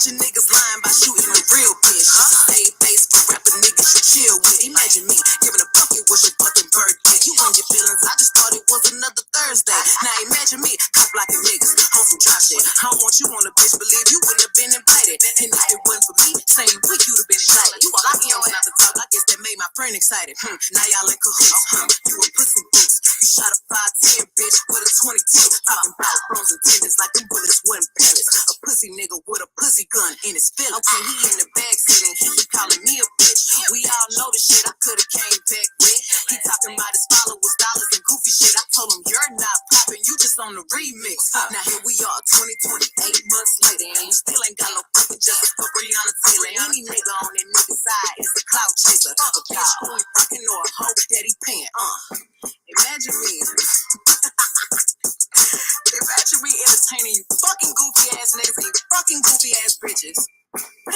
Imagine niggas lying by shooting a real bitch. Save face for rapper niggas you chill with. Imagine me giving a fuck it was your fucking birthday. You on your feelings, I just thought it was another Thursday. Now imagine me cop blocking niggas home from drop shit. I don't want you on the bitch, believe you wouldn't have been invited. And if it wasn't for me, same week you'd have been excited. You all I am not to talk, I guess that made my friend excited. Now y'all in cahoots, you a pussy boots. You shot a 5'10" bitch with a 22. Talking about frozen tenders like them bullets wasn't pellets. A pussy nigga with a pussy gun in his feelings. Okay, he in the backseat and he keep calling me a bitch. We all know the shit I could've came back with. He talking about his followers, dollars, and goofy shit. I told him you're not popping, you just on the remix. Now here we are, 2020, 8 months later, and we still ain't got no fucking justice for Breonna Taylor. Any nigga on that nigga side is a clout chaser. A bitch who ain't fucking or a hoe that he paying. Imagine me. Imagine me entertaining you fucking goofy ass niggas and you fucking goofy ass bitches. Who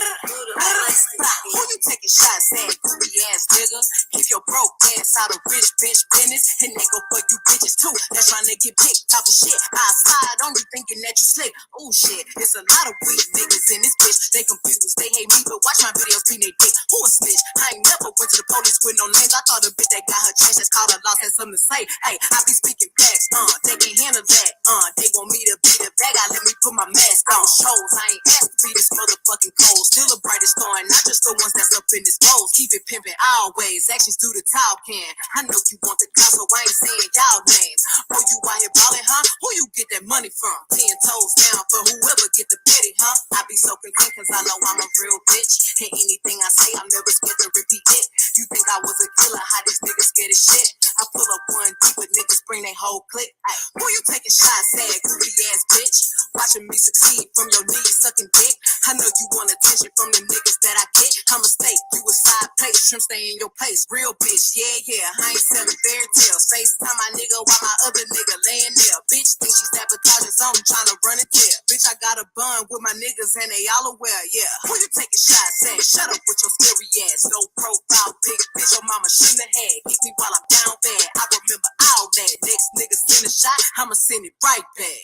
you taking shots at, goofy ass nigga? Keep your broke ass out of rich bitch business, and they go fuck you bitches too. That's trying to get picked off the shit. Outside on you thinking that you slick. Oh shit, it's a lot of weak niggas in this bitch. They confused, they hate me, but watch my videos, see they dick. Who a snitch? I ain't never went to the police with no names. I thought a bitch that got her chance that's called a loss had something to say. Hey, I be speaking facts, they can't handle that. They want me to be the bad guy, let me put my mask on. Shows, I ain't asked to be this motherfucking cold. Still the brightest star, and not just the ones that's up in this bowl. Keep it pimping always, actions do the talking. I know you want the clout, so I ain't saying y'all names. Bro, you out here ballin', huh? Who you get that money from? 10 toes down for whoever get the petty, huh? I be so content cause I know I'm a real bitch. And anything I say, I'm never scared to repeat it. You think I was a killer, how these niggas scared of shit? I pull up one deep, but niggas bring they whole clique. Ay, who you taking shots at, goofy ass bitch? Watching me succeed from your knees sucking dick. I know you want attention from the niggas that I get. I'm a steak, you a side plate, shrimp stay in your place. Real bitch, yeah, I ain't selling fairy tales. FaceTime my nigga while my other nigga laying there. Bitch think she sabotaging something, trying to run it there. Bitch, I got a bun with my niggas and they all aware, yeah. Who you taking shots at? Shut up with your scary ass. No profile, big bitch, your mama shouldn't have had. Hit me while I'm down bad, I remember all that. Next nigga send a shot, I'ma send it right back.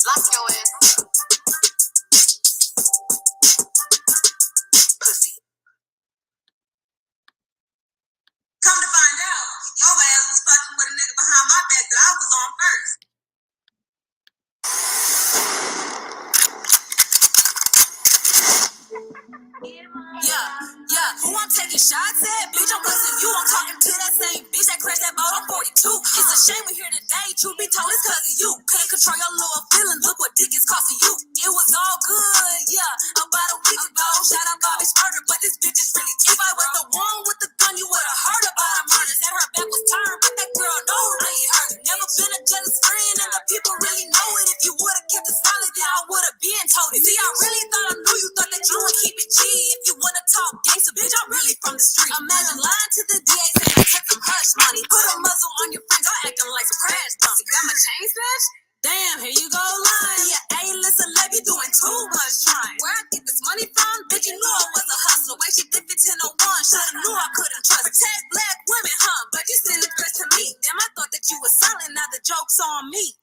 Lock your ass up. Pussy. Come to find out, your ass was fucking with a nigga behind my back that I was on first. Yeah, who I'm taking shots at? Bitch, I'm busting you. I'm talking to that same bitch that crashed that boat on 42. It's a shame we're here today. Truth be told, it's cause of you. Can't control your little feelings. Look what dick is costing you. It was all good, yeah, about a week ago. Shout out all this murder, but this bitch is really cheap. If I was the one with the gun, you would've heard about her murder. Said her back was turned, but that girl know I ain't heard. Never been a jealous friend, and the people really know it. If you would've kept it solid, then I would've been told it. See, I really thought I knew you, thought that you would keep it G. If you wanna talk gangsta, bitch, I'm really from the street. Imagine lying to the DA, saying I took some hush money. Put a muzzle on your friends, I'm acting like some crash dummies. Got my chain snatched? Damn, here you go lying. Yeah, A-list celeb, you doing too much trying. Where I get this money from? Bitch, you knew I was a hustler. Way she did 1501, shoulda knew I couldn't trust. Protect black women, huh? But you send it first to me. Damn, I thought that you was silent, now the joke's on me.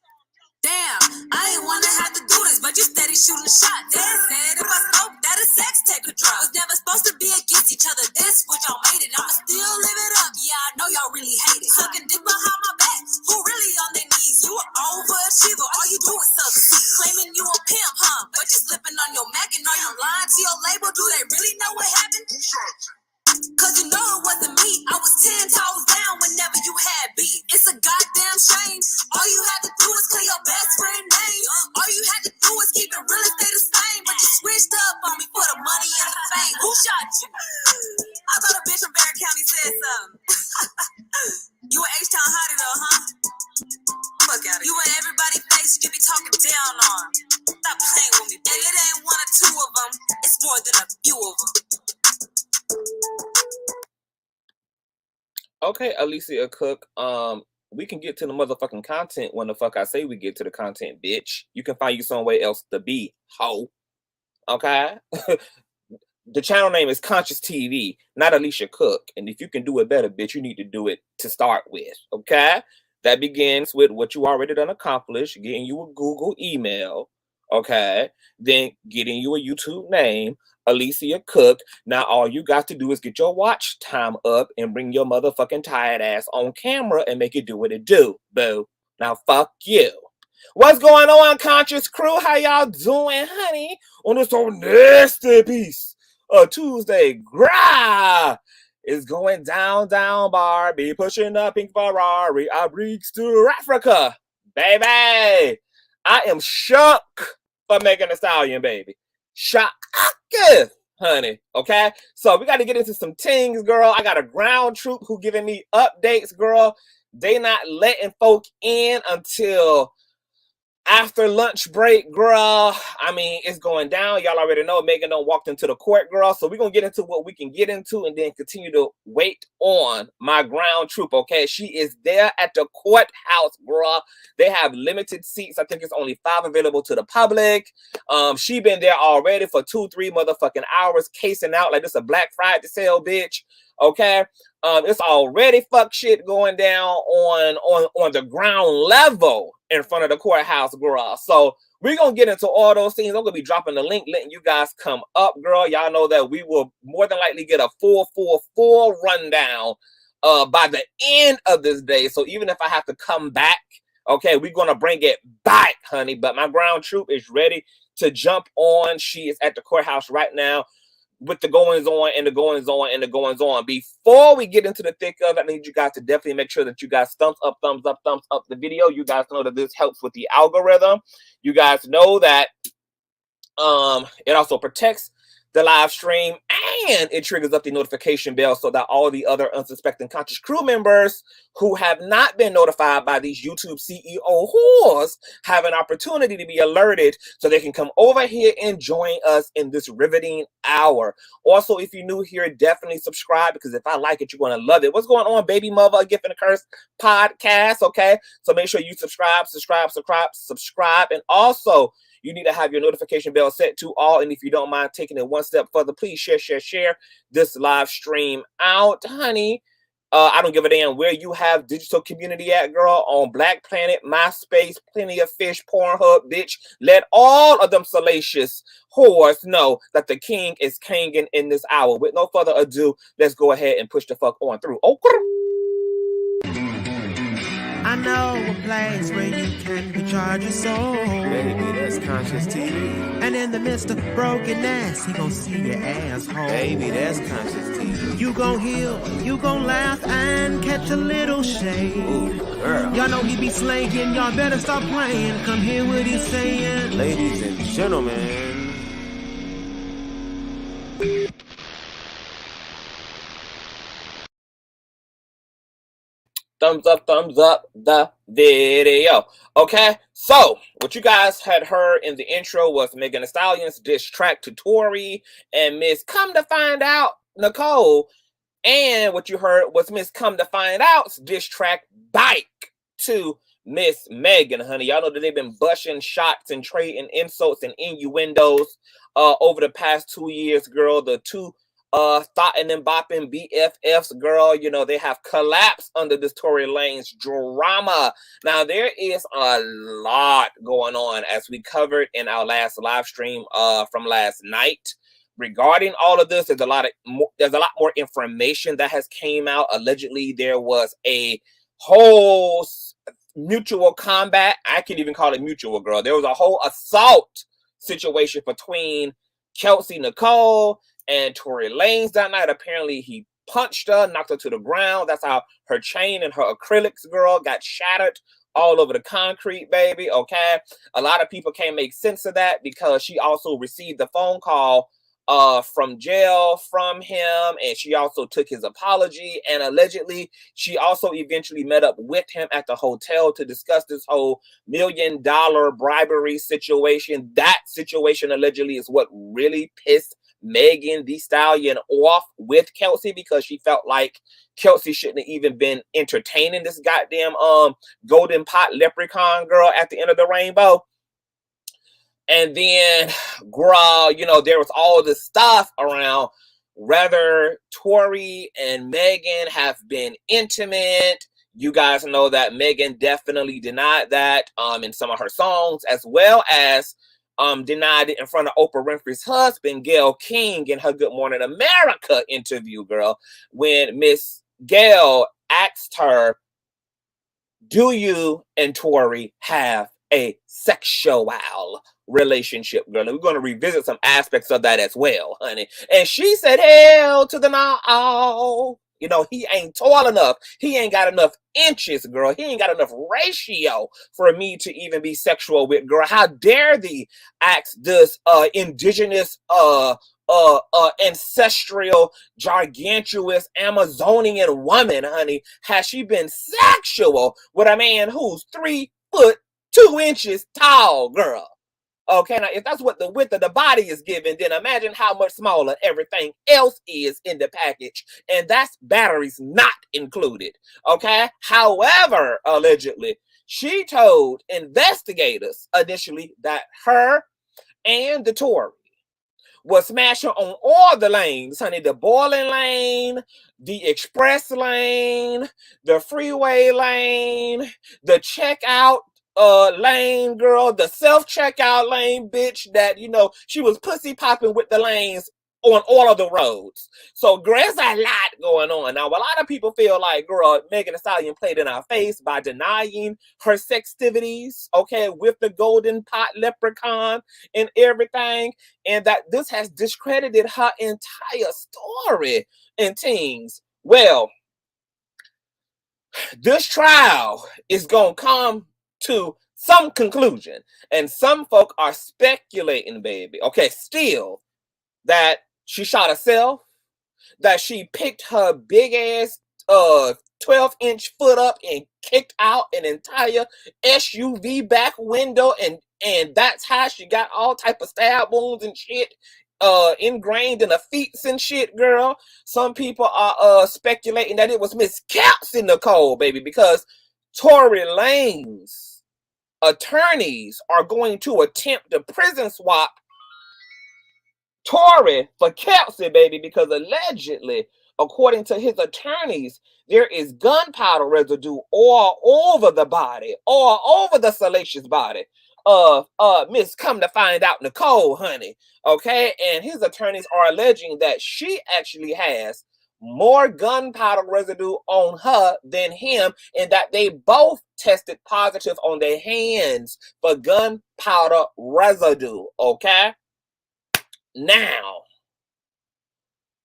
Damn, I ain't wanna have to do this, but you steady shooting shots. Dad said if I spoke, that a sex tape a drug. Was never supposed to be against each other. This what y'all made it. I'ma still live it up. Yeah, I know y'all really hate it. Sucking dick behind my back. Who really on their knees? You an overachiever. All you do is succeed. Claiming you a pimp, huh? But you slipping on your Mac and are you lying to your label? Do they really know what happened? Cause you know it wasn't me. I was 10 toes down whenever you had beef. It's a goddamn shame. All you had to do is clear your best friend name. All you had to do is keep it real and stay the same. But you switched up on me for the money and the fame. Who shot you? I thought a bitch from Barry County said something. You an H-Town hottie though, huh? Fuck out of you and everybody face you be talking down on. Stop playing with me, baby. It ain't one or two of them. It's more than a few of them. Okay, Alicia Cook, we can get to the motherfucking content when the fuck I say we get to the content, bitch. You can find you somewhere else to be, hoe. Okay. The channel name is Consciouztv, not Alicia Cook. And if you can do it better, bitch, you need to do it to start with. Okay. That begins with what you already done accomplished, getting you a Google email. Okay. Then getting you a YouTube name, Alicia Cook. Now all you got to do is get your watch time up and bring your motherfucking tired ass on camera and make it do what it do, boo. Now fuck you. What's going on, Conscious crew? How y'all doing, honey? On this so nasty piece of Tuesday, grah! It's going down, Barbie, pushing a pink Ferrari, I breaks to Africa, baby. I am shook for Megan Thee Stallion, baby. Shock, honey. Okay, so we got to get into some things, girl. I got a ground troop who giving me updates, girl. They not letting folk in until after lunch break, girl. I mean, it's going down. Y'all already know Megan done walked into the court, girl. So we're going to get into what we can get into and then continue to wait on my ground troop, okay? She is there at the courthouse, girl. They have limited seats. I think it's only 5 available to the public. She been there already for 2-3 motherfucking hours, casing out like this a Black Friday sale, bitch, okay? It's already fuck shit going down on the ground level in front of the courthouse, girl. So we're gonna get into all those things. I'm gonna be dropping the link, letting you guys come up, girl. Y'all know that we will more than likely get a full rundown by the end of this day. So even if I have to come back, okay, we're gonna bring it back, honey. But my ground troop is ready to jump on. She is at the courthouse right now with the goings on and the goings on and the goings on. Before we get into the thick of it, I need you guys to definitely make sure that you guys thumbs up the video. You guys know that this helps with the algorithm. You guys know that it also protects the live stream and it triggers up the notification bell so that all the other unsuspecting conscious crew members who have not been notified by these YouTube CEO whores have an opportunity to be alerted so they can come over here and join us in this riveting hour. Also, if you're new here, definitely subscribe because if I like it, you're going to love it. What's going on, baby mother? A Gift and a Curse podcast, okay? So make sure you subscribe. And also, you need to have your notification bell set to all. And if you don't mind taking it one step further, please share this live stream out, honey. I don't give a damn where you have digital community at, girl. On Black Planet, MySpace, Plenty of Fish, Pornhub, bitch. Let all of them salacious whores know that the king is kinging in this hour. With no further ado, let's go ahead and push the fuck on through. Okay. I know a place where you can recharge your soul. Baby, that's Consciouztv. And in the midst of brokenness, he gon' see your asshole. Baby, that's Consciouztv. You gon' heal, you gon' laugh and catch a little shade. Ooh, girl. Y'all know he be slaying, y'all better stop playing. Come hear what he's saying. Ladies and gentlemen. Thumbs up the video. Okay, so what you guys had heard in the intro was Megan Thee Stallion's diss track to Torey and Miss Come to Find Out Nicole, and what you heard was Miss Come to Find Out's diss track Bike to Miss Megan, honey. Y'all know that they've been bushing shots and trading insults and innuendos over the past 2 years, girl. The two thoughtin' and bopping BFFs, girl, you know, they have collapsed under this Tory Lanez drama. Now, there is a lot going on, as we covered in our last live stream from last night. Regarding all of this, there's a lot more information that has came out. Allegedly, there was a whole mutual combat. I can't even call it mutual, girl. There was a whole assault situation between Kelsey, Nicole, and Tory Lanez that night. Apparently, he punched her, knocked her to the ground. That's how her chain and her acrylics, girl, got shattered all over the concrete, baby, okay? A lot of people can't make sense of that because she also received a phone call from jail from him, and she also took his apology, and allegedly, she also eventually met up with him at the hotel to discuss this whole $1 million bribery situation. That situation allegedly is what really pissed Megan Thee Stallion off with Kelsey because she felt like Kelsey shouldn't have even been entertaining this goddamn golden pot leprechaun girl at the end of the rainbow. And then, girl, you know, there was all this stuff around whether Torey and Megan have been intimate. You guys know that Megan definitely denied that in some of her songs, as well as denied it in front of Oprah Winfrey's husband, Gayle King, in her Good Morning America interview, girl, when Miss Gayle asked her, do you and Torey have a sexual relationship, girl? And we're going to revisit some aspects of that as well, honey. And she said, hell to the no. You know, he ain't tall enough. He ain't got enough inches, girl. He ain't got enough ratio for me to even be sexual with, girl. How dare thee ask this indigenous ancestral, gargantuous Amazonian woman, honey, has she been sexual with a man who's 3 foot 2 inches tall, girl? Okay, now if that's what the width of the body is given, then imagine how much smaller everything else is in the package. And that's batteries not included. Okay, however, allegedly, she told investigators initially that her and the Torey was smashing on all the lanes, honey. The boiling lane, the express lane, the freeway lane, the checkout lane, girl, the self-checkout lane, bitch, that, you know, she was pussy popping with the lanes on all of the roads. So, girl, there's a lot going on. Now, a lot of people feel like, girl, Megan Thee Stallion played in our face by denying her sextivities, okay, with the golden pot leprechaun and everything, and that this has discredited her entire story and things. Well, this trial is going to come to some conclusion, and some folk are speculating, baby, okay, still, that she shot herself, that she picked her big ass 12-inch foot up and kicked out an entire SUV back window, and that's how she got all type of stab wounds and shit ingrained in her feet and shit, girl. Some people are speculating that it was Miss Kelsey Nicole, baby, because Tory Lanez attorneys are going to attempt to prison swap Torey for Kelsey, baby, because allegedly, according to his attorneys, there is gunpowder residue all over the body, all over the salacious body of Miss Come to Find Out Nicole, honey. Okay, and his attorneys are alleging that she actually has more gunpowder residue on her than him, and that they both tested positive on their hands for gunpowder residue. Okay. Now,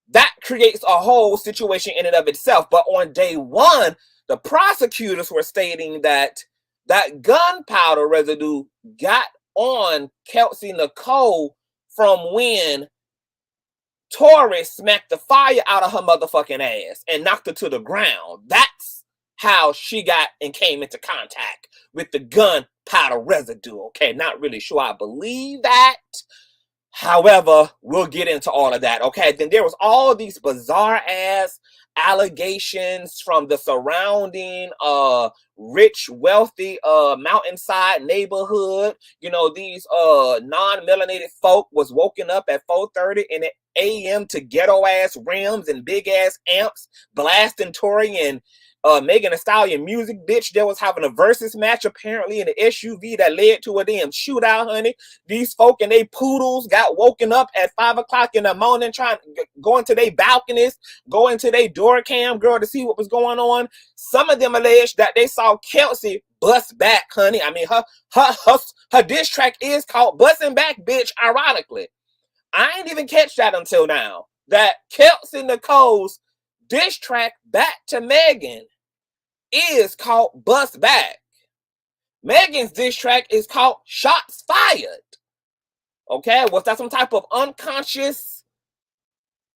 that creates a whole situation in and of itself. But on day one, the prosecutors were stating that that gunpowder residue got on Kelsey Nicole from when Torey smacked the fire out of her motherfucking ass and knocked her to the ground. That's how she got and came into contact with the gunpowder residue. Okay, not really sure I believe that. However, we'll get into all of that, okay? Then there was all these bizarre-ass allegations from the surrounding rich, wealthy mountainside neighborhood. You know, these non-melanated folk was woken up at 4:30 in the a.m. to ghetto-ass rims and big-ass amps, blasting Tory and Megan Thee Stallion music, bitch. They was having a versus match apparently in the SUV that led to a damn shootout, honey. These folk and they poodles got woken up at 5 o'clock in the morning trying to go into their balconies, go into their door cam, girl, to see what was going on. Some of them alleged that they saw Kelsey bust back, honey. I mean, her diss track is called Bustin' Back, bitch, ironically. I ain't even catch that until now. That Kelsey Nicole's diss track back to Megan is called Bust Back. Megan's diss track is called Shots Fired. Okay, was that some type of unconscious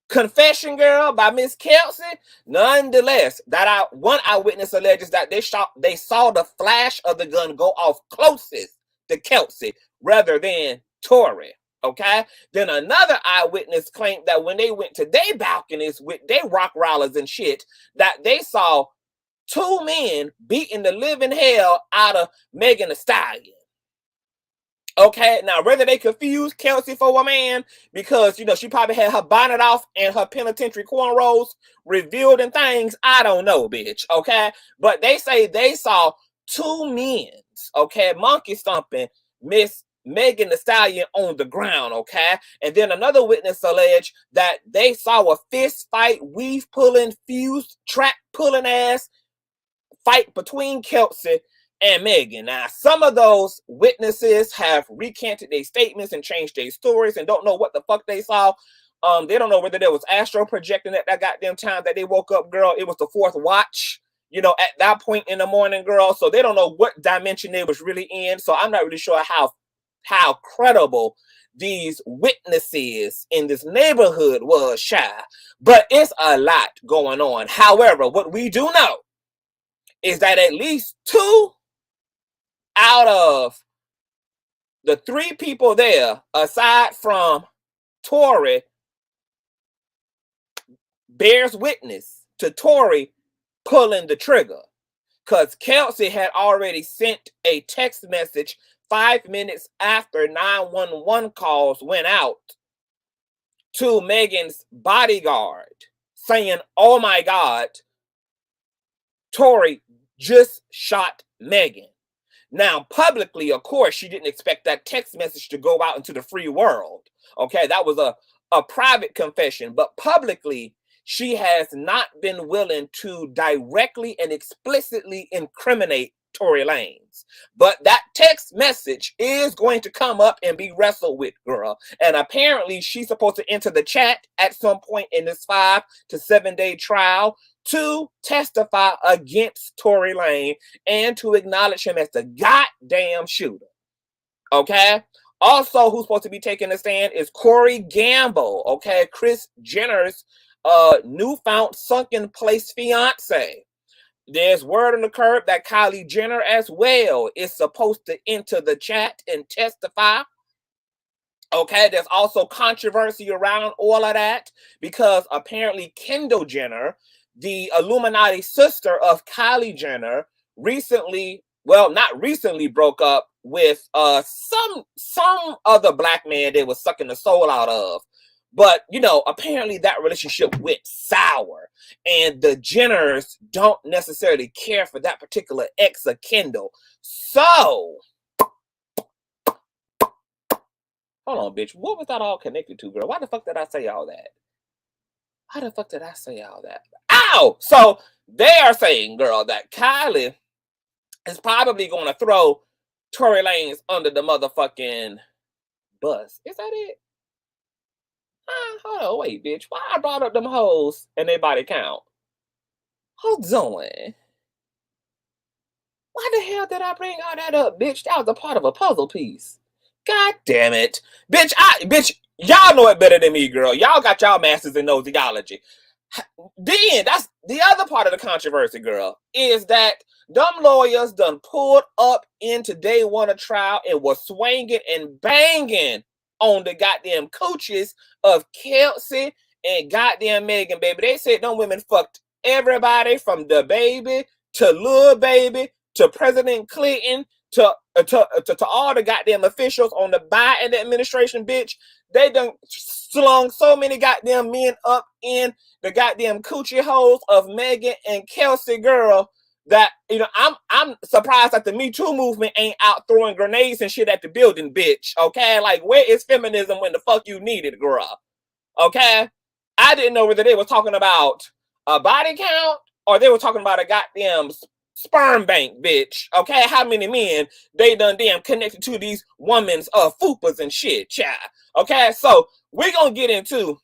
confession, girl, by Miss Kelsey? Nonetheless, that one eyewitness alleges that they saw the flash of the gun go off closest to Kelsey rather than Torey. Okay, then another eyewitness claimed that when they went to their balconies with their rock rollers and shit, that they saw 2 men beating the living hell out of Megan Thee Stallion. Okay, now whether they confused Kelsey for a man because, you know, she probably had her bonnet off and her penitentiary cornrows revealed and things, I don't know, bitch, okay? But they say they saw two men, okay, monkey stomping Miss Megan Thee Stallion on the ground, okay? And then another witness alleged that they saw a fist fight, weave pulling, fuse, track pulling ass fight between Kelsey and Megan. Now, some of those witnesses have recanted their statements and changed their stories and don't know what the fuck they saw. They don't know whether there was astro projecting at that goddamn time that they woke up, girl. It was the fourth watch, you know, at that point in the morning, girl. So they don't know what dimension they was really in. So I'm not really sure how credible these witnesses in this neighborhood was, shy. But it's a lot going on. However, what we do know is that at least 2 out of the 3 people there, aside from Torey, bears witness to Torey pulling the trigger. Because Kelsey had already sent a text message 5 minutes after 911 calls went out to Megan's bodyguard saying, oh my God, Torey just shot Megan. Now, publicly, of course, she didn't expect that text message to go out into the free world. Okay, that was a private confession. But publicly, she has not been willing to directly and explicitly incriminate Tory Lanez. But that text message is going to come up and be wrestled with, girl. And apparently, she's supposed to enter the chat at some point in this 5 to 7 day trial to testify against Tory Lanez and to acknowledge him as the goddamn shooter. Okay? Also, who's supposed to be taking the stand is Corey Gamble, okay? Kris Jenner's newfound sunken place fiance. There's word on the curb that Kylie Jenner as well is supposed to enter the chat and testify. Okay, there's also controversy around all of that because apparently Kendall Jenner, the Illuminati sister of Kylie Jenner, recently, well, not recently, broke up with some other black man they was sucking the soul out of. But, you know, apparently that relationship went sour. And the Jenners don't necessarily care for that particular ex of Kendall. So, hold on, bitch. What was that all connected to, girl? Why the fuck did I say all that? Why the fuck did I say all that? Ow! So, they are saying, girl, that Kylie is probably going to throw Tory Lanez under the motherfucking bus. Is that it? Hold on, wait, bitch. Why I brought up them hoes and they body count? Hold on. Why the hell did I bring all that up, bitch? That was a part of a puzzle piece. God damn it. Bitch, y'all know it better than me, girl. Y'all got y'all masters in nosology. Then, that's the other part of the controversy, girl, is that them lawyers done pulled up into day one of trial and was swinging and banging on the goddamn coochies of Kelsey and goddamn Megan, baby. They said them women fucked everybody from the baby to Lil Baby to President Clinton to all the goddamn officials on the Biden administration, bitch. They done slung so many goddamn men up in the goddamn coochie holes of Megan and Kelsey, girl, that, you know, I'm surprised that the Me Too movement ain't out throwing grenades and shit at the building, bitch. Okay, like, where is feminism when the fuck you need it, girl? Okay, I didn't know whether they were talking about a body count or they were talking about a goddamn sperm bank, bitch. Okay, how many men they done damn connected to these women's fupas and shit, child. Okay, so we're gonna get into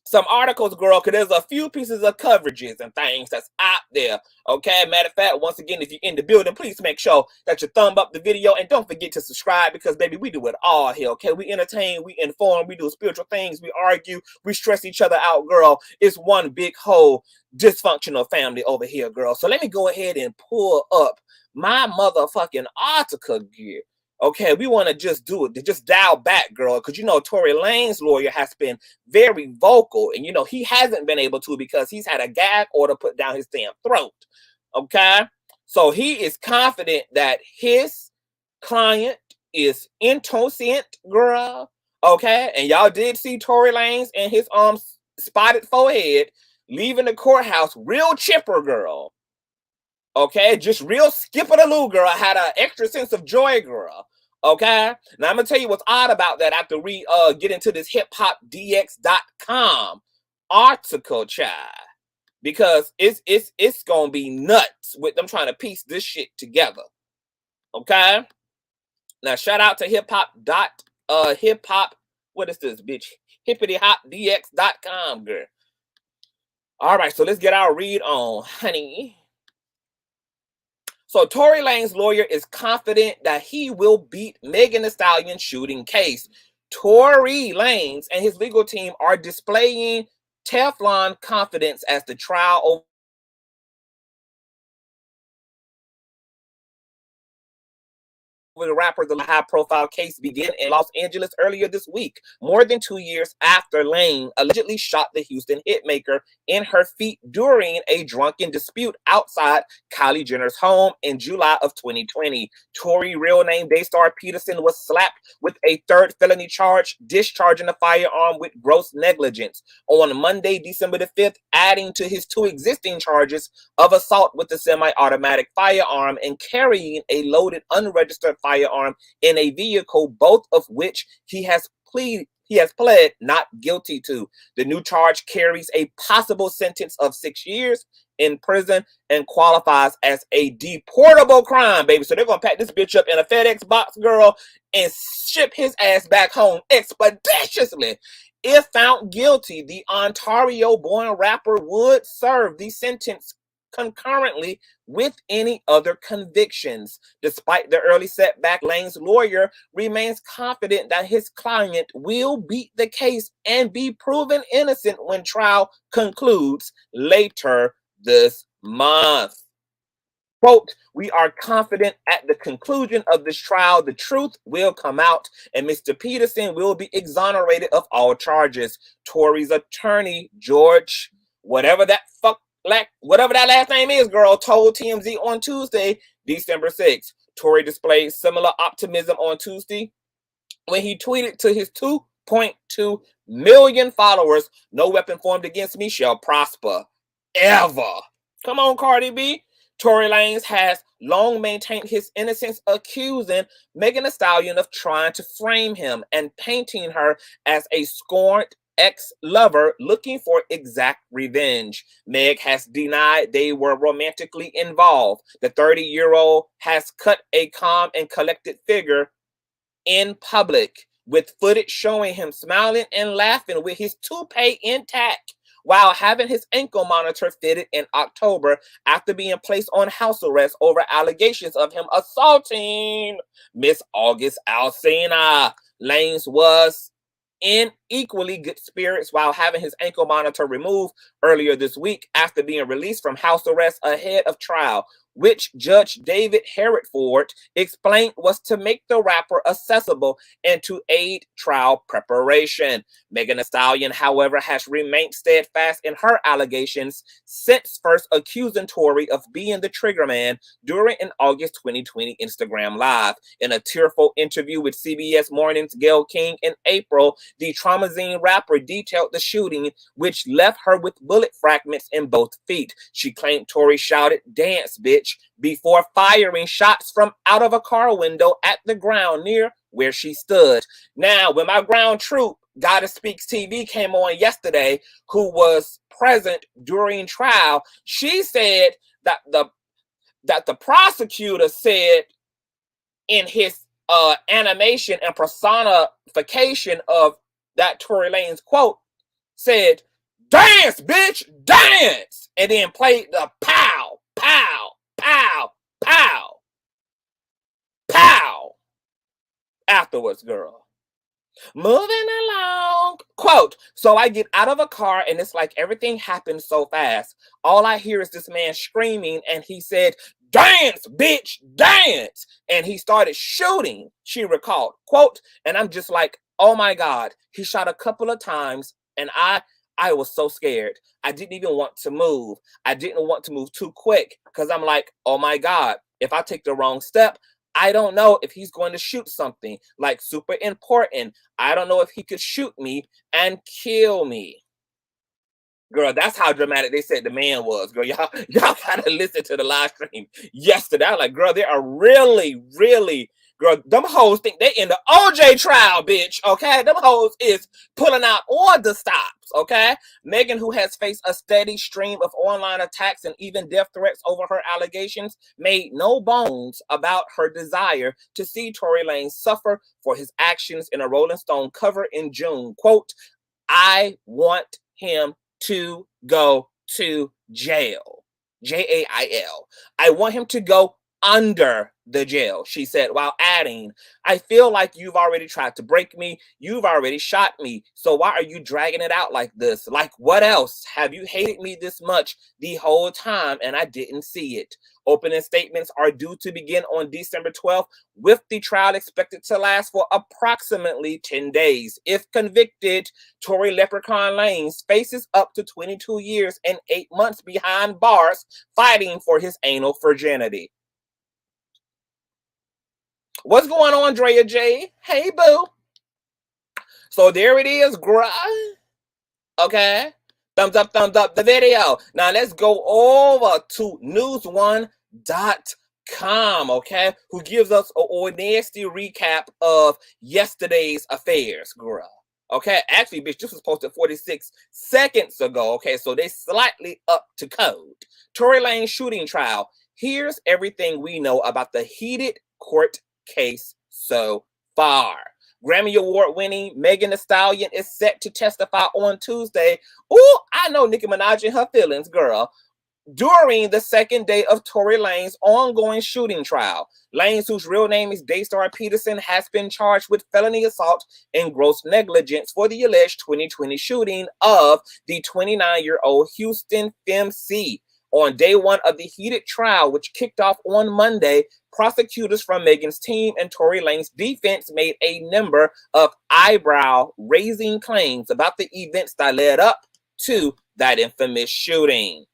some articles, girl, because there's a few pieces of coverages and things that's out there. Okay, matter of fact, once again, if you're in the building, please make sure that you thumb up the video and don't forget to subscribe because, baby, we do it all here. Okay, we entertain, we inform, we do spiritual things, we argue, we stress each other out, girl. It's one big whole dysfunctional family over here, girl. So let me go ahead and pull up my motherfucking article gear. Okay, we want to just do it, to just dial back, girl, because, you know, Tory Lanez's lawyer has been very vocal, and, you know, he hasn't been able to because he's had a gag order put down his damn throat, okay? So he is confident that his client is innocent, girl. Okay, and y'all did see Tory Lanez and his spotted forehead leaving the courthouse real chipper, girl. Okay, just real skip-a-da-loo, girl. Had an extra sense of joy, girl. Okay, now I'm gonna tell you what's odd about that after we get into this hiphopdx.com article, child, because it's gonna be nuts with them trying to piece this shit together. Okay, now shout out to hip-hop, what is this, bitch? hippity-hopdx.com, girl. All right, so let's get our read on, honey. So Tory Lanez's lawyer is confident that he will beat Megan Thee Stallion shooting case. Tory Lanez and his legal team are displaying Teflon confidence as the trial over the rapper, the high-profile case began in Los Angeles earlier this week, more than 2 years after Lane allegedly shot the Houston hitmaker in her feet during a drunken dispute outside Kylie Jenner's home in July of 2020. Tory, real name Daystar Peterson, was slapped with a third felony charge, discharging a firearm with gross negligence, on Monday, December the 5th, adding to his 2 existing charges of assault with a semi-automatic firearm and carrying a loaded, unregistered firearm in a vehicle, both of which he has pled not guilty to. The new charge carries a possible sentence of 6 years in prison and qualifies as a deportable crime, baby. So they're gonna pack this bitch up in a FedEx box, girl, and ship his ass back home expeditiously. If found guilty, the Ontario-born rapper would serve the sentence concurrently with any other convictions. Despite the early setback, Lane's lawyer remains confident that his client will beat the case and be proven innocent when trial concludes later this month. Quote, "We are confident at the conclusion of this trial, the truth will come out and Mr. Peterson will be exonerated of all charges." Tory's attorney, George, whatever that last name is, girl, told TMZ on Tuesday, December 6th. Tory displayed similar optimism on Tuesday when he tweeted to his 2.2 million followers, "No weapon formed against me shall prosper. Ever." Come on, Cardi B. Tory Lanez has long maintained his innocence, accusing Megan Thee Stallion of trying to frame him and painting her as a scorned ex-lover looking for exact revenge. Meg has denied they were romantically involved. The 30-year-old has cut a calm and collected figure in public, with footage showing him smiling and laughing with his toupee intact while having his ankle monitor fitted in October after being placed on house arrest over allegations of him assaulting Miss August Alsina. Lanez was in equally good spirits while having his ankle monitor removed earlier this week after being released from house arrest ahead of trial, which Judge David Hereford explained was to make the rapper accessible and to aid trial preparation. Megan Thee Stallion, however, has remained steadfast in her allegations since first accusing Tory of being the triggerman during an August 2020 Instagram Live. In a tearful interview with CBS Morning's Gayle King in April, the Traumazine rapper detailed the shooting, which left her with bullet fragments in both feet. She claimed Tory shouted, "Dance, bitch," before firing shots from out of a car window at the ground near where she stood. Now, when my ground troop, Goddess Speaks TV, came on yesterday, who was present during trial, she said that the prosecutor said in his animation and personification of that Tory Lanez quote, said, "Dance, bitch, dance," and then played the pow, pow, pow, pow, pow afterwards, girl. Moving along. Quote, "So I get out of a car and it's like everything happened so fast. All I hear is this man screaming and he said, 'Dance, bitch, dance.' And he started shooting," she recalled. Quote, "And I'm just like, oh my God." He shot a couple of times and I was so scared. I didn't even want to move. I didn't want to move too quick because I'm like, oh my God, if I take the wrong step, I don't know if he's going to shoot something like super important. I don't know if he could shoot me and kill me. Girl, that's how dramatic they said the man was. Girl, y'all gotta listen to the live stream yesterday. I was like, girl, they are really, girl, them hoes think they in the OJ trial, bitch, okay? Them hoes is pulling out all the stops, okay? Megan, who has faced a steady stream of online attacks and even death threats over her allegations, made no bones about her desire to see Tory Lanez suffer for his actions in a Rolling Stone cover in June. Quote, I want him to go to jail. Jail. I want him to go under the jail, she said, while adding, I feel like you've already tried to break me. You've already shot me. So why are you dragging it out like this? Like, what else? Have you hated me this much the whole time and I didn't see it? Opening statements are due to begin on December 12th, with the trial expected to last for approximately 10 days. If convicted, Tory Leprechaun Lanez faces up to 22 years and 8 months behind bars fighting for his anal virginity. What's going on, Drea J? Hey, boo. So there it is, bruh. Okay. Thumbs up the video. Now let's go over to news1.com, okay, who gives us a nasty recap of yesterday's affairs, girl. Okay, actually, bitch, this was posted 46 seconds ago, okay, so they slightly up to code. Tory Lanez shooting trial. Here's everything we know about the heated court case so far. Grammy Award winning Megan Thee Stallion is set to testify on Tuesday. Oh, I know Nicki Minaj and her feelings, girl. During the second day of Tory Lanez's ongoing shooting trial. Lanez, whose real name is Daystar Peterson, has been charged with felony assault and gross negligence for the alleged 2020 shooting of the 29-year-old Houston FemC. On day one of the heated trial, which kicked off on Monday, prosecutors from Megan's team and Tory Lanez's defense made a number of eyebrow-raising claims about the events that led up to that infamous shooting.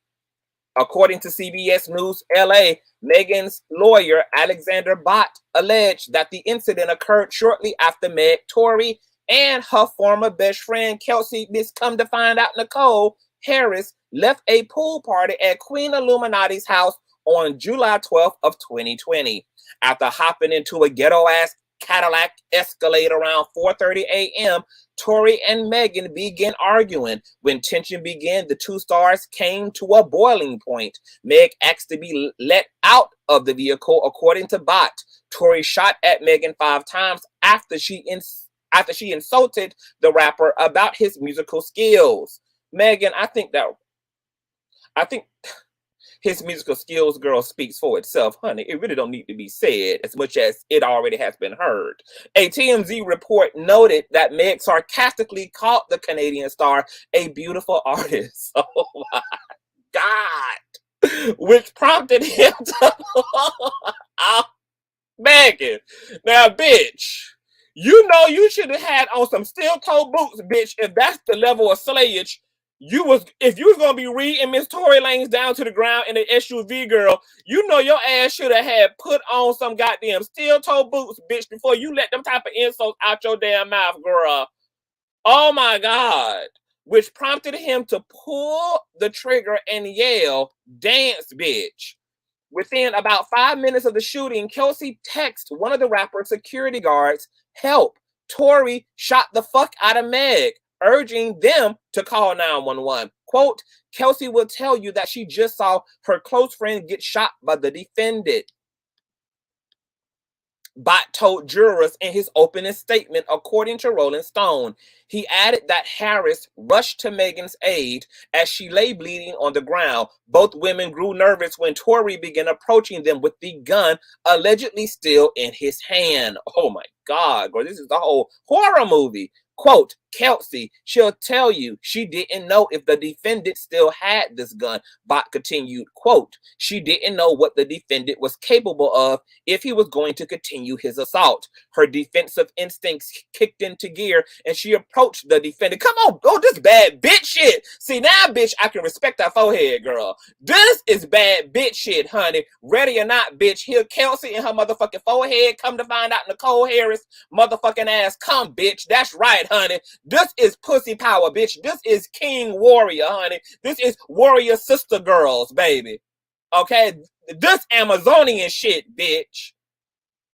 According to CBS News LA, Megan's lawyer, Alexander Bott, alleged that the incident occurred shortly after Meg, Torey, and her former best friend, Kelsey, come to find out Nicole Harris, left a pool party at Queen Illuminati's house on July 12th of 2020. After hopping into a ghetto-ass Cadillac Escalade around 4:30 a.m., Tory and Megan began arguing. When tension began, the two stars came to a boiling point. Meg asked to be let out of the vehicle, according to Bott. Tory shot at Megan 5 times after she insulted the rapper about his musical skills. Megan, I think his musical skills, girl, speaks for itself, honey. It really don't need to be said as much as it already has been heard. A TMZ report noted that Meg sarcastically called the Canadian star a beautiful artist. Oh my God. Which prompted him to... Megan, now, bitch, you know you should have had on some steel-toe boots, bitch, if that's the level of slayage. If you was gonna be reading Miss Tory Lanez down to the ground in the SUV, girl, you know your ass should have had put on some goddamn steel-toe boots, bitch, before you let them type of insults out your damn mouth, girl. Oh my God. Which prompted him to pull the trigger and yell, "Dance, bitch." Within about 5 minutes of the shooting, Kelsey texted one of the rapper's security guards, "Help, Tory shot the fuck out of Meg," urging them to call 911. Quote, Kelsey will tell you that she just saw her close friend get shot by the defendant. Bott told jurors in his opening statement, according to Rolling Stone. He added that Harris rushed to Megan's aid as she lay bleeding on the ground. Both women grew nervous when Tory began approaching them with the gun allegedly still in his hand. Oh my God, girl, this is the whole horror movie. Quote, Kelsey, she'll tell you she didn't know if the defendant still had this gun. Bott continued, quote, she didn't know what the defendant was capable of if he was going to continue his assault. Her defensive instincts kicked into gear and she approached approached the defendant. Come on, oh, this bad bitch shit. See, now, bitch, I can respect that forehead, girl. This is bad bitch shit, honey. Ready or not, bitch, here Kelsey and her motherfucking forehead. Come to find out Nicole Harris motherfucking ass come, bitch. That's right, honey. This is pussy power, bitch. This is King Warrior, honey. This is Warrior Sister Girls, baby. Okay? This Amazonian shit, bitch.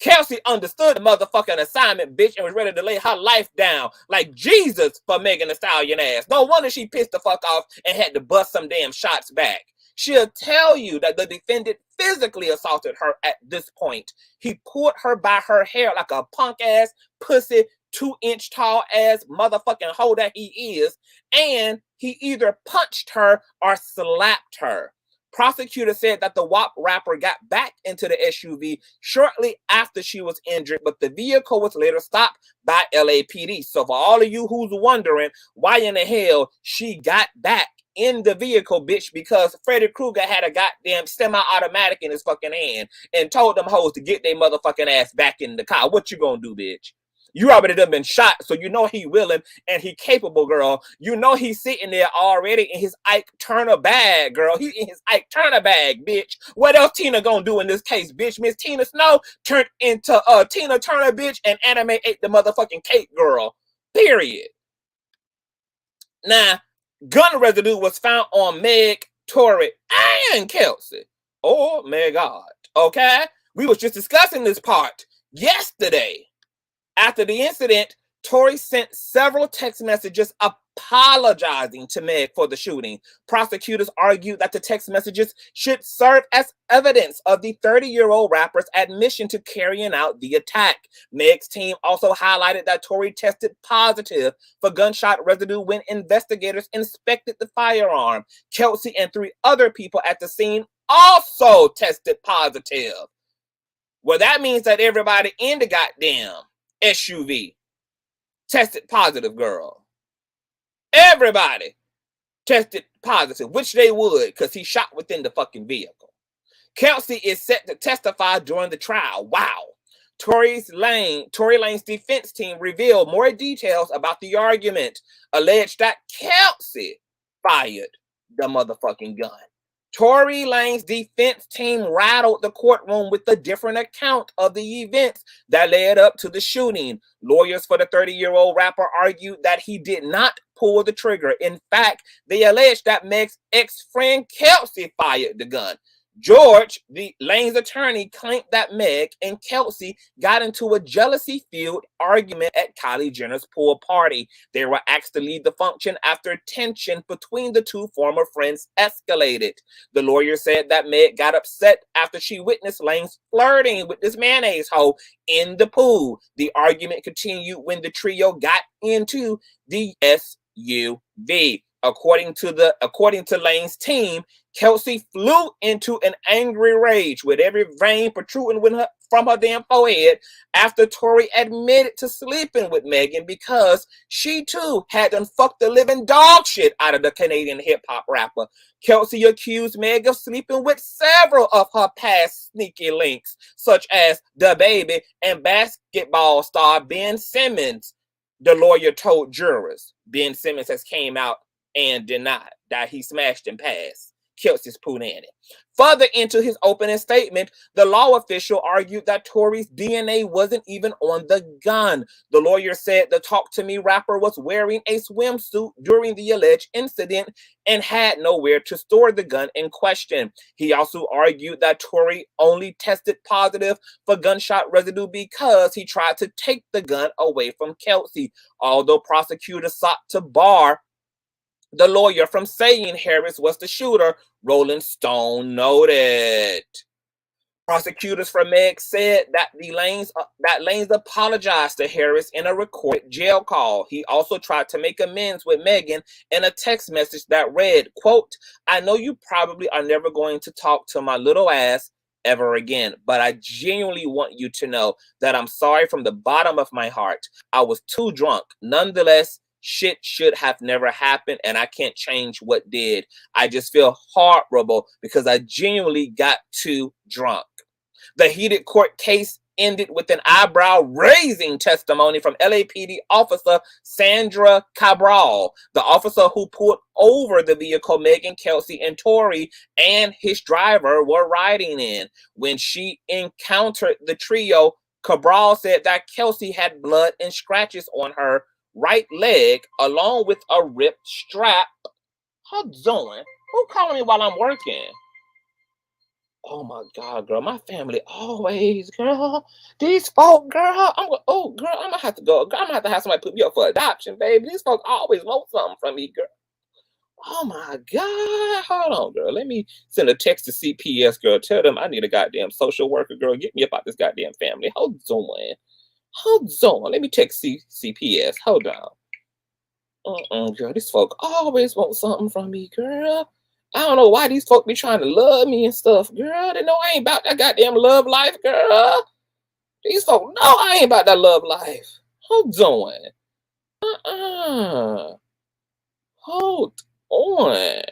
Kelsey understood the motherfucking assignment, bitch, and was ready to lay her life down like Jesus for Megan Thee Stallion ass. No wonder she pissed the fuck off and had to bust some damn shots back. She'll tell you that the defendant physically assaulted her at this point. He pulled her by her hair like a punk ass, pussy, 2-inch tall ass motherfucking hoe that he is, and he either punched her or slapped her. Prosecutor said that the WAP rapper got back into the SUV shortly after she was injured, but the vehicle was later stopped by LAPD. So for all of you who's wondering why in the hell she got back in the vehicle, bitch, because Freddy Krueger had a goddamn semi-automatic in his fucking hand and told them hoes to get their motherfucking ass back in the car. What you gonna do, bitch? You already done been shot, so you know he willing and he capable, girl. You know he's sitting there already in his Ike Turner bag, girl. He in his Ike Turner bag, bitch. What else Tina gonna do in this case, bitch? Miss Tina Snow turned into Tina Turner, bitch, and Anime ate the motherfucking cake, girl. Period. Now, gun residue was found on Meg, Torey, and Kelsey. Oh, my God. Okay? We was just discussing this part yesterday. After the incident, Torey sent several text messages apologizing to Meg for the shooting. Prosecutors argued that the text messages should serve as evidence of the 30-year-old rapper's admission to carrying out the attack. Meg's team also highlighted that Torey tested positive for gunshot residue when investigators inspected the firearm. Kelsey and 3 other people at the scene also tested positive. Well, that means that everybody in the goddamn SUV tested positive, girl. Everybody tested positive, which they would, because he shot within the fucking vehicle. Kelsey is set to testify during the trial. Wow. Tory Lanez's defense team revealed more details about the argument, alleged that Kelsey fired the motherfucking gun. Tory Lanez's defense team rattled the courtroom with a different account of the events that led up to the shooting. Lawyers for the 30-year-old rapper argued that he did not pull the trigger. In fact, they alleged that Meg's ex-friend Kelsey fired the gun. George, the Lanez attorney, claimed that Meg and Kelsey got into a jealousy-filled argument at Kylie Jenner's pool party. They were asked to leave the function after tension between the two former friends escalated. The lawyer said that Meg got upset after she witnessed Lanez flirting with this mayonnaise hoe in the pool. The argument continued when the trio got into the SUV. According to Lanez's team, Kelsey flew into an angry rage with every vein protruding from her damn forehead after Torey admitted to sleeping with Megan because she too had done fucked the living dog shit out of the Canadian hip-hop rapper. Kelsey accused Meg of sleeping with several of her past sneaky links, such as DaBaby and basketball star Ben Simmons. The lawyer told jurors. Ben Simmons has came out and denied that he smashed and passed Kelsey's punani. Further into his opening statement, the law official argued that Torey's DNA wasn't even on the gun. The lawyer said the Talk to Me rapper was wearing a swimsuit during the alleged incident and had nowhere to store the gun in question. He also argued that Torey only tested positive for gunshot residue because he tried to take the gun away from Kelsey. Although prosecutors sought to bar the lawyer from saying Harris was the shooter, Rolling Stone noted. Prosecutors for Meg said that Lanez apologized to Harris in a recorded jail call. He also tried to make amends with Megan in a text message that read, quote, "I know you probably are never going to talk to my little ass ever again, but I genuinely want you to know that I'm sorry from the bottom of my heart. I was too drunk. Nonetheless, shit should have never happened, and I can't change what did. I just feel horrible because I genuinely got too drunk." The heated court case ended with an eyebrow-raising testimony from LAPD officer Sandra Cabral, the officer who pulled over the vehicle Megan, Kelsey, and Torey and his driver were riding in. When she encountered the trio, Cabral said that Kelsey had blood and scratches on her right leg, along with a ripped strap. How doing? Who calling me while I'm working? Oh my God, girl, my family always, girl. These folk, girl, I'm gonna have to go. Girl, I'm gonna have to have somebody put me up for adoption, baby. These folks always want something from me, girl. Oh my God, hold on, girl. Let me send a text to CPS, girl. Tell them I need a goddamn social worker, girl. Get me up out this goddamn family. Hold on. Let me text CPS. Hold on. Girl, these folk always want something from me, girl. I don't know why these folk be trying to love me and stuff, girl. They know I ain't about that goddamn love life, girl. These folk know I ain't about that love life. Hold on. Hold on.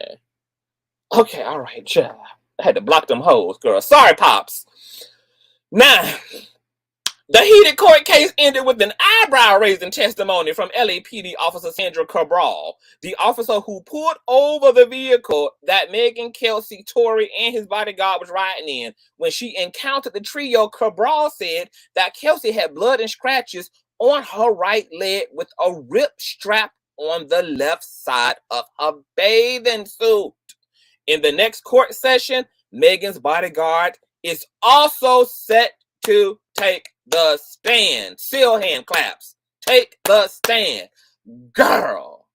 Okay, all right, child. I had to block them hoes, girl. Sorry, Pops. Now, the heated court case ended with an eyebrow-raising testimony from LAPD officer Sandra Cabral, the officer who pulled over the vehicle that Megan, Kelsey, Torey, and his bodyguard was riding in. When she encountered the trio, Cabral said that Kelsey had blood and scratches on her right leg with a ripped strap on the left side of her bathing suit. In the next court session, Megan's bodyguard is also set to take the stand. Seal hand claps. Take the stand. Girl.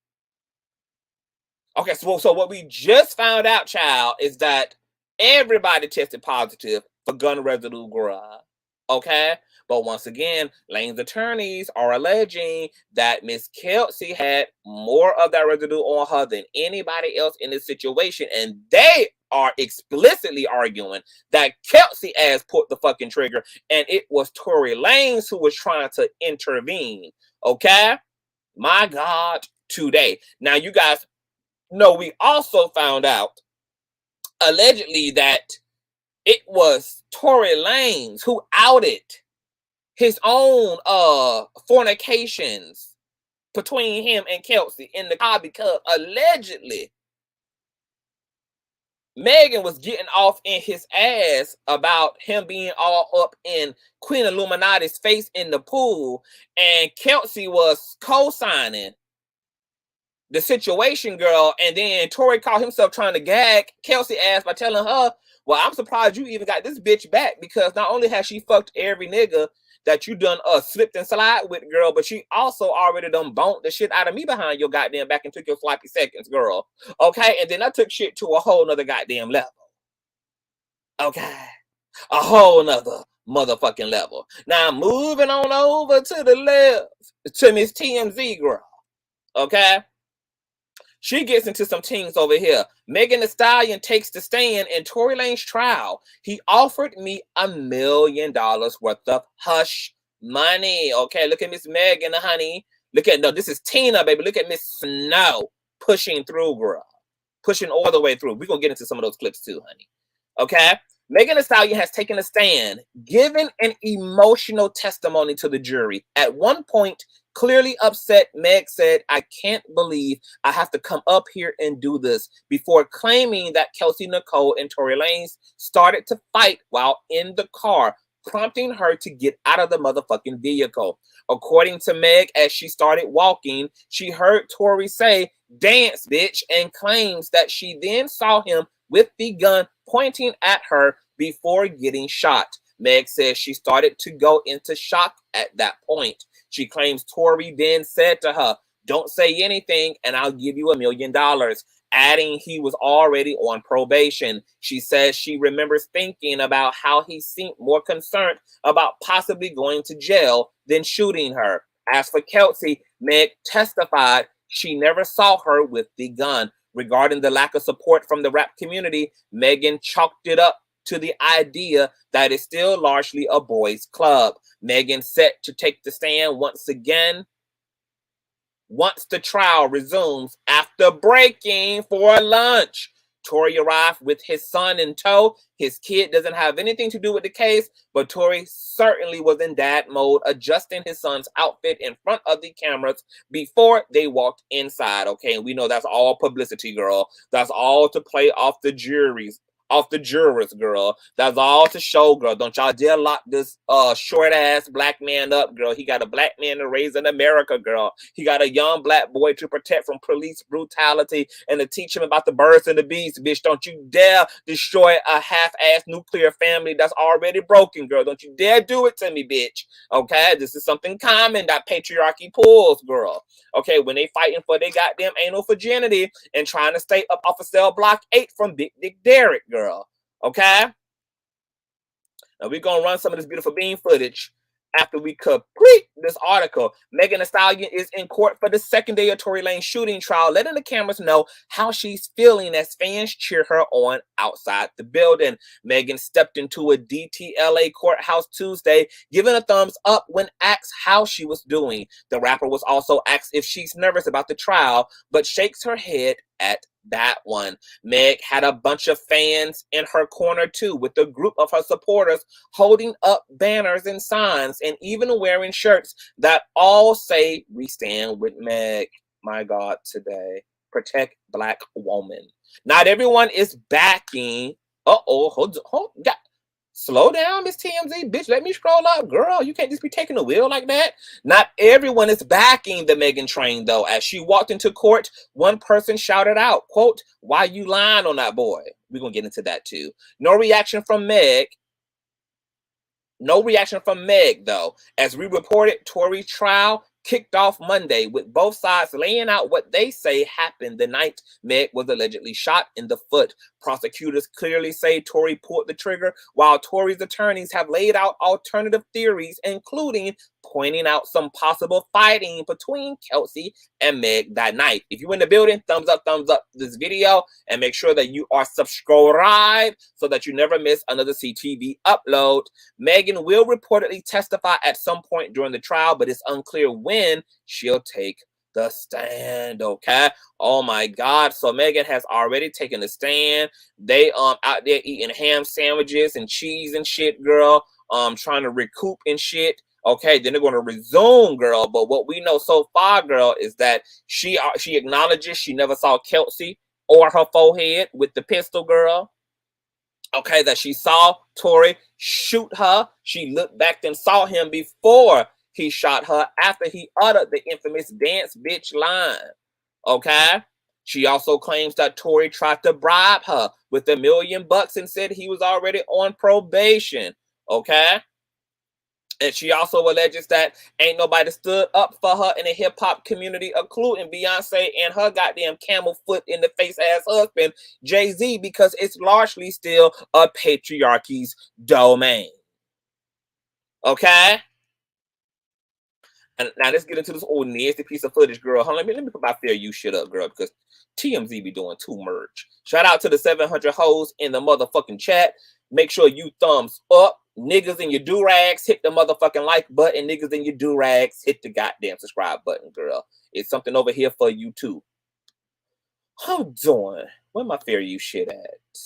Okay, so what we just found out, child, is that everybody tested positive for gun residue, girl. Okay? But once again, Lane's attorneys are alleging that Miss Kelsey had more of that residue on her than anybody else in this situation. And they are explicitly arguing that Kelsey ass put the fucking trigger and it was Tory Lanez who was trying to intervene. Okay? My God, today. Now, you guys know we also found out allegedly that it was Tory Lanez who outed his own fornications between him and Kelsey in the car because allegedly Megan was getting off in his ass about him being all up in Queen Illuminati's face in the pool, and Kelsey was co-signing the situation, girl. And then Torey caught himself trying to gag Kelsey ass by telling her, well, I'm surprised you even got this bitch back, because not only has she fucked every nigga that you done slipped and slide with, girl, but she also already done bumped the shit out of me behind your goddamn back and took your sloppy seconds, girl. Okay? And then I took shit to a whole nother goddamn level. Okay? A whole nother motherfucking level. Now, moving on over to the left to Miss TMZ, girl. Okay? She gets into some things over here. Megan Thee Stallion takes the stand in Tory Lanez trial. He offered me $1 million worth of hush money. Okay, look at Miss Megan, honey. Look at, no, this is Tina, baby. Look at Miss Snow pushing through, girl. Pushing all the way through. We're going to get into some of those clips too, honey. Okay? Megan Thee Stallion has taken a stand, given an emotional testimony to the jury. At one point, clearly upset, Meg said, I can't believe I have to come up here and do this, before claiming that Kelsey, Nicole, and Tory Lanez started to fight while in the car, prompting her to get out of the motherfucking vehicle. According to Meg, as she started walking, she heard Torey say, dance, bitch, and claims that she then saw him with the gun pointing at her before getting shot. Meg says she started to go into shock at that point. She claims Torey then said to her, don't say anything and I'll give you $1 million, adding he was already on probation. She says she remembers thinking about how he seemed more concerned about possibly going to jail than shooting her. As for Kelsey, Meg testified she never saw her with the gun. Regarding the lack of support from the rap community, Megan chalked it up to the idea that it's still largely a boys' club. Megan set to take the stand once again once the trial resumes after breaking for lunch. Torey arrived with his son in tow. His kid doesn't have anything to do with the case, but Torey certainly was in dad mode, adjusting his son's outfit in front of the cameras before they walked inside. Okay, and we know that's all publicity, girl. That's all to play off the juries. Off the jurors, girl. That's all to show, girl. Don't y'all dare lock this short ass black man up, girl. He got a black man to raise in America, girl. He got a young black boy to protect from police brutality and to teach him about the birds and the bees, bitch. Don't you dare destroy a half-ass nuclear family that's already broken, girl. Don't you dare do it to me, bitch. Okay, this is something common that patriarchy pulls, girl. Okay, when they fighting for their goddamn anal virginity and trying to stay up off of cell block 8 from Big Dick Derek, girl. Okay? Now we're going to run some of this beautiful bean footage after we complete this article. Megan Thee Stallion is in court for the second day of Tory Lanez shooting trial, letting the cameras know how she's feeling as fans cheer her on outside the building. Megan stepped into a DTLA courthouse Tuesday, giving a thumbs up when asked how she was doing. The rapper was also asked if she's nervous about the trial, but shakes her head at that one. Meg had a bunch of fans in her corner too, with a group of her supporters holding up banners and signs and even wearing shirts that all say "We stand with Meg." My God, today. Protect Black woman. Not everyone is backing. Hold, slow down, Miss TMZ, bitch. Let me scroll up, girl. You can't just be taking the wheel like that. Not everyone is backing the Megan train, though. As she walked into court, one person shouted out, quote, "Why you lying on that boy?" We're going to get into that, too. No reaction from Meg. No reaction from Meg, though. As we reported, Tory's trial kicked off Monday, with both sides laying out what they say happened the night Meg was allegedly shot in the foot. Prosecutors clearly say Tory pulled the trigger, while Tory's attorneys have laid out alternative theories, including pointing out some possible fighting between Kelsey and Meg that night. If you're in the building, thumbs up this video, and make sure that you are subscribed so that you never miss another CTV upload. Megan will reportedly testify at some point during the trial, but it's unclear when she'll take the stand. Okay, oh my God. So Megan has already taken the stand. They out there eating ham sandwiches and cheese and shit, girl, trying to recoup and shit. Okay, then they're going to resume, girl. But what we know so far, girl, is that she acknowledges she never saw Kelsey or her forehead with the pistol, girl. Okay, that she saw Tory shoot her. She looked back and saw him before he shot her, after he uttered the infamous "dance bitch" line. Okay, she also claims that Tory tried to bribe her with $1 million and said he was already on probation. Okay. And she also alleges that ain't nobody stood up for her in the hip-hop community, including Beyonce and her goddamn camel foot in the face ass husband, Jay-Z, because it's largely still a patriarchy's domain. Okay? And now let's get into this old nasty piece of footage, girl. Hold on, let me put my fair use shit up, girl, because TMZ be doing too much. Shout out to the 700 hoes in the motherfucking chat. Make sure you thumbs up. Niggas in your do-rags, hit the motherfucking like button. Niggas in your do-rags, hit the goddamn subscribe button, girl. It's something over here for you, too. Hold on. Where my fair use shit at?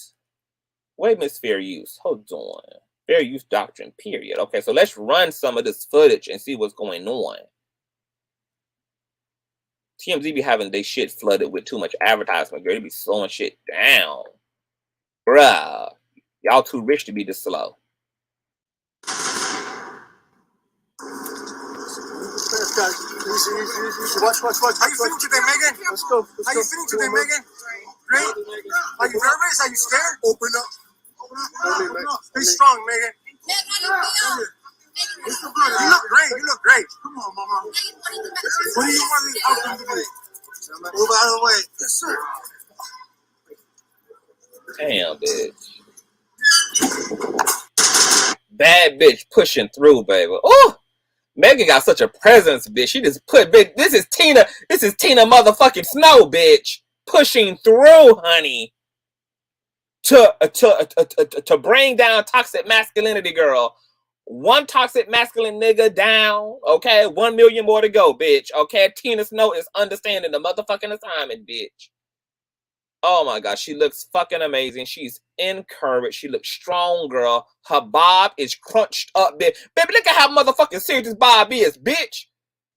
Wait, Miss Fair Use. Hold on. Fair use doctrine, period. Okay, so let's run some of this footage and see what's going on. TMZ be having their shit flooded with too much advertisement, girl. They be slowing shit down. Bruh. Y'all too rich to be this slow. Watch. How you feeling today, Megan? Let's go. How you feeling today, Megan? Great? Are you nervous? Are you scared? Open up. Be strong, Megan. You look great. Come on, Mama. What do you want the outcome to be? Move out of the way. Yes, sir. Damn, bitch. Bad bitch pushing through, baby. Oh, Megan got such a presence, bitch. She just put, bitch. This is Tina motherfucking Snow, bitch. Pushing through, honey. To bring down toxic masculinity, girl. One toxic masculine nigga down, okay? 1 million more to go, bitch, okay? Tina Snow is understanding the motherfucking assignment, bitch. Oh my God, she looks fucking amazing. She's encouraged. She looks strong, girl. Her bob is crunched up, bitch. Baby, look at how motherfucking serious this bob is, bitch.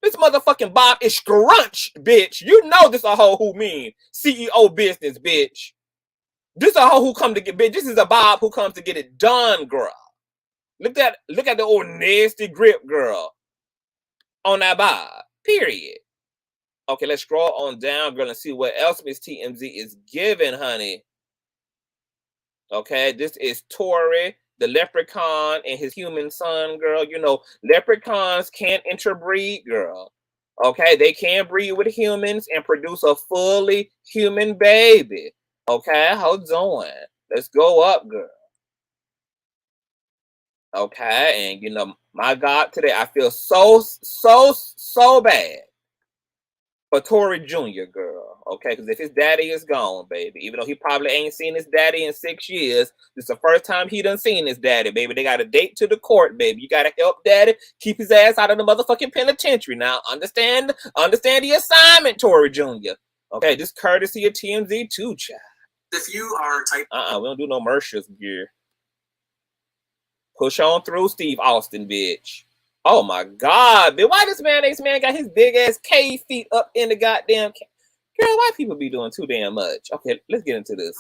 This motherfucking bob is scrunched, bitch. You know this a hoe who mean CEO business, bitch. This a hoe who come to get, bitch. This is a bob who comes to get it done, girl. Look at the old nasty grip, girl, on that bob. Period. Okay, let's scroll on down, girl, and see what else Miss TMZ is giving, honey. Okay, this is Torey, the leprechaun, and his human son, girl. You know, leprechauns can't interbreed, girl. Okay, they can breed with humans and produce a fully human baby. Okay, how's it going? Let's go up, girl. Okay, and you know, my God, today I feel so bad for Tory Jr., girl, okay? Because if his daddy is gone, baby, even though he probably ain't seen his daddy in 6 years, this is the first time he done seen his daddy, baby. They got a date to the court, baby. You got to help daddy keep his ass out of the motherfucking penitentiary. Now, understand the assignment, Tory Jr., okay? This courtesy of TMZ too, child. If you are type, we don't do no Mercia's gear. Push on through, Steve Austin, bitch. Oh my God, bitch. Why this man got his big ass cave feet up in the goddamn girl? Why people be doing too damn much? Okay, let's get into this.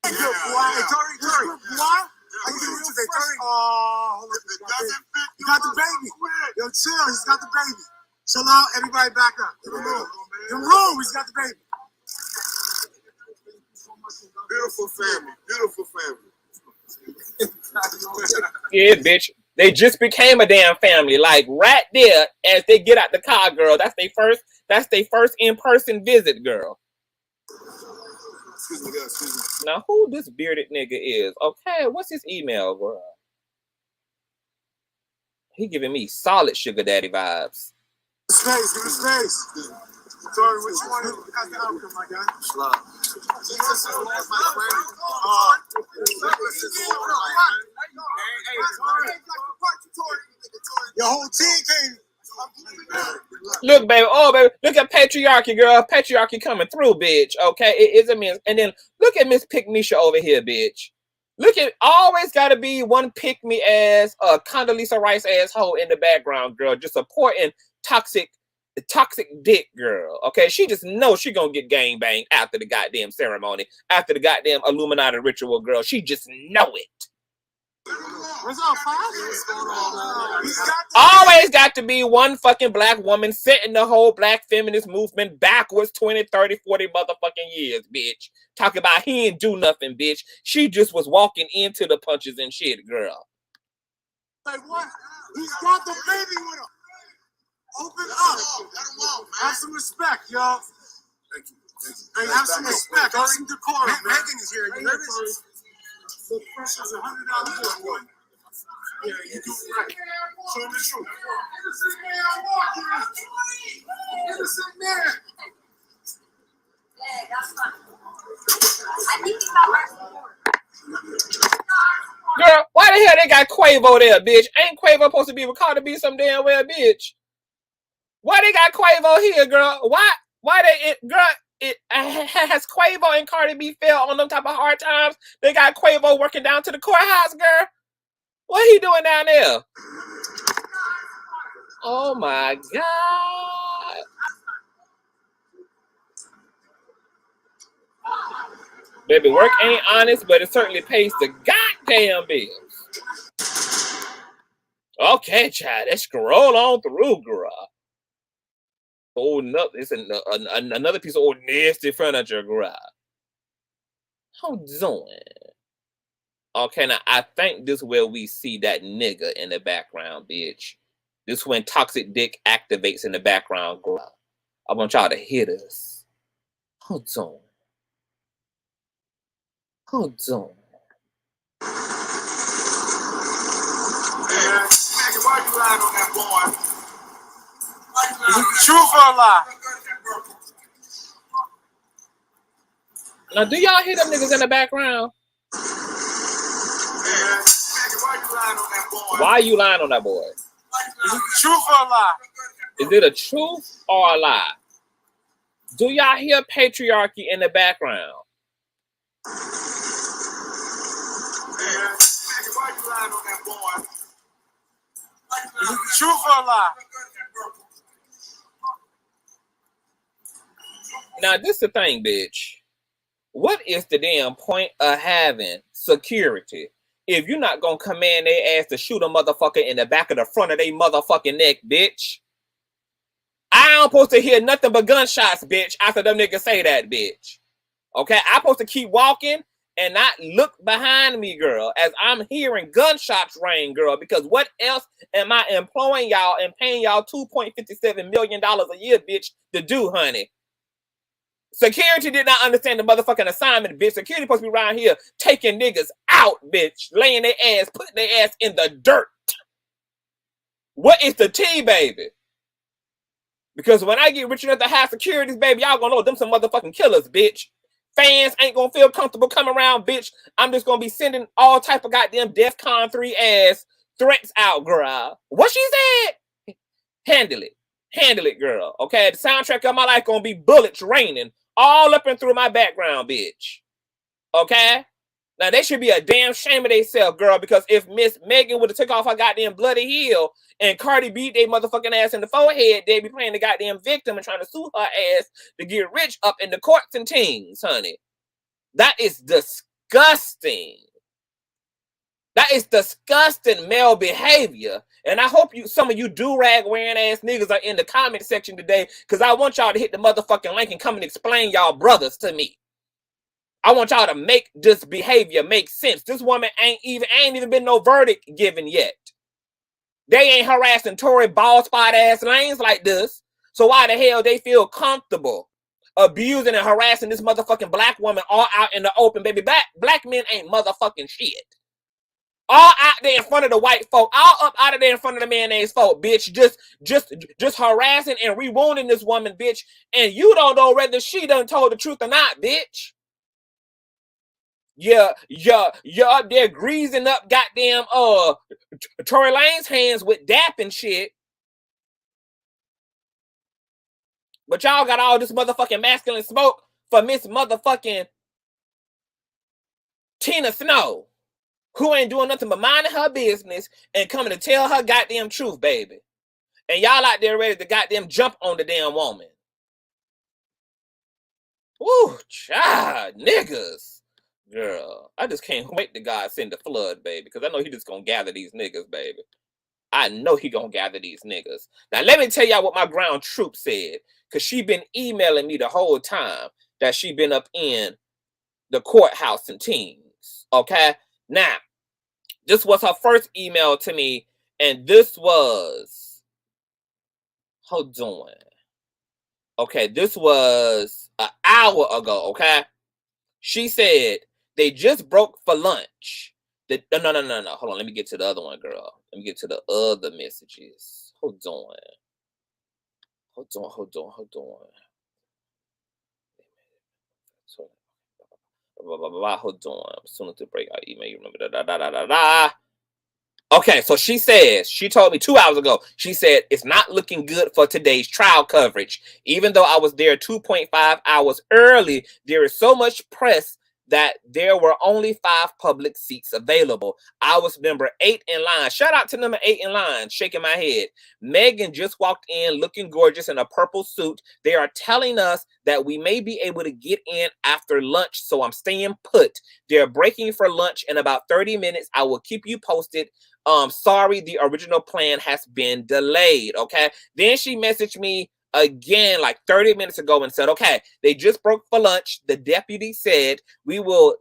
Hey, Tory, Tory, what? How you doing today, Tory? Oh, you got the baby. Yo, chill. He's got the baby. Chill out. Everybody back up. In the room. In the room. He's got the baby. Beautiful family. Beautiful family. Yeah, bitch. They just became a damn family. Like right there as they get out the car, girl. That's their first in-person visit, girl. Excuse me, guys. Excuse me. Now who this bearded nigga is? Okay, what's his email, girl? He giving me solid sugar daddy vibes. Space, give me space. Sorry, what you want? How's the outcome, my guy? Slow. Jesus is Lord, my friend. Your whole team came. Look, baby. Oh, baby. Look at patriarchy, girl. Patriarchy coming through, bitch. Okay, it is a miss. And then look at Miss Pick Misha over here, bitch. Look at always got to be one pick me ass, Condoleezza Rice asshole in the background, girl, just supporting toxic dick, girl. Okay, she just knows she gonna get gang banged after the goddamn ceremony, after the goddamn Illuminati ritual, girl. She just know it. What's up, What's going on, man? Always got to be one fucking black woman setting the whole black feminist movement backwards 20, 30, 40 motherfucking years, bitch. Talking about he ain't do nothing, bitch. She just was walking into the punches and shit, girl. Like what? He's got the baby with him. Open up. Have some respect, y'all. Thank you. Hey, have some respect. Have some decorum. Megan is here. You nervous? The pressure's $100 more. Yeah, you do it right. Show him the truth. Innocent man walking. Innocent man. hey, that's fine. I think you got Girl, why the hell they got Quavo there, bitch? Ain't Quavo supposed to be with Cardi B some damn well, bitch? Why they got Quavo here, girl? Why has Quavo and Cardi B fell on them type of hard times? They got Quavo working down to the courthouse, girl. What he doing down there? Oh my God. Baby, work ain't honest, but it certainly pays the goddamn bills. Okay, child, let's scroll on through, girl. Oh no, it's another piece of old nasty furniture, girl. How doing? Okay, now I think this is where we see that nigga in the background, bitch. This is when toxic dick activates in the background, girl. I want y'all to hear this. Hold on. Hold on. Hey, Maggie, why you lying on that boy? Is it the truth or a lie? Now, do y'all hear them niggas in the background? Hey, Maggie, why you lying on that boy? Why are you lying on that boy? Is it the truth or a lie? Is it a truth or a lie? Do y'all hear patriarchy in the background? Man, why you lying on that boy? Is it the truth or a lie? Now, this the thing, bitch. What is the damn point of having security if you're not gonna command their ass to shoot a motherfucker in the back of the front of their motherfucking neck, bitch? I don't supposed to hear nothing but gunshots, bitch, after them niggas say that, bitch. Okay, I'm supposed to keep walking and not look behind me, girl, as I'm hearing gunshots ring, girl, because what else am I employing y'all and paying y'all $2.57 million a year, bitch, to do, honey? Security did not understand the motherfucking assignment, bitch. Security supposed to be around here taking niggas out, bitch, laying their ass, putting their ass in the dirt. What is the tea, baby? Because when I get rich enough to have securities, baby, y'all gonna know them some motherfucking killers, bitch. Fans ain't gonna feel comfortable coming around, bitch. I'm just gonna be sending all type of goddamn DEFCON 3 ass threats out, girl. What she said? Handle it. Handle it, girl. Okay, the soundtrack of my life gonna be bullets raining all up and through my background, bitch. Okay? Now, they should be a damn shame of themselves, girl, because if Miss Megan would have took off her goddamn bloody heel and Cardi beat their motherfucking ass in the forehead, they'd be playing the goddamn victim and trying to sue her ass to get rich up in the courts and things, honey. That is disgusting. That is disgusting male behavior. And I hope some of you do-rag wearing ass niggas are in the comment section today, because I want y'all to hit the motherfucking link and come and explain y'all brothers to me. I want y'all to make this behavior make sense. This woman ain't even been no verdict given yet. They ain't harassing Tory bald spot ass lanes like this. So why the hell they feel comfortable abusing and harassing this motherfucking black woman all out in the open, baby? Black men ain't motherfucking shit. All out there in front of the white folk, all up out of there in front of the mayonnaise folk, bitch. Just harassing and re-wounding this woman, bitch. And you don't know whether she done told the truth or not, bitch. You're up there greasing up goddamn Tory Lanez hands with dap and shit. But y'all got all this motherfucking masculine smoke for Miss motherfucking Tina Snow, who ain't doing nothing but minding her business and coming to tell her goddamn truth, baby. And y'all out there ready to goddamn jump on the damn woman. Woo, child, niggas. Girl, I just can't wait to God send the flood, baby, because I know he just gonna gather these niggas, baby. I know he gonna gather these niggas. Now, let me tell y'all what my ground troop said, because she been emailing me the whole time that she been up in the courthouse and teams, okay? Now, this was her first email to me, and this was, hold on. Okay, this was an hour ago, okay? She said, they just broke for lunch. No. Hold on, let me get to the other one, girl. Let me get to the other messages. Hold on. Hold on. I'm soon to break our email. You remember Okay, so she says, she told me 2 hours ago, she said, it's not looking good for today's trial coverage. Even though I was there 2.5 hours early, there is so much press that there were only 5 public seats available. I was number 8 in line. Shout out to number 8 in line, shaking my head. Megan just walked in looking gorgeous in a purple suit. They are telling us that we may be able to get in after lunch, so I'm staying put. They're breaking for lunch in about 30 minutes. I will keep you posted. Sorry, the original plan has been delayed, okay? Then she messaged me again like 30 minutes ago and said, okay, they just broke for lunch. The deputy said we will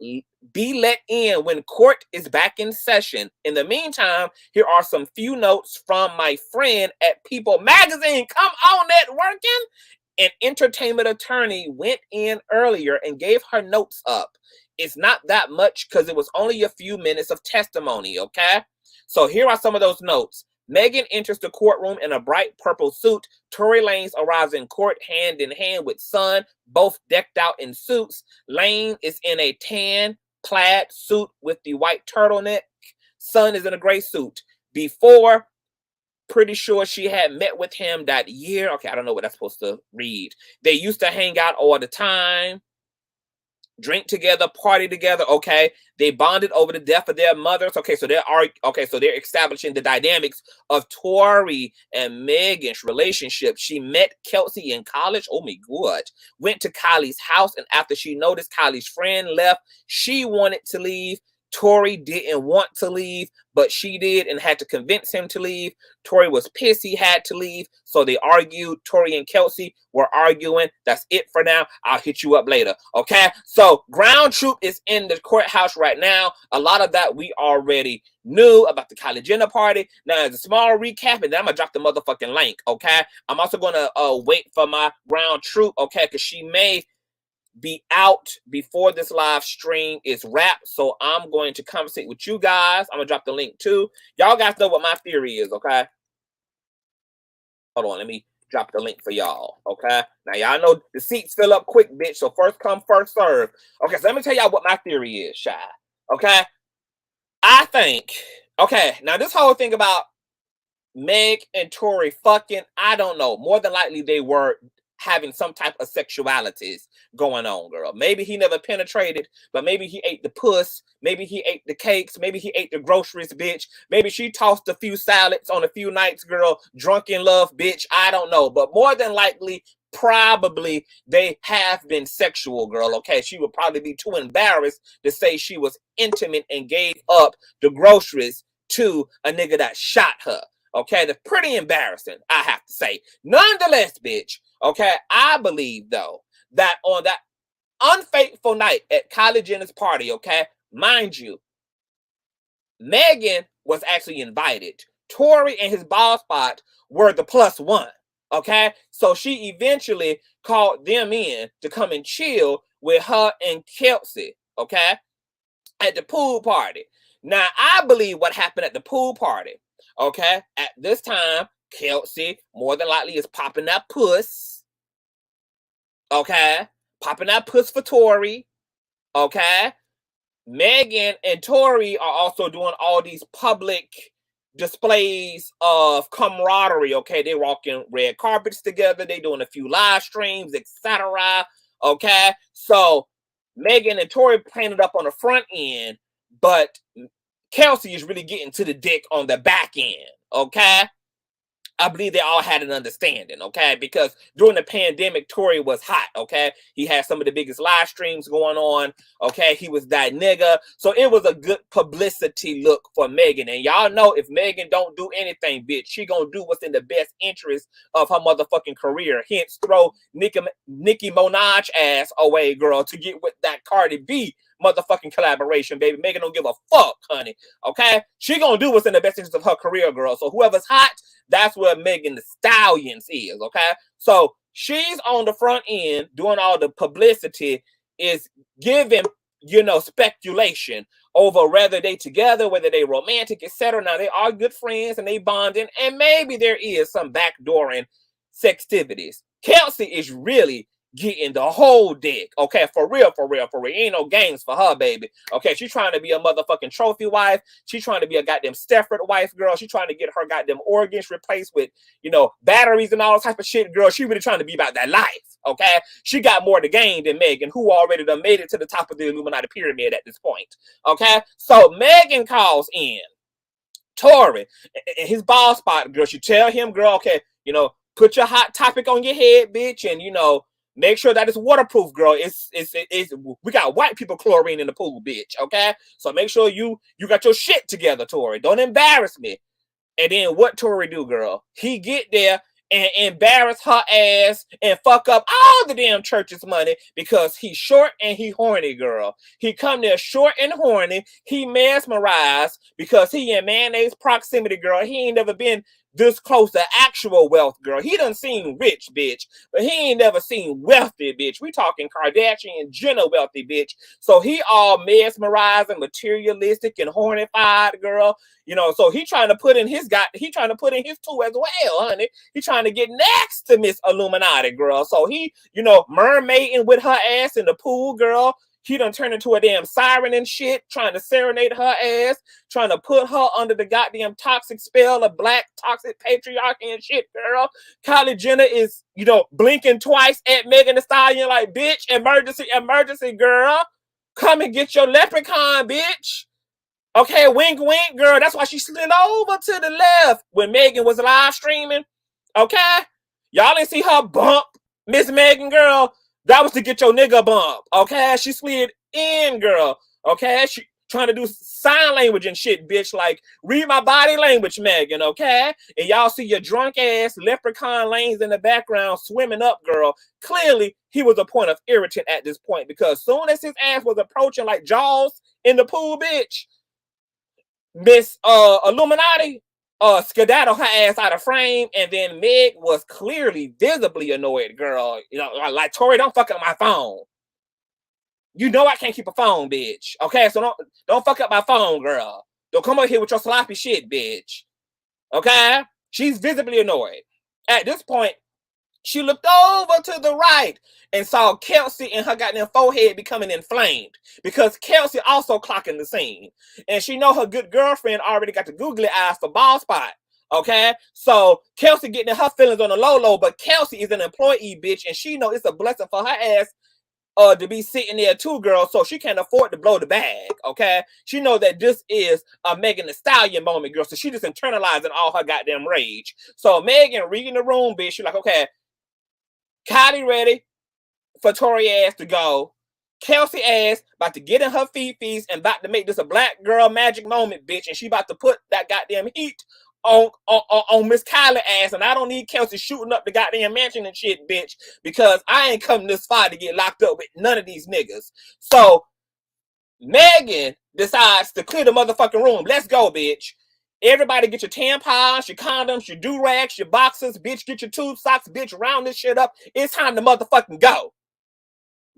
be let in when court is back in session. In the meantime, here are some few notes from my friend at People Magazine. Come on, networking. An entertainment attorney went in earlier and gave her notes up. It's not that much because it was only a few minutes of testimony, okay? So here are some of those notes. Megan enters the courtroom in a bright purple suit. Tory Lanez arrives in court hand in hand with Son, both decked out in suits. Lane is in a tan plaid suit with the white turtleneck. Son is in a gray suit. Before, pretty sure she had met with him that year. Okay, I don't know what that's supposed to read. They used to hang out all the time. drink together, party together. Okay, they bonded over the death of their mothers. Okay, so they're establishing the dynamics of Torey and Megan's relationship. She met Kelsey in college. Oh my god. Went to Kylie's house, and after she noticed Kylie's friend left, she wanted to leave. Torey didn't want to leave, but she did and had to convince him to leave. Torey was pissed he had to leave, so they argued. Torey and Kelsey were arguing. That's it for now. I'll hit you up later, okay? So ground troop is in the courthouse right now. A lot of that we already knew about the Kylie Jenner party. Now, as a small recap, and then I'm going to drop the motherfucking link, okay? I'm also going to wait for my ground troop, okay, because she may be out before this live stream is wrapped. So I'm going to conversate with you guys. I'm gonna drop the link too. Y'all guys know what my theory is, okay? Hold on, let me drop the link for y'all, okay? Now y'all know the seats fill up quick, bitch. So first come, first serve. Okay, so let me tell y'all what my theory is, Shy. Okay? I think, okay, now this whole thing about Meg and Torey fucking, I don't know. More than likely they were having some type of sexualities going on, girl. Maybe he never penetrated, but maybe he ate the puss. Maybe he ate the cakes. Maybe he ate the groceries, bitch. Maybe she tossed a few salads on a few nights, girl. Drunk in love, bitch. I don't know. But more than likely, probably they have been sexual, girl. Okay, she would probably be too embarrassed to say she was intimate and gave up the groceries to a nigga that shot her. Okay, that's pretty embarrassing, I have to say. Nonetheless, bitch, okay, I believe, though, that on that unfaithful night at Kylie Jenner's party, okay, mind you, Megan was actually invited. Torey and his ball spot were the +1, okay? So she eventually called them in to come and chill with her and Kelsey, okay, at the pool party. Now, I believe what happened at the pool party, okay, at this time, Kelsey more than likely is popping that puss, okay, popping that puss for Torey, okay. Megan and Torey are also doing all these public displays of camaraderie, okay. They're walking red carpets together. They're doing a few live streams, etc., okay. So Megan and Torey planted up on the front end, but Kelsey is really getting to the dick on the back end, okay? I believe they all had an understanding, okay? Because during the pandemic, Torey was hot, okay? He had some of the biggest live streams going on, okay? He was that nigga. So it was a good publicity look for Megan. And y'all know if Megan don't do anything, bitch, she gonna do what's in the best interest of her motherfucking career. Hence, throw Nicki Minaj ass away, girl, to get with that Cardi B motherfucking collaboration, baby. Megan don't give a fuck, honey, okay? She gonna do what's in the best interest of her career, girl. So whoever's hot, that's where Megan Thee Stallion is, okay? So she's on the front end doing all the publicity, is giving, you know, speculation over whether they together, whether they romantic, etc. Now, they are good friends and they bonding, and maybe there is some backdooring sextivities. Kelsey is really getting the whole dick, okay? For real, for real, for real. Ain't no games for her, baby, okay? She's trying to be a motherfucking trophy wife. She's trying to be a goddamn Stefford wife, girl. She's trying to get her goddamn organs replaced with, you know, batteries and all type of shit, girl. She really trying to be about that life, okay? She got more to gain than Megan, who already done made it to the top of the Illuminati pyramid at this point, okay? So Megan calls in Torey and his ball spot, girl. She tell him, girl, okay, you know, put your hot topic on your head, bitch, and, you know, make sure that it's waterproof, girl. It's we got white people chlorine in the pool, bitch, okay? So make sure you got your shit together, Torey. Don't embarrass me. And then what Torey do, girl? He get there and embarrass her ass and fuck up all the damn church's money because he's short and he horny, girl. He come there short and horny. He mesmerized because he in mayonnaise proximity, girl. He ain't never been this close to actual wealth, girl. He done seen rich, bitch, but he ain't never seen wealthy, bitch. We talking Kardashian Jenner wealthy, bitch. So he all mesmerized and materialistic and hornified, girl. You know, so he trying to put in his two as well, honey. He trying to get next to Miss Illuminati, girl. So he, you know, mermaiding with her ass in the pool, girl. He done turned into a damn siren and shit, trying to serenade her ass, trying to put her under the goddamn toxic spell of black toxic patriarchy and shit, girl. Kylie Jenner is, blinking twice at Megan Thee Stallion like, bitch, emergency, emergency, girl. Come and get your leprechaun, bitch. Okay, wink, wink, girl. That's why she slid over to the left when Megan was live streaming. Okay? Y'all didn't see her bump Miss Megan, girl. That was to get your nigga bump. Okay? She slid in, girl. Okay? She trying to do sign language and shit, bitch. Like, read my body language, Megan, okay? And y'all see your drunk ass leprechaun lanes in the background swimming up, girl. Clearly, he was a point of irritant at this point because soon as his ass was approaching like Jaws in the pool, bitch, Miss Illuminati skedaddle her ass out of frame, and then Meg was clearly visibly annoyed, girl. Like Torey, don't fuck up my phone. You know I can't keep a phone, bitch. Okay, so don't fuck up my phone, girl. Don't come up here with your sloppy shit, bitch. Okay? She's visibly annoyed. At this point, she looked over to the right and saw Kelsey and her goddamn forehead becoming inflamed because Kelsey also clocking the scene. And she know her good girlfriend already got the googly eyes for bald spot. Okay? So Kelsey getting her feelings on the low, but Kelsey is an employee, bitch, and she know it's a blessing for her ass to be sitting there too, girl, so she can't afford to blow the bag, okay? She knows that this is a Megan Thee Stallion moment, girl, so she just internalizing all her goddamn rage. So Megan reading the room, bitch, she's like, okay, Kylie ready for Tory ass to go. Kelsey ass about to get in her feet and about to make this a black girl magic moment, bitch, and she about to put that goddamn heat on Miss Kylie ass, and I don't need Kelsey shooting up the goddamn mansion and shit, bitch, because I ain't come this far to get locked up with none of these niggas. So Megan decides to clear the motherfucking room. Let's go, bitch. Everybody get your tampons, your condoms, your do-rags, your boxers, bitch, get your tube socks, bitch, round this shit up. It's time to motherfucking go.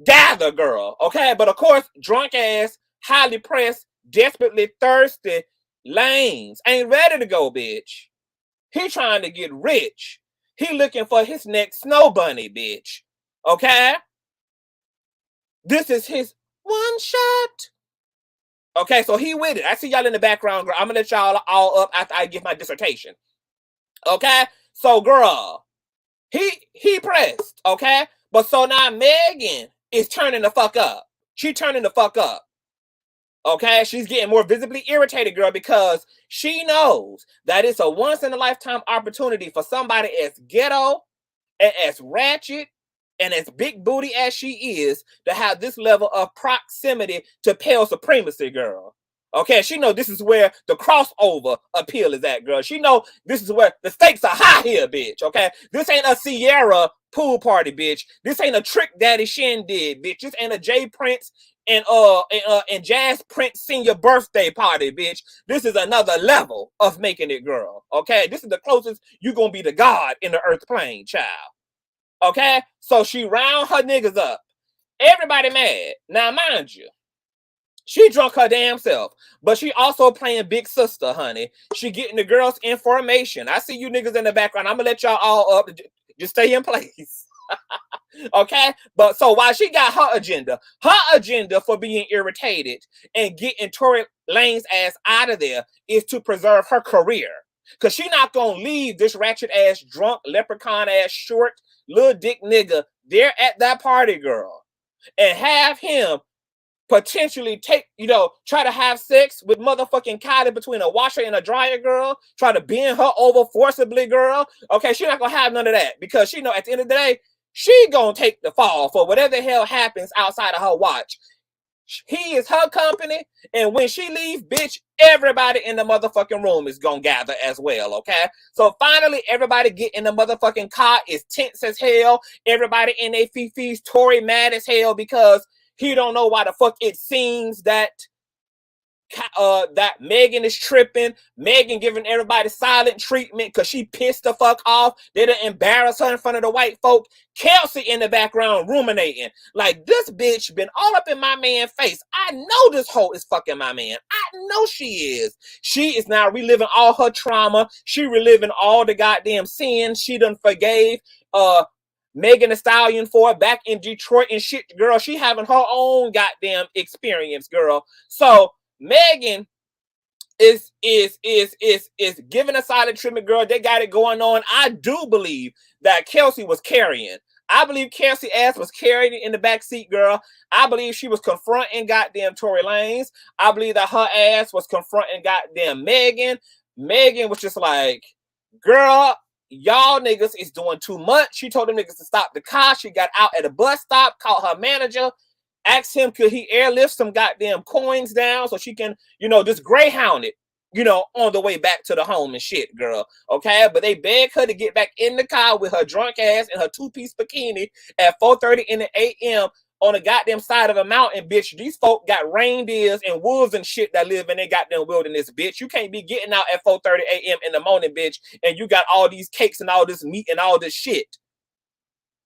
Gather, girl, okay? But of course, drunk ass, highly pressed, desperately thirsty Lanez ain't ready to go, bitch. He trying to get rich. He looking for his next snow bunny, bitch. Okay? This is his one shot. Okay, so he with it. I see y'all in the background, girl. I'm gonna let y'all all up after I give my dissertation. Okay? So, girl, he pressed, okay? But so now Megan is turning the fuck up. She turning the fuck up. Okay, she's getting more visibly irritated, girl, because she knows that it's a once-in-a-lifetime opportunity for somebody as ghetto and as ratchet and as big booty as she is to have this level of proximity to pale supremacy, girl. Okay, she know this is where the crossover appeal is at, girl. She know this is where the stakes are high here, bitch, okay? This ain't a Sierra pool party, bitch. This ain't a Trick Daddy shindig, bitch. This ain't a Jay Prince and Jazz Prince senior birthday party, bitch. This is another level of making it, girl. Okay, this is the closest you gonna be to God in the earth plane, child. Okay, so she round her niggas up. Everybody mad. Now, mind you, she drunk her damn self, but she also playing big sister, honey. She getting the girls' information. I see you niggas in the background. I'm gonna let y'all all up. Just stay in place. Okay, but so while she got her agenda for being irritated and getting Tory Lanez ass out of there is to preserve her career, because she not gonna leave this ratchet ass drunk leprechaun ass short little dick nigga there at that party, girl, and have him potentially try to have sex with motherfucking Kylie between a washer and a dryer, girl, try to bend her over forcibly, girl. Okay, she not gonna have none of that, because she know at the end of the day, she gonna take the fall for whatever the hell happens outside of her watch. He is her company, and when she leave, bitch, everybody in the motherfucking room is gonna gather as well, okay? So finally, everybody get in the motherfucking car. It's tense as hell. Everybody in their fifis. Torey mad as hell because he don't know why the fuck it seems that Megan is tripping. Megan giving everybody silent treatment because she pissed the fuck off. They done embarrass her in front of the white folk. Kelsey in the background ruminating. Like, this bitch been all up in my man's face. I know this hoe is fucking my man. I know she is. She is now reliving all her trauma. She reliving all the goddamn sins she done forgave Megan Thee Stallion for it back in Detroit and shit, girl. She having her own goddamn experience, girl. So Megan is giving a solid treatment, girl. They got it going on. I do believe that Kelsey was carrying. I believe Kelsey ass was carrying in the back seat, girl. I believe she was confronting goddamn Tory Lanez. I believe that her ass was confronting goddamn Megan. Megan was just like, girl, y'all niggas is doing too much. She told them niggas to stop the car. She got out at a bus stop, called her manager, asked him could he airlift some goddamn coins down so she can, you know, just greyhound it, you know, on the way back to the home and shit, girl. Okay, but they begged her to get back in the car with her drunk ass and her two-piece bikini at 4:30 in the a.m. on the goddamn side of a mountain, bitch. These folk got reindeers and wolves and shit that live in their goddamn wilderness, bitch. You can't be getting out at 4:30 a.m. in the morning, bitch, and you got all these cakes and all this meat and all this shit,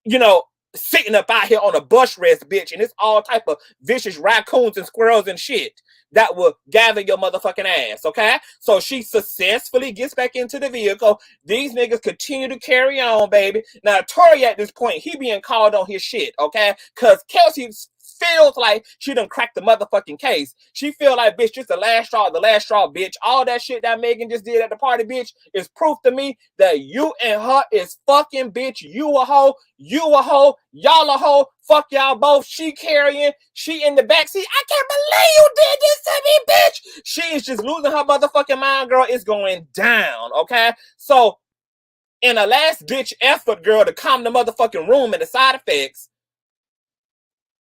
you know, sitting up out here on a bush rest, bitch, and it's all type of vicious raccoons and squirrels and shit that will gather your motherfucking ass, okay? So she successfully gets back into the vehicle. These niggas continue to carry on, baby. Now, Torey at this point, he being called on his shit, okay? Because Kelsey feels like she done cracked the motherfucking case. She feel like, bitch, just the last straw, bitch. All that shit that Megan just did at the party, bitch, is proof to me that you and her is fucking, bitch. You a hoe, y'all a hoe, fuck y'all both. She carrying, she in the backseat. I can't believe you did this to me, bitch. She is just losing her motherfucking mind, girl. It's going down, okay? So, in a last-ditch effort, girl, to calm the motherfucking room and the side effects,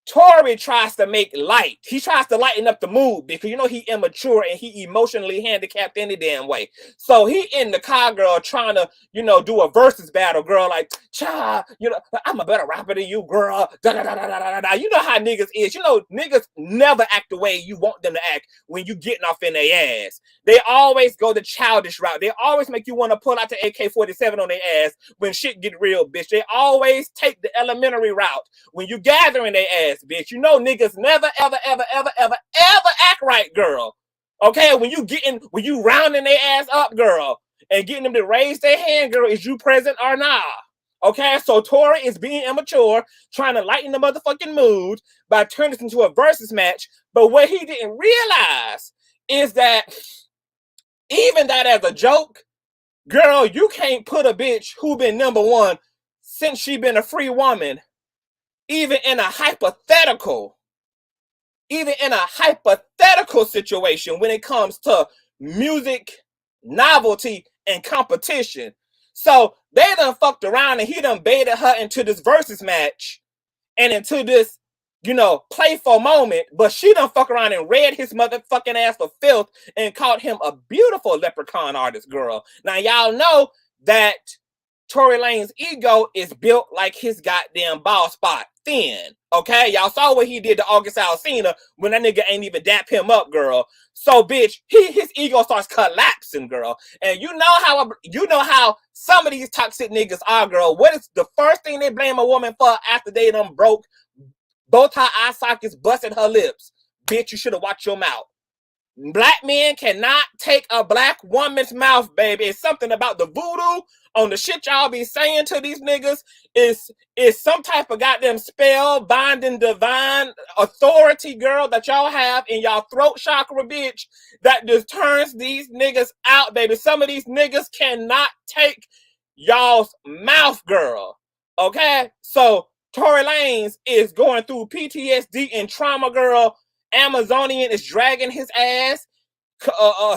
Torey tries to make light. He tries to lighten up the mood because, you know, he immature and he emotionally handicapped any damn way. So he in the car, girl, trying to, you know, do a versus battle, girl, like, cha, you know, I'm a better rapper than you, girl. Da, da, da, da, da, da, da. You know how niggas is. You know, niggas never act the way you want them to act when you getting off in their ass. They always go the childish route. They always make you want to pull out the AK-47 on their ass when shit get real, bitch. They always take the elementary route when you gathering their ass, bitch. You know niggas never, ever act right, girl. Okay, when you rounding their ass up, girl, and getting them to raise their hand, girl, is you present or not? Okay, so Torey is being immature, trying to lighten the motherfucking mood by turning this into a versus match. But what he didn't realize is that even that as a joke, girl, you can't put a bitch who been number one since she been a free woman, even in a hypothetical situation when it comes to music, novelty, and competition. So they done fucked around and he done baited her into this versus match and into this, you know, playful moment, but she done fuck around and read his motherfucking ass for filth and called him a beautiful leprechaun artist, girl. Now, y'all know that Tory Lanez's ego is built like his goddamn ball spot, thin, okay? Y'all saw what he did to August Alsina when that nigga ain't even dap him up, girl. So, bitch, his ego starts collapsing, girl. And you know how some of these toxic niggas are, girl. What is the first thing they blame a woman for after they done broke both her eye sockets, busted her lips? Bitch, you should have watched your mouth. Black men cannot take a black woman's mouth, baby. It's something about the voodoo on the shit y'all be saying to these niggas is some type of goddamn spell, binding divine authority, girl, that y'all have in y'all throat chakra, bitch, that just turns these niggas out, baby. Some of these niggas cannot take y'all's mouth, girl. Okay? So Tory Lanez is going through PTSD and trauma, girl. Amazonian is dragging his ass,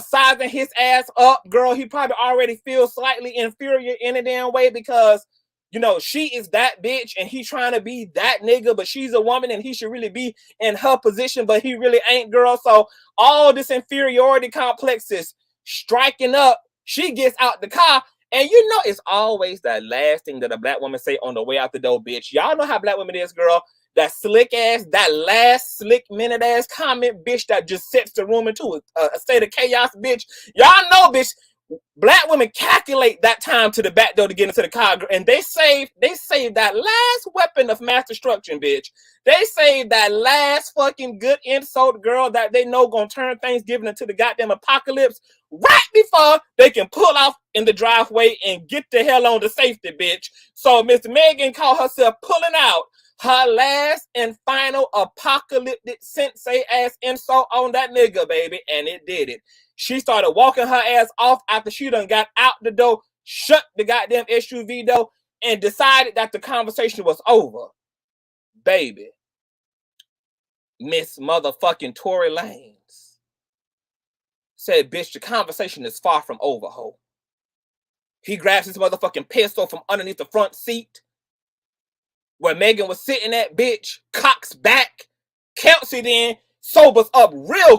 sizing his ass up, girl. He probably already feels slightly inferior in a damn way because, you know, she is that bitch and he's trying to be that nigga, but she's a woman and he should really be in her position, but he really ain't, girl. So all this inferiority complex is striking up. She gets out the car. And you know, it's always that last thing that a black woman say on the way out the door, bitch. Y'all know how black women is, girl. That slick ass, that last slick minute ass comment, bitch, that just sets the room into a state of chaos, bitch. Y'all know, bitch, Black women calculate that time to the back door to get into the car, and they saved that last weapon of mass destruction, bitch. They saved that last fucking good insult, girl, that they know gonna turn Thanksgiving into the goddamn apocalypse right before they can pull off in the driveway and get the hell on to safety, bitch. So Miss Megan called herself pulling out her last and final apocalyptic sensei ass insult on that nigga, baby, and it did it. She started walking her ass off after she done got out the door, shut the goddamn SUV door, and decided that the conversation was over. Baby, Miss motherfucking Tory Lanez said, bitch, the conversation is far from over, ho. He grabs his motherfucking pistol from underneath the front seat where Megan was sitting at, bitch, cocks back. Kelsey then sobers up real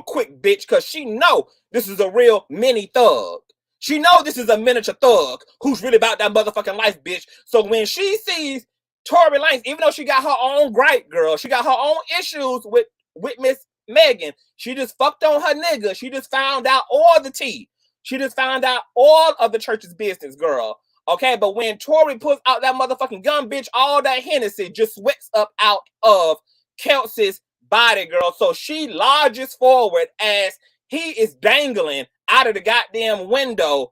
quick, bitch, because she know this is a real mini thug. She know this is a miniature thug who's really about that motherfucking life, bitch. So when she sees Tory Lanez, even though she got her own gripe, girl, she got her own issues with Miss Megan, she just fucked on her nigga. She just found out all the tea. She just found out all of the church's business, girl. Okay, but when Torey pulls out that motherfucking gun, bitch, all that Hennessy just sweats up out of Kelsey's body, girl. So she lodges forward as he is dangling out of the goddamn window,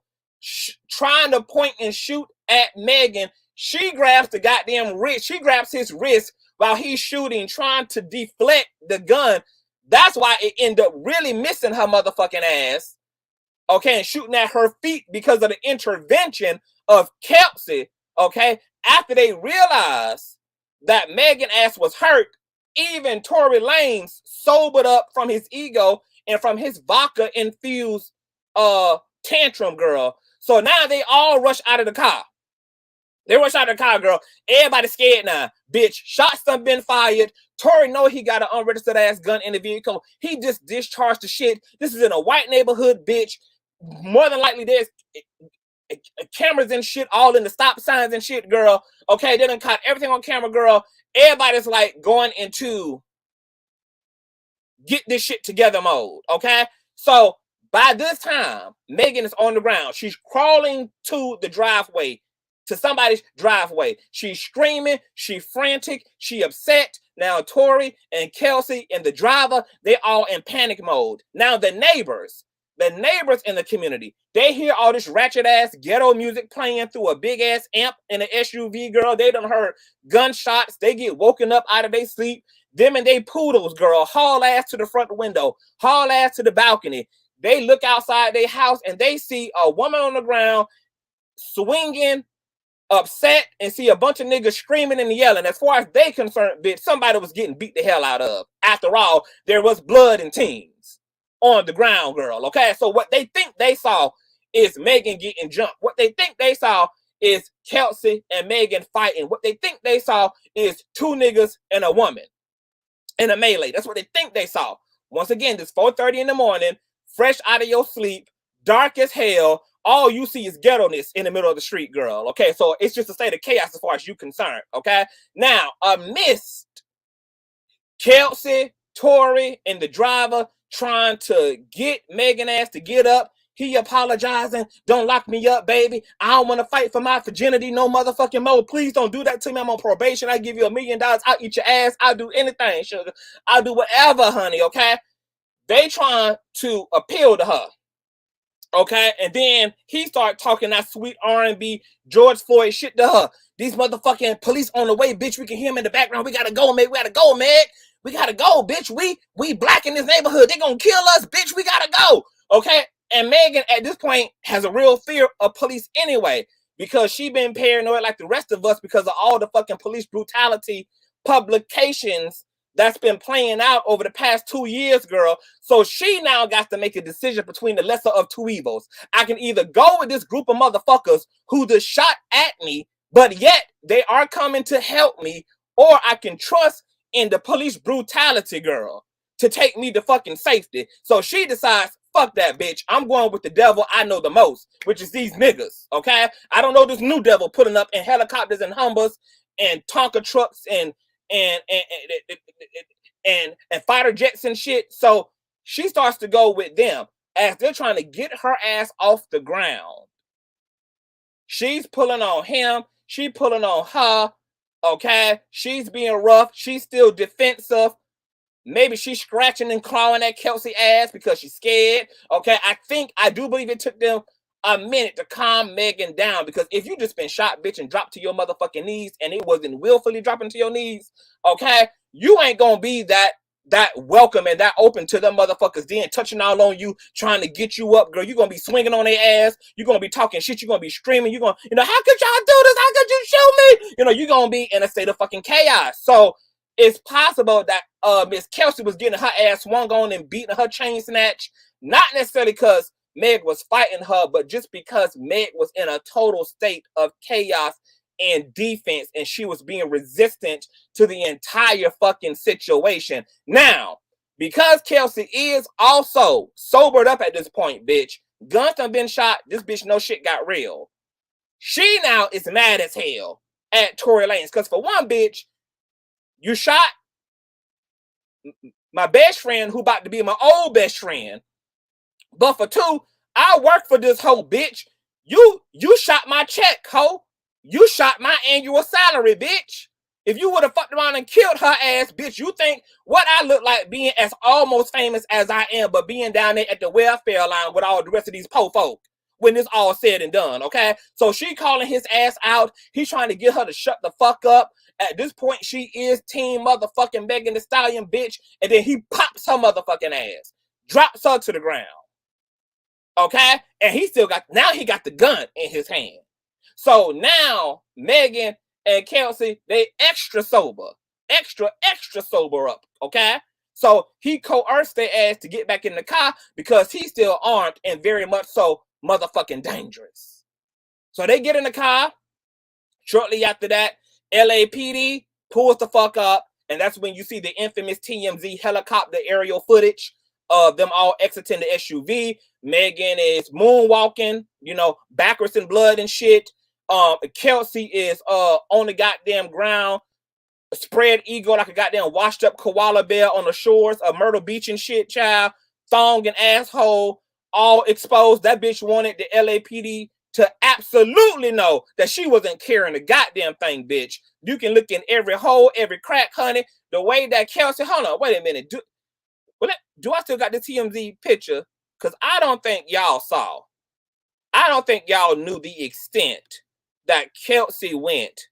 trying to point and shoot at Megan. She grabs the goddamn wrist. She grabs his wrist while he's shooting, trying to deflect the gun. That's why it ended up really missing her motherfucking ass. Okay, and shooting at her feet because of the intervention of Kelsey. Okay, after they realized that Megan ass was hurt, even Tory Lanez sobered up from his ego and from his vodka infused tantrum, girl. So now they all rush out of the car. They rush out of the car, girl. Everybody scared now. Bitch, shots done been fired. Tory know he got an unregistered ass gun in the vehicle. He just discharged the shit. This is in a white neighborhood, bitch. More than likely there's cameras and shit all in the stop signs and shit, girl. Okay, they done caught everything on camera, girl. Everybody's like going into get this shit together mode, okay? So by this time, Megan is on the ground. She's crawling to the driveway, to somebody's driveway. She's screaming, she's frantic, she upset. Now Tory and Kelsey and the driver, they're all in panic mode. Now the neighbors in the community, they hear all this ratchet ass ghetto music playing through a big ass amp in an SUV, girl. They done heard gunshots. They get woken up out of their sleep. Them and they poodles, girl, haul ass to the front window, haul ass to the balcony. They look outside their house and they see a woman on the ground swinging, upset, and see a bunch of niggas screaming and yelling. As far as they concerned, bitch, somebody was getting beat the hell out of. After all, there was blood and teens on the ground, girl. Okay, so what they think they saw is Megan getting jumped. What they think they saw is Kelsey and Megan fighting. What they think they saw is two niggas and a woman in a melee. That's what they think they saw. Once again, it's 4:30 in the morning, fresh out of your sleep, dark as hell. All you see is ghetto-ness in the middle of the street, girl. Okay, so it's just a state of chaos as far as you're concerned. Okay, now amidst Kelsey, Tory, and the driver trying to get Megan ass to get up, he apologizing. Don't lock me up, baby. I don't want to fight for my virginity no motherfucking more. Please don't do that to me. I'm on probation. I give you $1 million. I'll eat your ass. I'll do anything, sugar. I'll do whatever, honey, okay? They trying to appeal to her. Okay, and then he started talking that sweet R&B George Floyd shit to her. These motherfucking police on the way, bitch. We can hear him in the background. We gotta go, Meg. We gotta go, Meg. We gotta go, bitch. We black in this neighborhood. They gonna kill us, bitch. We gotta go. Okay, and Megan at this point has a real fear of police anyway, because she been paranoid like the rest of us because of all the fucking police brutality publications that's been playing out over the past 2 years, girl. So she now got to make a decision between the lesser of two evils. I can either go with this group of motherfuckers who just shot at me, but yet they are coming to help me, or I can trust in the police brutality, girl, to take me to fucking safety. So she decides, fuck that, bitch. I'm going with the devil I know the most, which is these niggas, okay? I don't know this new devil putting up in helicopters and Humbers and Tonka trucks and fighter jets and shit. So she starts to go with them. as they're trying to get her ass off the ground. She's pulling on him. She pulling on her. Okay? She's being rough. She's still defensive. Maybe she's scratching and clawing at Kelsey ass because she's scared. Okay? I do believe it took them a minute to calm Megan down, because if you just been shot, bitch, and dropped to your motherfucking knees, and it wasn't willfully dropping to your knees, okay, you ain't gonna be that welcome and that open to them motherfuckers then touching all on you, trying to get you up, girl. You're gonna be swinging on their ass. You're gonna be talking shit. You're gonna be screaming. You're gonna, how could y'all do this? How could you shoot me? You're gonna be in a state of fucking chaos. So it's possible that Miss Kelsey was getting her ass swung on and beating her chain snatch, not necessarily because Meg was fighting her, but just because Meg was in a total state of chaos and defense, and she was being resistant to the entire fucking situation. Now, because Kelsey is also sobered up at this point, bitch, guns done been shot, this bitch no shit got real. She now is mad as hell at Tory Lanez, because for one, bitch, you shot my best friend who about to be my old best friend. But for two, I work for this hoe, bitch. You shot my check, hoe. You shot my annual salary, bitch. If you would have fucked around and killed her ass, bitch, you think what I look like being as almost famous as I am, but being down there at the welfare line with all the rest of these po folk when it's all said and done, okay? So she calling his ass out. He's trying to get her to shut the fuck up. At this point, she is team motherfucking Megan Thee Stallion, bitch. And then he pops her motherfucking ass. Drops her to the ground. Okay? And he got the gun in his hand. So now Megan and Kelsey, they extra sober up, okay? So he coerced their ass to get back in the car because he's still armed and very much so motherfucking dangerous. So they get in the car. Shortly after that, LAPD pulls the fuck up, and that's when you see the infamous TMZ helicopter aerial footage of them all exiting the SUV. Megan is moonwalking, backwards in blood and shit. Kelsey is on the goddamn ground, spread eagle like a goddamn washed up koala bear on the shores of Myrtle Beach and shit, child. Thong and asshole, all exposed. That bitch wanted the LAPD to absolutely know that she wasn't carrying a goddamn thing, bitch. You can look in every hole, every crack, honey. The way that Kelsey, hold on, wait a minute. Do I still got the TMZ picture? Because I don't think y'all saw. I don't think y'all knew the extent that Kelsey went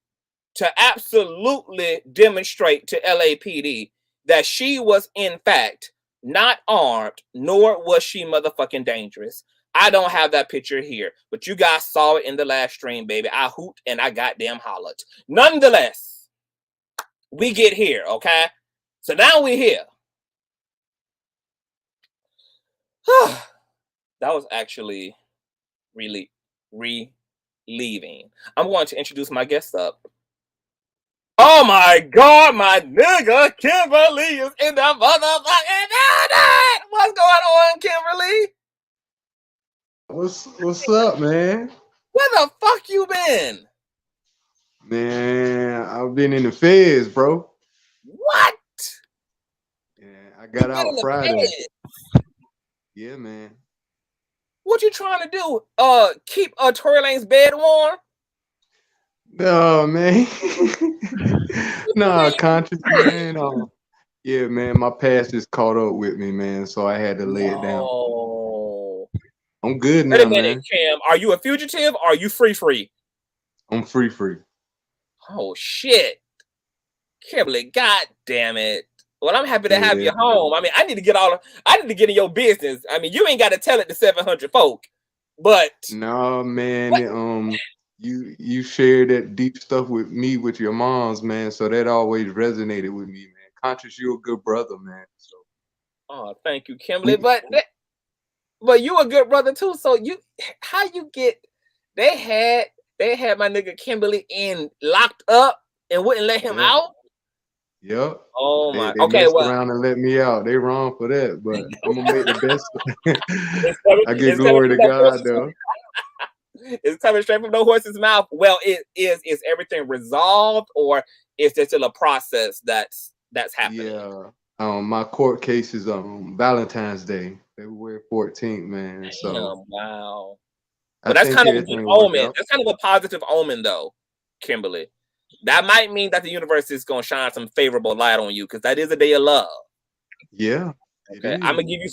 to absolutely demonstrate to LAPD that she was, in fact, not armed, nor was she motherfucking dangerous. I don't have that picture here, but you guys saw it in the last stream, baby. I hoot and I goddamn hollered. Nonetheless, we get here, okay? So now we're here. That was actually really relieving. I'm going to introduce my guest up. Oh my God, my nigga Kimberly is in the motherfucking building. What's going on, Kimberly? What's up, man? Where the fuck you been? Man, I've been in the feds, bro. What? Yeah, I got out Friday. Yeah, man. What you trying to do? Keep Tory Lanez bed warm? No, man. Nah, conscious, man. Yeah, man, my past is caught up with me, man, so I had to lay it down. I'm good now, Wait a minute, man. Kim. Are you a fugitive or are you free? I'm free. Oh, shit. Kimberly, god damn it. Well, I'm happy to have you home. I mean, I need to get in your business. I mean, you ain't got to tell it to 700 folk, but... No, man, you shared that deep stuff with me with your moms, man, so that always resonated with me, man. Conscious, you're a good brother, man. So. Oh, thank you, Kimberly. But you a good brother too. So they had my nigga Kimberly locked up and wouldn't let him out? Yep. Oh my. They messed around and let me out. They wrong for that, but I'm gonna make the best. I give glory to God, though. It's coming straight from the horse's mouth. Well, is everything resolved, or is there still a process that's happening? Yeah. My court case is on Valentine's Day. February 14th, man. So Damn, wow. I But that's think kind of a good everything will work omen. out. That's kind of a positive omen, though, Kimberly. That might mean that the universe is going to shine some favorable light on you because that is a day of love. Yeah, Okay, it I'm gonna is. give you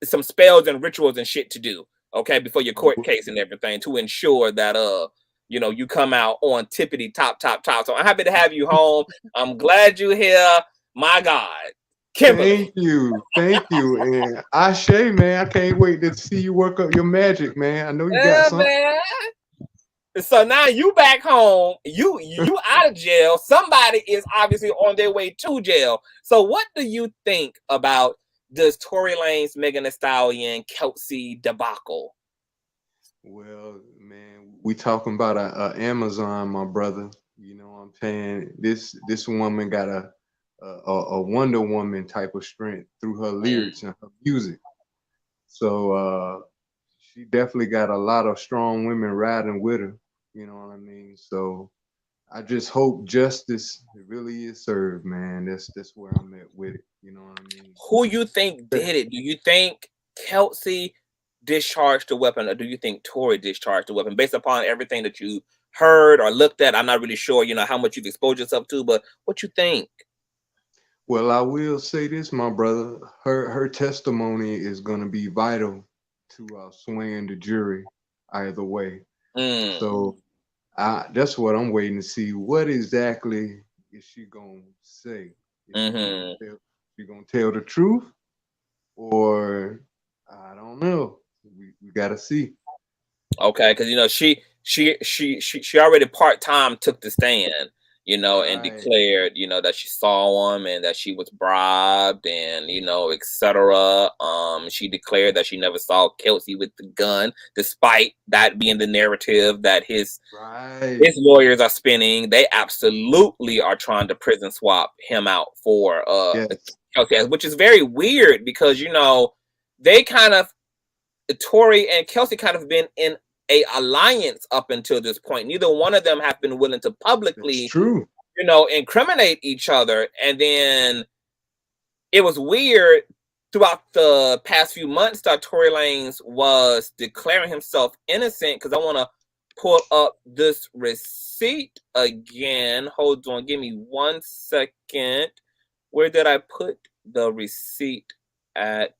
some spells and rituals and shit to do. Okay, before your court case and everything to ensure that you come out on tippity top. So I'm happy to have you home. I'm glad you're here. My God, Kimberly. Thank you, and Ashe, man. I can't wait to see you work up your magic, man. I know you got Yeah, something. man. So now you back home. You out of jail. Somebody is obviously on their way to jail. So what do you think about this Tory Lanez, Megan Thee Stallion, Kelsey debacle? Well, man, we talking about a Amazon, my brother. You know what I'm saying? This woman got a Wonder Woman type of strength through her lyrics and her music. So she definitely got a lot of strong women riding with her. You know what I mean? So I just hope justice really is served, man. That's where I'm at with it. You know what I mean? Who you think did it? Do you think Kelsey discharged the weapon, or do you think Torey discharged the weapon? Based upon everything that you heard or looked at, I'm not really sure, how much you've exposed yourself to, but what you think? Well, I will say this, my brother. Her testimony is going to be vital to swaying the jury either way. So that's what I'm waiting to see. What exactly is she going to say? Is she going to tell the truth, or I don't know. We got to see. Okay, because she already part-time took the stand, and declared, that she saw him and that she was bribed and, etc. She declared that she never saw Kelsey with the gun, despite that being the narrative that his lawyers are spinning. They absolutely are trying to prison swap him out for Kelsey, which is very weird because, they kind of, Torey and Kelsey kind of been in a alliance up until this point. Neither one of them have been willing to publicly, incriminate each other. And then it was weird throughout the past few months that Tory Lanez was declaring himself innocent, because I want to pull up this receipt again. Hold on, give me 1 second. Where did I put the receipt at?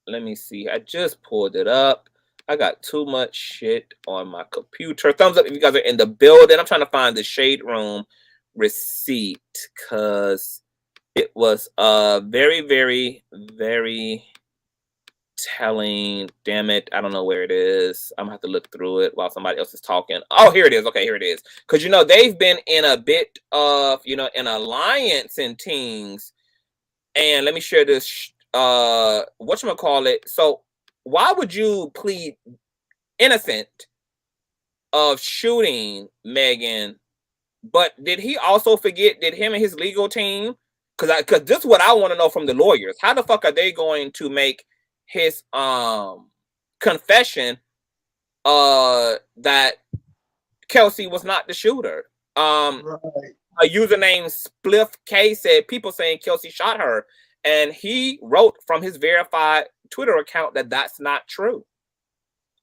Let me see. I just pulled it up. I got too much shit on my computer. Thumbs up if you guys are in the building. I'm trying to find the Shade Room receipt because it was very, very, very telling. Damn it. I don't know where it is. I'm going to have to look through it while somebody else is talking. Oh, here it is. Okay, here it is. Because, they've been in a bit of, an alliance and things. And let me share this. Whatchamacallit. So why would you plead innocent of shooting Megan? But did he also forget, did him and his legal team, because this is what I want to know from the lawyers, how the fuck are they going to make his confession that Kelsey was not the shooter? A username Spliff K said people saying Kelsey shot her. And he wrote from his verified Twitter account that that's not true.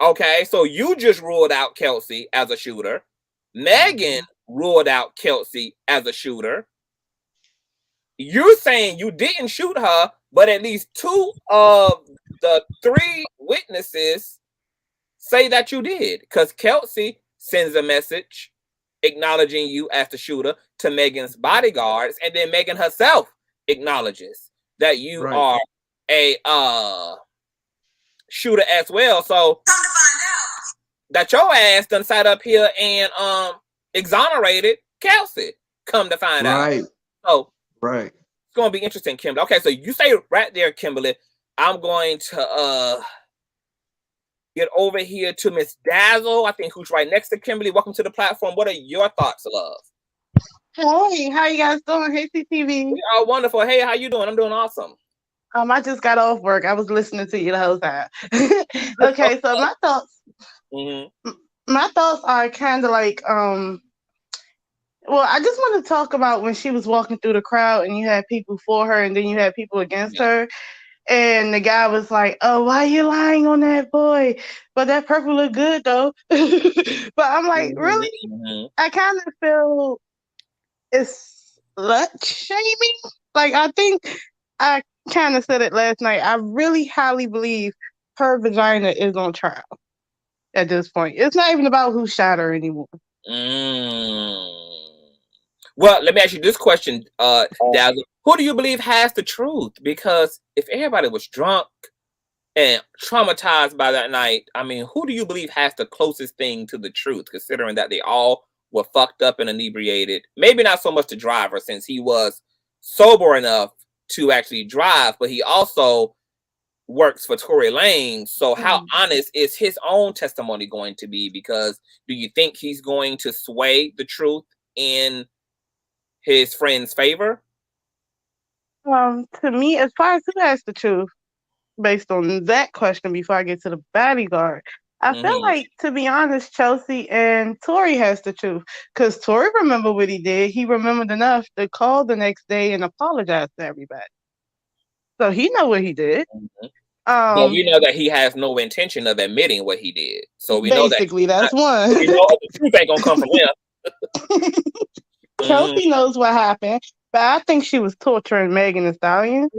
Okay, so you just ruled out Kelsey as a shooter. Megan ruled out Kelsey as a shooter. You're saying you didn't shoot her, but at least 2 of the 3 witnesses say that you did. Because Kelsey sends a message acknowledging you as the shooter to Megan's bodyguards, and then Megan herself acknowledges that you are a shooter as well. So come to find out that your ass done sat up here and exonerated Kelsey. Come to find out. So it's gonna be interesting, Kimberly. Okay, so you say right there, Kimberly, I'm going to get over here to Miss Dazzle, I think, who's right next to Kimberly. Welcome to the platform. What are your thoughts, love? Hey, how you guys doing? Hey, CTV. We are wonderful. Hey, how you doing? I'm doing awesome. I just got off work. I was listening to you the whole time. Okay, so my thoughts. My thoughts are kind of like, well, I just want to talk about when she was walking through the crowd and you had people for her and then you had people against her. And the guy was like, "Oh, why you lying on that boy? But that purple look good though." But I'm like, really? Mm-hmm. I kind of feel it's slut shaming. Like, I think I kind of said it last night. I really highly believe her vagina is on trial at this point. It's not even about who shot her anymore. Well, let me ask you this question, Dazzle. Who do you believe has the truth? Because if everybody was drunk and traumatized by that night, I mean, who do you believe has the closest thing to the truth, considering that they all were fucked up and inebriated? Maybe not so much the driver, since he was sober enough to actually drive, but he also works for Tory Lanez. So how honest is his own testimony going to be? Because do you think he's going to sway the truth in his friend's favor? To me, as far as who has the truth, based on that question before I get to the bodyguard, I feel like, to be honest, Chelsea and Torey has the truth. Because Torey remember what he did. He remembered enough to call the next day and apologize to everybody. So he know what he did. But we know that he has no intention of admitting what he did. So we know that that's one. We know the truth ain't gonna come from him. Kelsey knows what happened, but I think she was torturing Megan Thee Stallion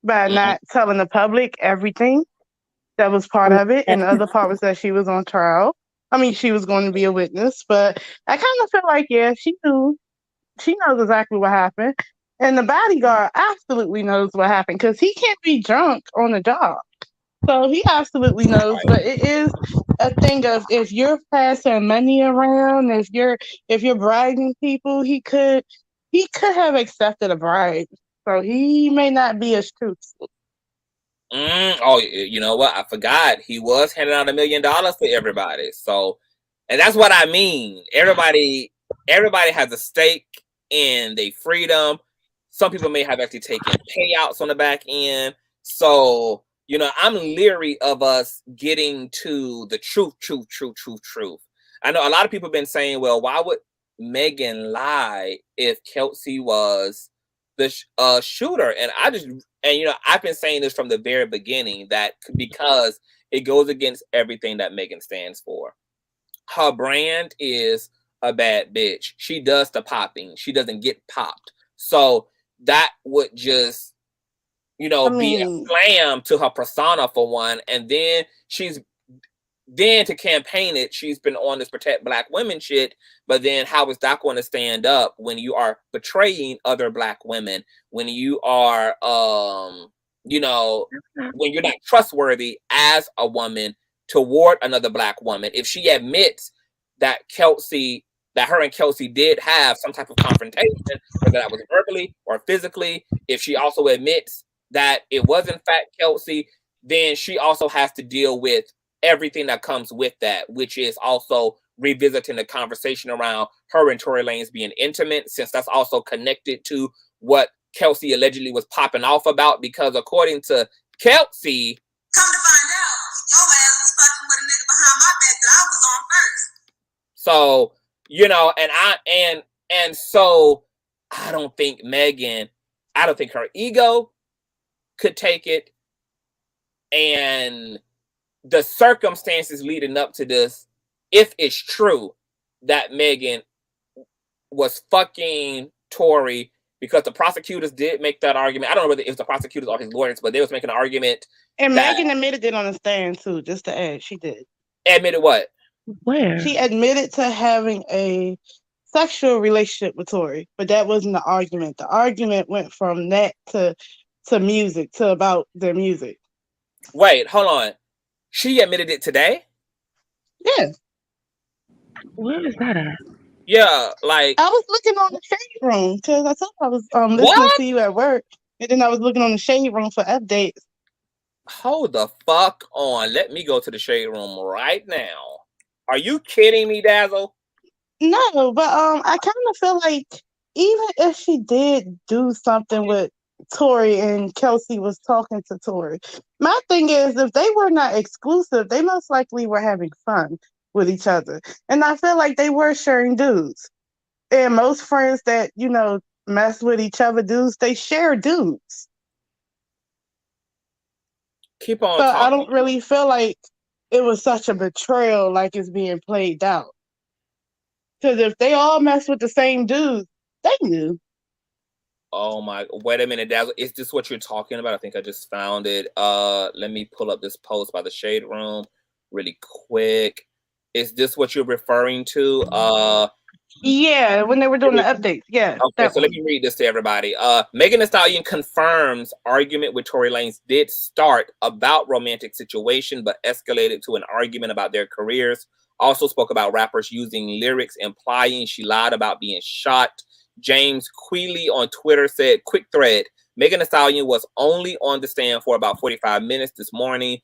by not telling the public everything that was part of it, and the other part was that she was on trial. I mean, she was going to be a witness, but I kind of feel like, yeah, she knew. She knows exactly what happened. And the bodyguard absolutely knows what happened because he can't be drunk on the job. So he absolutely knows, but it is a thing of, if you're passing money around, if you're bribing people, he could have accepted a bribe. So he may not be as truthful. Oh, you know what? I forgot. He was handing out $1 million to everybody. So, and that's what I mean. Everybody has a stake in their freedom. Some people may have actually taken payouts on the back end. So, you know, I'm leery of us getting to the truth. I know a lot of people have been saying, well, why would Megan lie if Kelsey was the shooter? And you know, I've been saying this from the very beginning, that because it goes against everything that Megan stands for. Her brand is a bad bitch. She does the popping. She doesn't get popped. So that would just, you know, be a slam to her persona, for one. And then to campaign it, she's been on this protect Black women shit. But then how is that going to stand up when you are betraying other Black women, when you are, you know, when you're not trustworthy as a woman toward another Black woman? If she admits that her and Kelsey did have some type of confrontation, whether that was verbally or physically, if she also admits that it was in fact Kelsey, then she also has to deal with everything that comes with that, which is also revisiting the conversation around her and Tory Lanez being intimate, since that's also connected to what Kelsey allegedly was popping off about. Because according to Kelsey, come to find out, your ass was fucking with a nigga behind my back that I was on first. So, you know, and so I don't think her ego could take it. And the circumstances leading up to this, if it's true that Megan was fucking Torey, because the prosecutors did make that argument. I don't know whether it was the prosecutors or his lawyers, but they was making an argument. And Megan admitted it on the stand too, just to add. She did. Admitted what? Where? She admitted to having a sexual relationship with Torey, but that wasn't the argument. The argument went from that to music, to about their music. Wait, hold on. She admitted it today? Yeah. Where is that at? Yeah, like, I was looking on the shade room because I thought I was listening to you at work, and then I was looking on the shade room for updates. Hold the fuck on. Let me go to the shade room right now. Are you kidding me, Dazzle? No, but I kind of feel like even if she did do something with Torey and Kelsey was talking to Torey, my thing is, if they were not exclusive, they most likely were having fun with each other. And I feel like they were sharing dudes. And most friends that, you know, mess with each other dudes, they share dudes. Keep on But I talking. don't really feel like it was such a betrayal like it's being played out. Because if they all mess with the same dude, they knew. Oh my, wait a minute, Dazzle. Is this what you're talking about? I think I just found it. Let me pull up this post by the Shade Room really quick. Is this what you're referring to? Yeah, when they were doing the updates. Yeah, Okay, that so let one. me read this to everybody. Megan Thee Stallion confirms argument with Tory Lanez did start about romantic situation, but escalated to an argument about their careers. Also spoke about rappers using lyrics implying she lied about being shot. James Queeley on Twitter said, quick thread, Megan Thee Stallion was only on the stand for about 45 minutes this morning,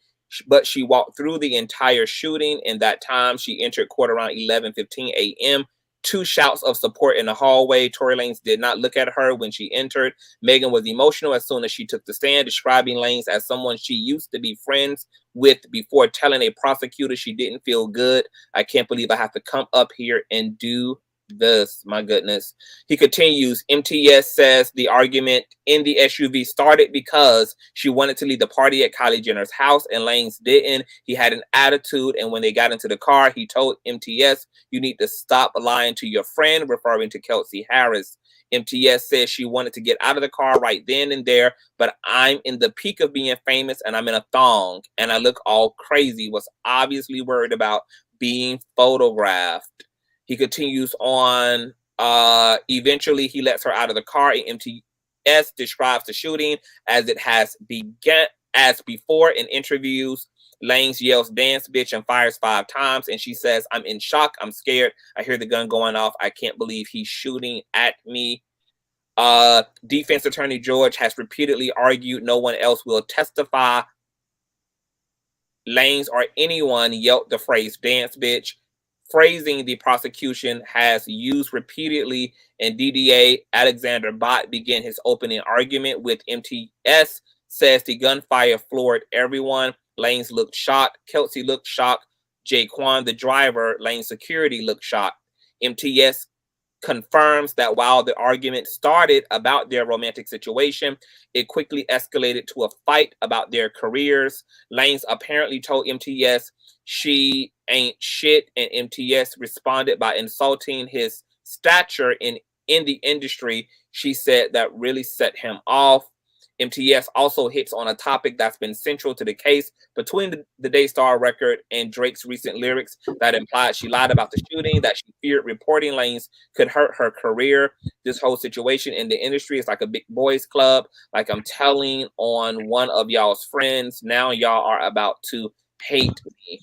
but she walked through the entire shooting. In that time, she entered court around 11:15 a.m. 2 shouts of support in the hallway. Tory Lanez did not look at her when she entered. Megan was emotional as soon as she took the stand, describing Lanez as someone she used to be friends with before telling a prosecutor she didn't feel good. I can't believe I have to come up here and do this. My goodness. He continues, MTS says the argument in the SUV started because she wanted to leave the party at Kylie Jenner's house and Lanez didn't. He had an attitude, and when they got into the car, he told MTS, you need to stop lying to your friend, referring to Kelsey Harris. MTS says she wanted to get out of the car right then and there, but I'm in the peak of being famous and I'm in a thong and I look all crazy. Was obviously worried about being photographed. He continues on. Eventually, he lets her out of the car. And MTS describes the shooting as it has begun as before in interviews. Lanez yells, dance, bitch, and fires 5 times. And she says, I'm in shock. I'm scared. I hear the gun going off. I can't believe he's shooting at me. Defense attorney George has repeatedly argued no one else will testify. Lanez or anyone yelled the phrase, dance, bitch. Phrasing the prosecution has used repeatedly, and DDA Alexander Bott began his opening argument with MTS, says the gunfire floored everyone. Lanez looked shocked. Kelsey looked shocked. Jaquan, the driver, Lanez security, looked shocked. MTS confirms that while the argument started about their romantic situation, it quickly escalated to a fight about their careers. Lanez apparently told MTS she ain't shit, and MTS responded by insulting his stature in the industry. She said that really set him off. MTS also hits on a topic that's been central to the case between the Daystar record and Drake's recent lyrics that implied she lied about the shooting, that she feared reporting Lanez could hurt her career. This whole situation in the industry is like a big boys club. Like I'm telling on one of y'all's friends. Now y'all are about to hate me.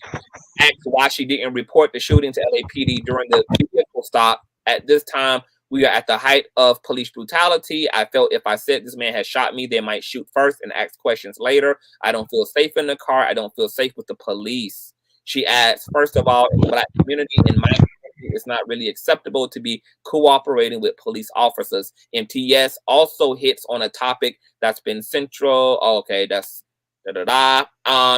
Asked why she didn't report the shooting to LAPD during the vehicle stop. At this time, we are at the height of police brutality. I felt if I said this man had shot me, they might shoot first and ask questions later. I don't feel safe in the car. I don't feel safe with the police. She adds, first of all, in the Black community, in my community, it's not really acceptable to be cooperating with police officers. MTS also hits on a topic that's been central. Okay, that's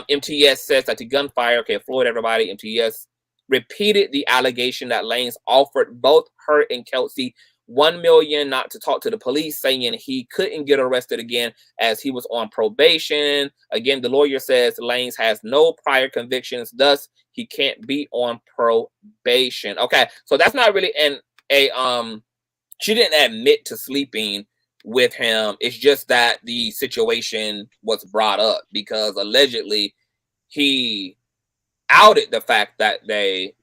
MTS says that the gunfire, okay, Floyd, everybody, MTS repeated the allegation that Lanez offered both her and Kelsey $1 million not to talk to the police, saying he couldn't get arrested again as he was on probation. Again, the lawyer says Lanez has no prior convictions, thus he can't be on probation. Okay, so that's not really she didn't admit to sleeping with him. It's just that the situation was brought up because allegedly he outed the fact that they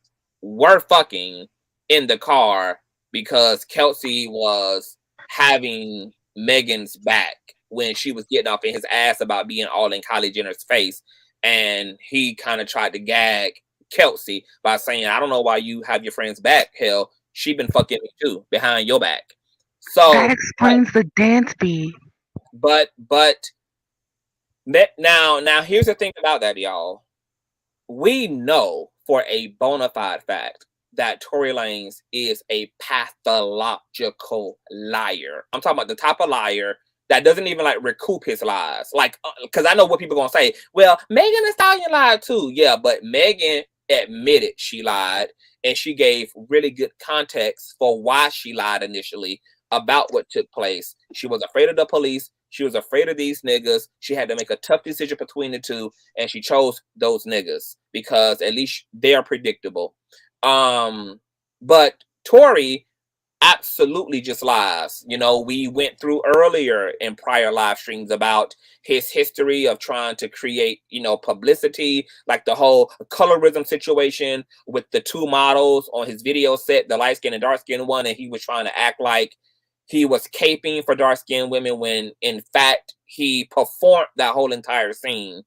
were fucking in the car because Kelsey was having Megan's back when she was getting off in his ass about being all in Kylie Jenner's face. And he kind of tried to gag Kelsey by saying, I don't know why you have your friend's back. Hell, she been fucking me too behind your back. So that explains the dance beat. But now here's the thing about that, y'all. We know for a bona fide fact that Tory Lanez is a pathological liar. I'm talking about the type of liar that doesn't even like recoup his lies. Like, because I know what people are gonna say. Well, Megan Thee Stallion lied too. Yeah, but Megan admitted she lied, and she gave really good context for why she lied initially. about what took place. She was afraid of the police. She was afraid of these niggas. She had to make a tough decision between the two, and she chose those niggas because at least they are predictable. But Torey absolutely just lies. You know, we went through earlier in prior live streams about his history of trying to create, you know, publicity, like the whole colorism situation with the two models on his video set, the light skin and dark skin one, and he was trying to act like he was caping for dark skinned women when in fact he performed that whole entire scene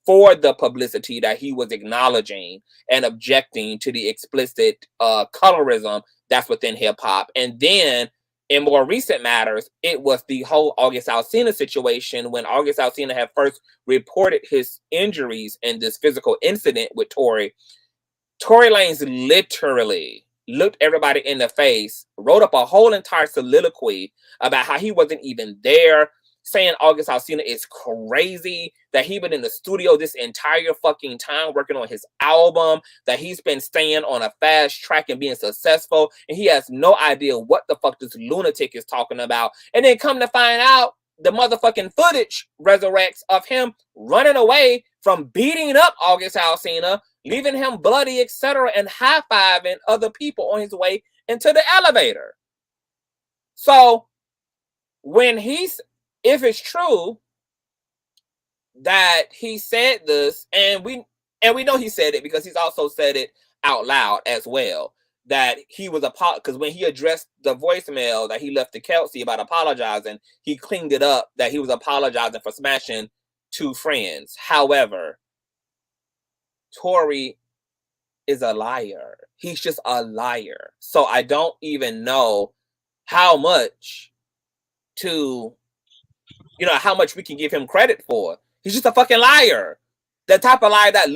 for the publicity that he was acknowledging and objecting to the explicit colorism that's within hip hop. And then in more recent matters, it was the whole August Alsina situation when August Alsina had first reported his injuries in this physical incident with Tory. Tory Lanez literally looked everybody in the face, wrote up a whole entire soliloquy about how he wasn't even there, saying August Alsina is crazy, that he been in the studio this entire fucking time working on his album, that he's been staying on a fast track and being successful, and he has no idea what the fuck this lunatic is talking about. And then come to find out, the motherfucking footage resurrects of him running away from beating up August Alsina, leaving him bloody, etc., and high-fiving other people on his way into the elevator. So when if it's true that he said this, and we know he said it because he's also said it out loud as well, that he was because when he addressed the voicemail that he left to Kelsey about apologizing, he cleaned it up that he was apologizing for smashing two friends. However, Torey is a liar. He's just a liar. So I don't even know how much how much we can give him credit for. He's just a fucking liar. The type of liar that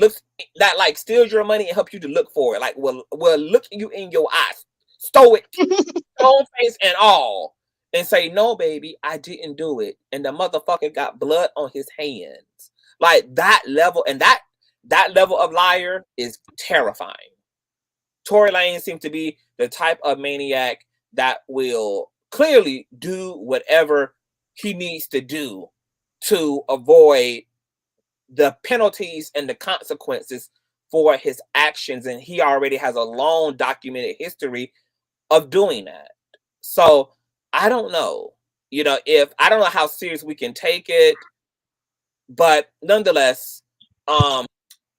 like steals your money and helps you to look for it. Like, will look you in your eyes, stoic, stone face and all, and say, "No, baby, I didn't do it." And the motherfucker got blood on his hands. Like that level, and that level of liar is terrifying. Tory Lanez seems to be the type of maniac that will clearly do whatever he needs to do to avoid the penalties and the consequences for his actions. And he already has a long documented history of doing that. So I don't know, I don't know how serious we can take it, but nonetheless,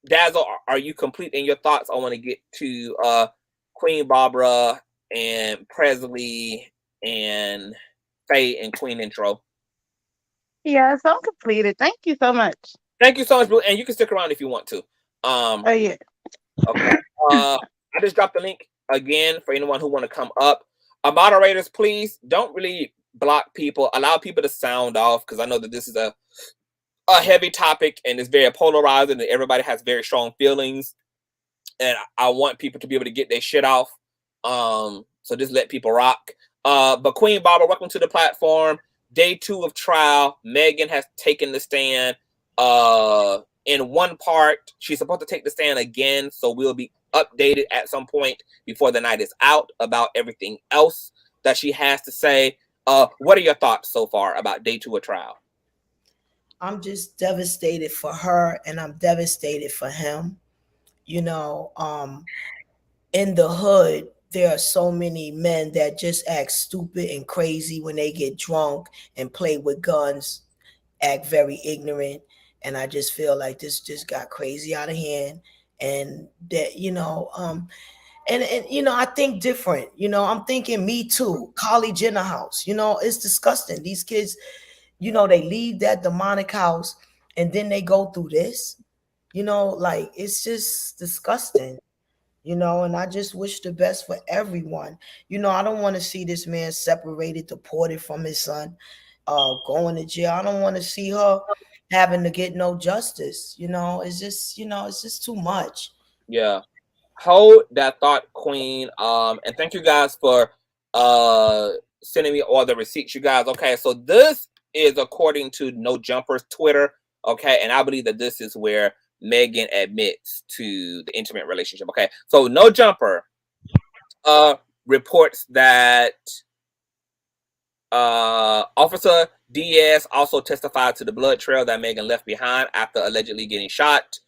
Dazzle, are you complete in your thoughts? I want to get to Queen Barbara and Presley and Faye and Queen intro. Yes, I'm completed. Thank you so much. Thank you so much, Blue. And you can stick around if you want to. Oh yeah. Okay. I just dropped the link again for anyone who want to come up. Moderators, please don't really block people. Allow people to sound off, because I know that this is a heavy topic and it's very polarizing and everybody has very strong feelings. And I want people to be able to get their shit off. So just let people rock. But Queen Barbara, welcome to the platform. Day 2 of trial. Megan has taken the stand. In one part, she's supposed to take the stand again, so we'll be updated at some point before the night is out about everything else that she has to say. What are your thoughts so far about day 2 of trial? I'm just devastated for her, and I'm devastated for him. In the hood, there are so many men that just act stupid and crazy when they get drunk and play with guns, act very ignorant. And I just feel like this just got crazy out of hand. And that, I think different. I'm thinking Me Too, college in the house. It's disgusting. These kids, they leave that demonic house and then they go through this. It's just disgusting. And I just wish the best for everyone. I don't want to see this man separated, deported from his son, going to jail. I don't want to see her having to get no justice. It's just too much. Yeah. Hold that thought, Queen. And thank you guys for sending me all the receipts, you guys. Okay, so this is according to No Jumper's Twitter. Okay, and I believe that this is where Megan admits to the intimate relationship. Okay, so No Jumper reports that Officer Diaz also testified to the blood trail that Megan left behind after allegedly getting shot.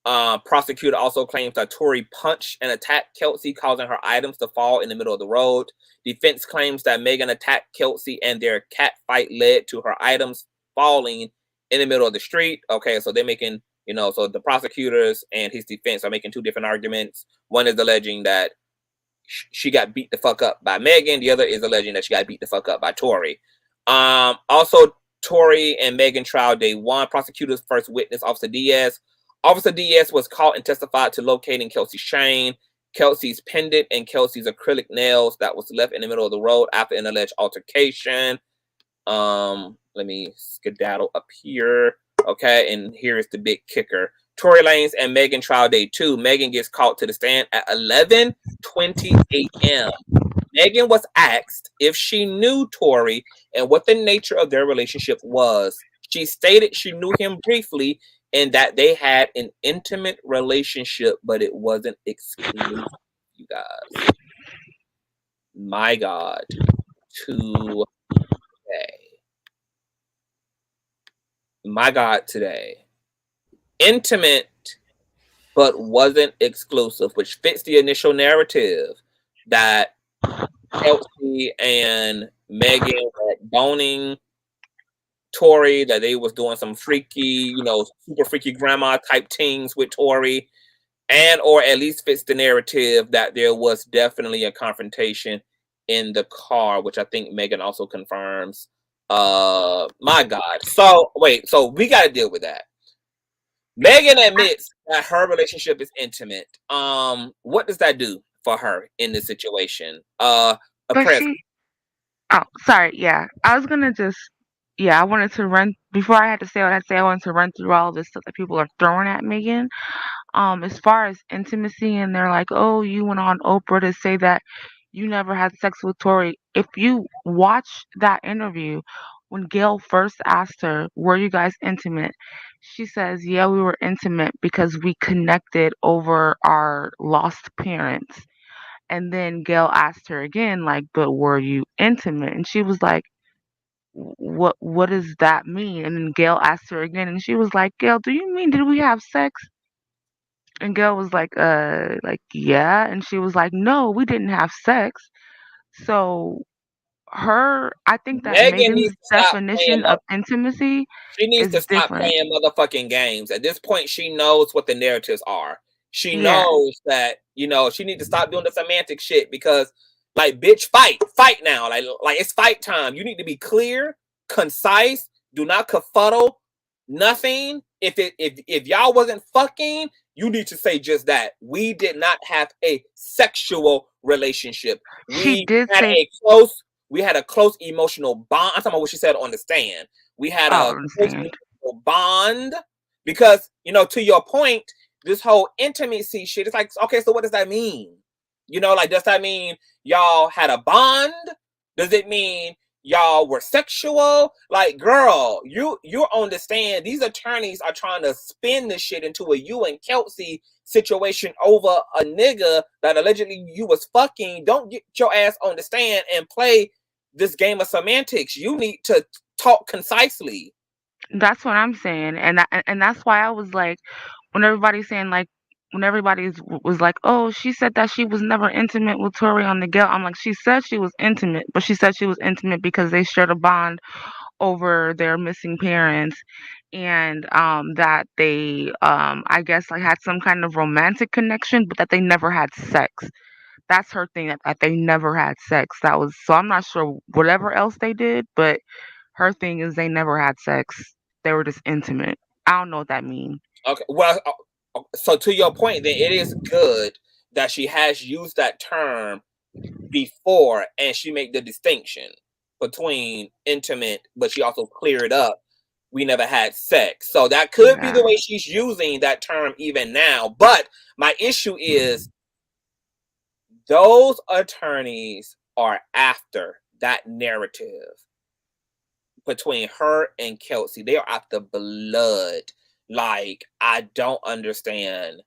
Prosecutor also claims that Torey punched and attacked Kelsey, causing her items to fall in the middle of the road. Defense claims that Megan attacked Kelsey and their cat fight led to her items falling in the middle of the street. Okay, so they're making, so the prosecutors and his defense are making two different arguments. One is alleging that she got beat the fuck up by Megan. The other is alleging that she got beat the fuck up by Torey. Also, Torey and Megan trial day one. Prosecutors first witness, Officer Diaz. Officer Diaz was caught and testified to locating Kelsey's chain, Kelsey's pendant, and Kelsey's acrylic nails that was left in the middle of the road after an alleged altercation. Let me skedaddle up here. Okay, and here is the big kicker. Tory Lanez and Megan trial day 2. Megan gets called to the stand at 11:20 a.m. Megan was asked if she knew Torey and what the nature of their relationship was. She stated she knew him briefly and that they had an intimate relationship, but it wasn't exclusive, you guys. My God. Today. My God, today. Intimate, but wasn't exclusive, which fits the initial narrative that Kelsey and Megan were boning Torey, that they was doing some freaky, super freaky grandma type things with Torey, and or at least fits the narrative that there was definitely a confrontation in the car, which I think Megan also confirms. My God. So wait, so we got to deal with that. Megan admits that her relationship is intimate. What does that do for her in this situation? Oh, sorry. Yeah, I was gonna I wanted to run before I had to say what I say. I wanted to run through all this stuff that people are throwing at Megan. As far as intimacy, and they're like, "Oh, you went on Oprah to say that you never had sex with Torey." If you watch that interview, when Gail first asked her, "Were you guys intimate?" she says, "Yeah, we were intimate because we connected over our lost parents." And then Gail asked her again, like, "But were you intimate?" And she was like, what does that mean?" And then Gail asked her again, and she was like, "Gail, do you mean did we have sex?" And Gail was like, yeah. And she was like, "No, we didn't have sex." So I think that Megan needs Megan's to stop definition of intimacy She needs to is stop different. playing motherfucking games. At this point, she knows what the narratives are. She Yeah. knows that, she needs to stop doing the semantic shit because, like, bitch, fight now. Like it's fight time. You need to be clear, concise. Do not kerfuddle. Nothing. If y'all wasn't fucking, you need to say just that. We did not have a sexual relationship. She did say we had a close emotional bond. I'm talking about what she said on the stand. We had a close emotional bond because, to your point, this whole intimacy shit, it's like, okay, so what does that mean? Does that mean y'all had a bond? Does it mean y'all were sexual? Like, girl, you're on the stand. These attorneys are trying to spin this shit into a you and Kelsey situation over a nigga that allegedly you was fucking. Don't get your ass on the stand and play this game of semantics. You need to talk concisely. That's what I'm saying, and that's why I was like, when everybody was like, "Oh, she said that she was never intimate with Torey on the Gail," I'm like, she said she was intimate, but she said she was intimate because they shared a bond over their missing parents, and that they I guess like had some kind of romantic connection, but that they never had sex. That's her thing, that they never had sex. That was, so I'm not sure whatever else they did, but her thing is they never had sex. They were just intimate. I don't know what that means. Okay, well, so to your point, then it is good that she has used that term before and she made the distinction between intimate, but she also cleared up we never had sex. So that could be the way she's using that term even now. But my issue is those attorneys are after that narrative between her and Kelsey. They are after blood. Like, I don't understand.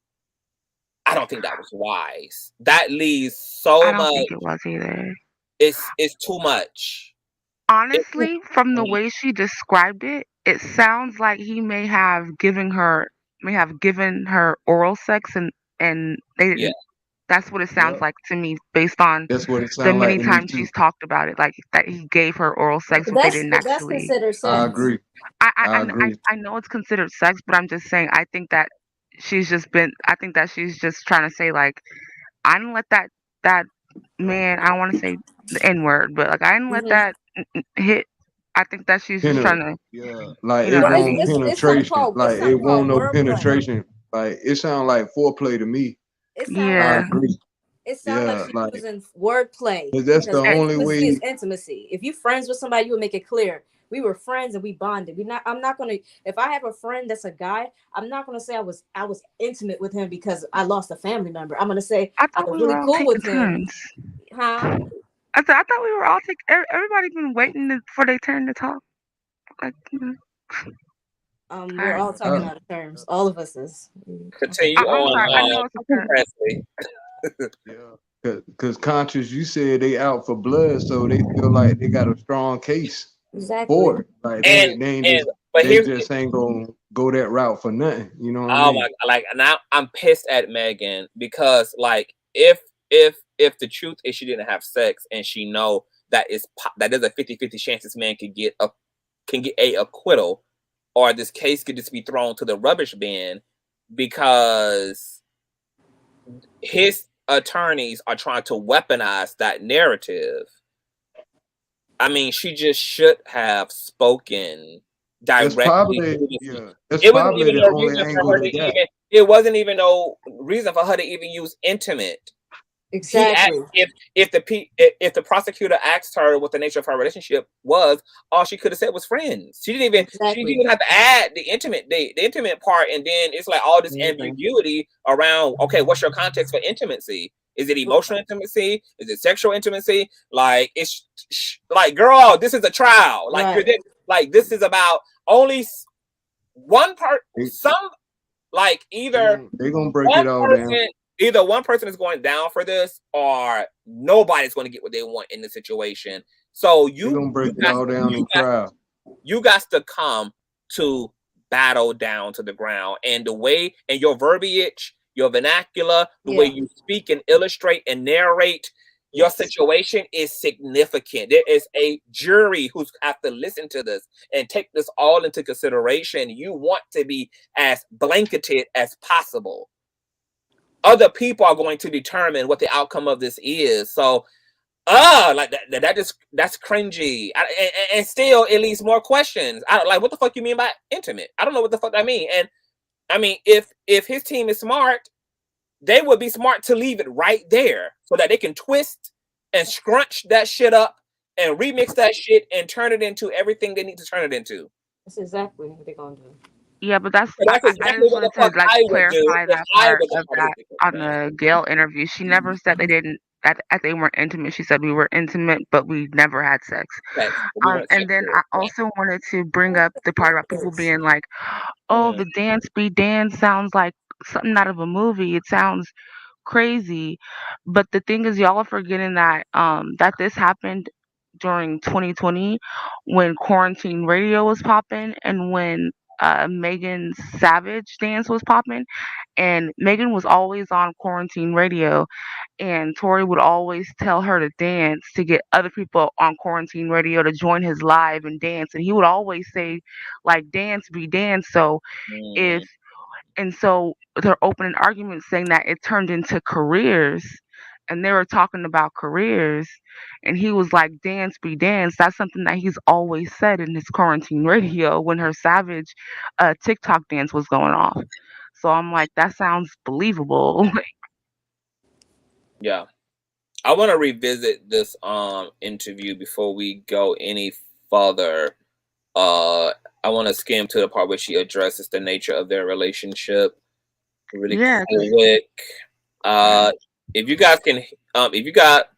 I don't think that was wise. That leaves so much. I don't think it was either. It's too much. Honestly, from the way she described it, it sounds like he may have given her oral sex, and they Yeah. didn't. That's what it sounds Yeah, like to me, based on that's what it the sounds like many to me times too. she's talked about it, like that he gave her oral sex, but they didn't That's actually. considered I sex. agree. I agree. I know it's considered sex, but I'm just saying. I think that she's just been. I think that she's just trying to say like, I didn't let that man. I don't want to say the N word, but like I didn't let Hmm. that hit. I think that she's just Penetrate. trying to, Yeah, like you it know. I Well, won't mean, it's something penetration. called Like it won't no wordplay. penetration. Like it sounds like foreplay to me. It sounds I yeah. like agree. she's Like using wordplay 'cause that's the because And, only intimacy is way. intimacy. If you friends with somebody, you would make it clear we were friends and we bonded. I'm not gonna. If I have a friend that's a guy, I'm not gonna say I was intimate with him because I lost a family member. I'm gonna say I I thought was we were really all cool taking with him, turns. huh? I thought we were all taking. Everybody been waiting for their turn to talk. Like, all We're right. all talking out of terms. All of us is. Continue I'm sorry. I on know it's okay. Presley. Yeah, cause conscious, you said they out for blood, so they feel like they got a strong case Exactly. for it. Like And they ain't and just but they here's just ain't gonna go that route for nothing. You know what I oh my, mean? like now I'm pissed at Megan because like if the truth is she didn't have sex and she know that that there's a 50-50 chance this man can get a acquittal, or this case could just be thrown to the rubbish bin because his attorneys are trying to weaponize that narrative. I mean, she just should have spoken That's directly probably to the. that's It wasn't probably even the no only reason for angle her they to got. even. It wasn't even no reason for her to even use intimate. He asked Exactly. if the prosecutor asked her what the nature of her relationship was, all she could have said was friends. She didn't Exactly. even have to add the intimate part, and then it's like all this Mm-hmm. ambiguity around. Okay, what's your context for intimacy? Is it emotional intimacy? Is it sexual intimacy? Like it's like, girl, this is a trial. Like Right. like this is about only one part. They, Some like either they gonna break it all down. either one person is going down for this, or nobody's going to get what they want in the situation. So They gonna break it all down in trial. You got to come to battle down to the ground, and the way and your verbiage, your vernacular, the way you speak and illustrate and narrate your situation is significant. There is a jury who's have to listen to this and take this all into consideration. You want to be as blanketed as possible. Other people are going to determine what the outcome of this is. So, like that's cringy, and still it leaves more questions. I don't like what the fuck you mean by intimate. I don't know what the fuck I mean. And I mean, if his team is smart, they would be smart to leave it right there so that they can twist and scrunch that shit up and remix that shit and turn it into everything they need to turn it into. That's exactly what they're gonna do. Yeah, but that's So that's I exactly just what the wanted fuck to like I would do clarify if that I part was of a part of that this on situation. the Gail interview. She never said they didn't that they weren't intimate. She said we were intimate, but we never had sex. We weren't And then I sexual. also wanted to bring up the part about people being like, "Oh, the dance be dance sounds like something out of a movie. It sounds crazy." But the thing is, y'all are forgetting that that this happened during 2020 when quarantine radio was popping and when Megan Savage dance was popping, and Megan was always on quarantine radio, and Torey would always tell her to dance to get other people on quarantine radio to join his live and dance, and he would always say like dance be dance. So if and so they're opening arguments saying that it turned into careers, and they were talking about careers, and he was like, dance be dance. That's something that he's always said in his quarantine radio when her Savage TikTok dance was going off. So I'm like, that sounds believable. Yeah. I want to revisit this interview before we go any further. I want to skim to the part where she addresses the nature of their relationship really quick. If you guys can, if you got,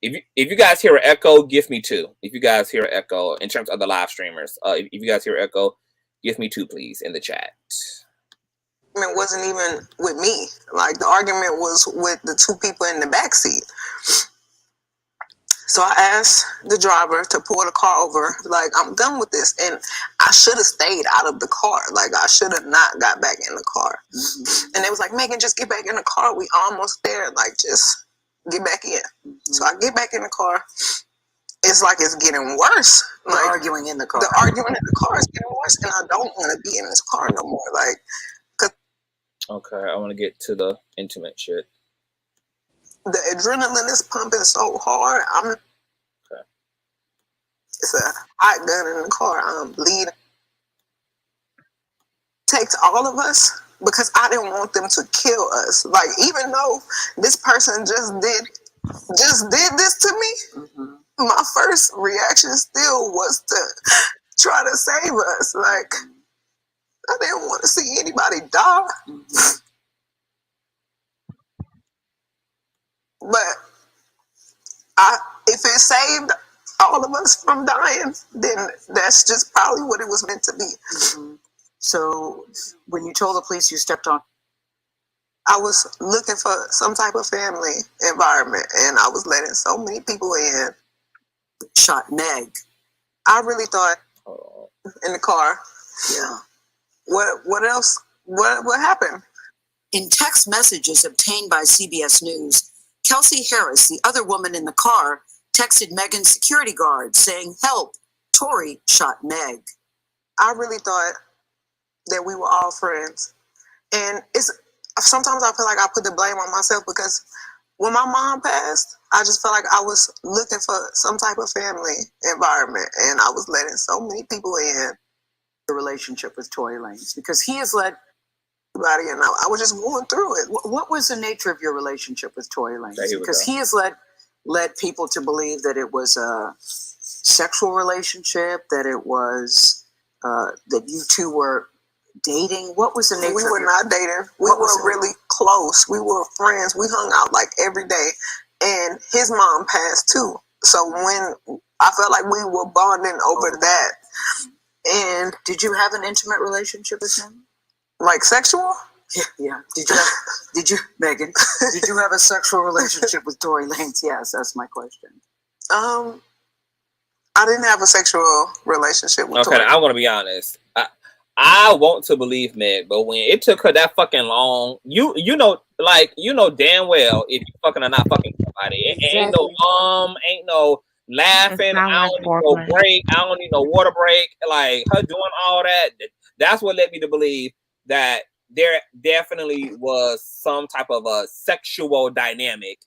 if you guys hear an echo, give me 2. If you guys hear an echo in terms of the live streamers, if you guys hear echo, give me 2, please, in the chat. It wasn't even with me. Like the argument was with the 2 people in the back seat. So I asked the driver to pull the car over. Like, I'm done with this. And I should have stayed out of the car. Like, I should have not got back in the car. Mm-hmm. And they was like, Megan, just get back in the car. We almost there. Like, just get back in. Mm-hmm. So I get back in the car. It's like it's getting worse. Like, the arguing in the car. The arguing in the car is getting worse. And I don't want to be in this car no more. Like, okay, I want to get to the intimate shit. The adrenaline is pumping so hard. Okay. It's a hot gun in the car. I'm bleeding. Takes all of us because I didn't want them to kill us. Like, even though this person just did this to me, mm-hmm. My first reaction still was to try to save us. Like, I didn't want to see anybody die. Mm-hmm. But if it saved all of us from dying, then that's just probably what it was meant to be. Mm-hmm. So when you told the police you stepped on, I was looking for some type of family environment, and I was letting so many people in. Shot Meg. I really thought in the car. Yeah. What else? What happened? In text messages obtained by CBS News, Kelsey Harris, the other woman in the car, texted Megan's security guard saying, "Help, Torey shot Meg." I really thought that we were all friends. And sometimes I feel like I put the blame on myself because when my mom passed, I just felt like I was looking for some type of family environment, and I was letting so many people in. The relationship with Tory Lanez, because he has led everybody, and I was just going through it. What was the nature of your relationship with Tory Lanez? Because he has led people to believe that it was a sexual relationship, that it was that you two were dating. What was the nature? We were not dating. We were really close. We were friends. We hung out like every day. And his mom passed too. So when I felt like we were bonding over that. And did you have an intimate relationship with him? Like sexual? Yeah. Did you, Megan? Did you have a sexual relationship with Tory Lanez? Yes, that's my question. I didn't have a sexual relationship with Tory. Okay, I'm gonna be honest. I want to believe Meg, but when it took her that fucking long, you know damn well if you fucking or not fucking somebody. It ain't no ain't no laughing. I don't need no break. I don't need no water break. Like her doing all that. That's what led me to believe that there definitely was some type of a sexual dynamic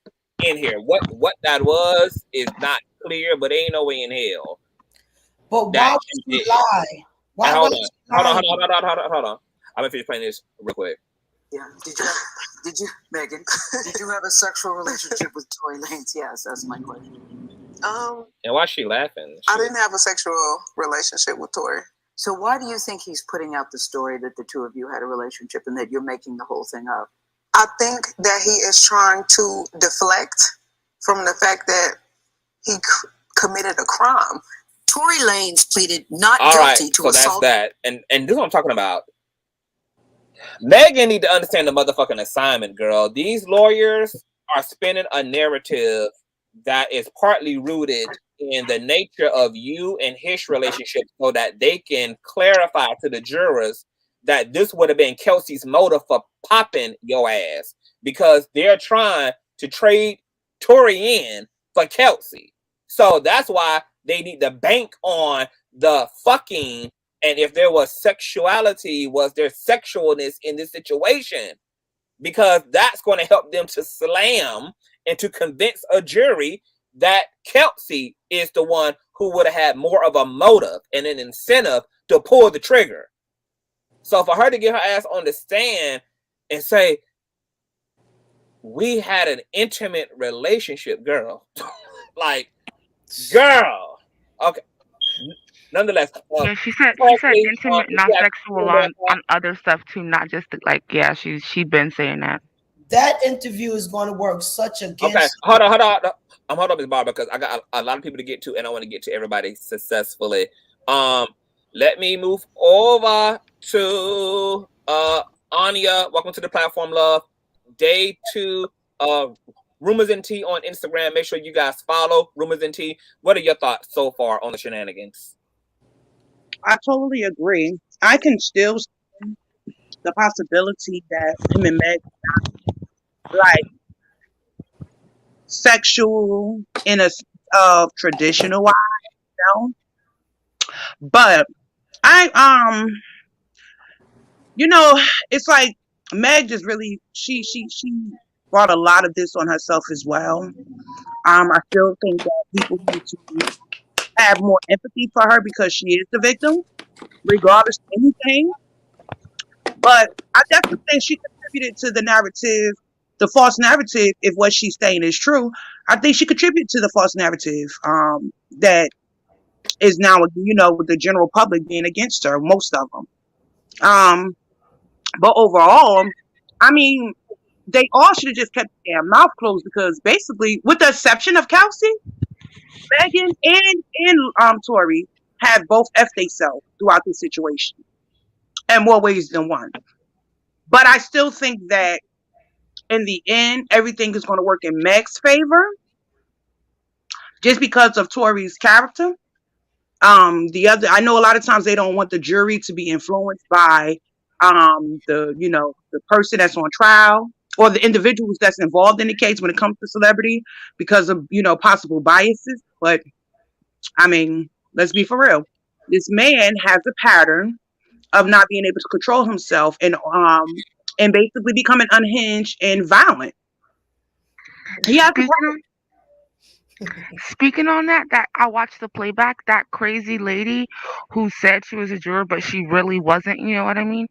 in here. What that was is not clear, but ain't no way in hell. But why would you lie? Hold on. I'm gonna finish playing this real quick. Yeah. Did you, Megan? Did you have a sexual relationship with Tory Lanez? Yes, that's my question. And why is she laughing? I didn't have a sexual relationship with Tory. So why do you think he's putting out the story that the two of you had a relationship and that you're making the whole thing up? I think that he is trying to deflect from the fact that he committed a crime. Tory Lanez pleaded not guilty to assault. That's that. And this is what I'm talking about. Megan need to understand the motherfucking assignment, girl. These lawyers are spinning a narrative that is partly rooted in the nature of you and his relationship so that they can clarify to the jurors that this would have been Kelsey's motive for popping your ass because they're trying to trade Tory in for Kelsey. So that's why they need to bank on the fucking, and if there was sexuality, was there sexualness in this situation? Because that's going to help them to slam and to convince a jury that Kelsey is the one who would have had more of a motive and an incentive to pull the trigger. So for her to get her ass on the stand and say, we had an intimate relationship, girl. Like, girl. Okay. Nonetheless. Yeah, she said intimate, not sexual on other stuff too, not just like, yeah, she's been saying that. That interview is going to work such against. Okay, hold on. I'm hold up, Ms. Barber, because I got a lot of people to get to, and I want to get to everybody successfully. Let me move over to Anya. Welcome to the platform, love. Day 2 of Rumors and Tea on Instagram. Make sure you guys follow Rumors and Tea. What are your thoughts so far on the shenanigans? I totally agree. I can still see the possibility that him and Meg like sexual in a traditional way, you know. But I you know, it's like Meg just really she brought a lot of this on herself as well. I still think that people need to have more empathy for her because she is the victim, regardless of anything. But I definitely think she contributed to the narrative, the false narrative, if what she's saying is true. I think she contributed to the false narrative that is now, you know, with the general public being against her, most of them. But overall, I mean, they all should have just kept their mouth closed because basically, with the exception of Kelsey, Megan and Torey have both F themselves throughout this situation in more ways than one. But I still think that in the end, everything is going to work in Meg's favor just because of Torey's character. I know a lot of times they don't want the jury to be influenced by the person that's on trial or the individuals that's involved in the case when it comes to celebrity because of, you know, possible biases. But I mean, let's be for real. This man has a pattern of not being able to control himself and basically becoming unhinged and violent. He has Speaking on that I watched the playback, that crazy lady who said she was a juror, but she really wasn't, you know what I mean?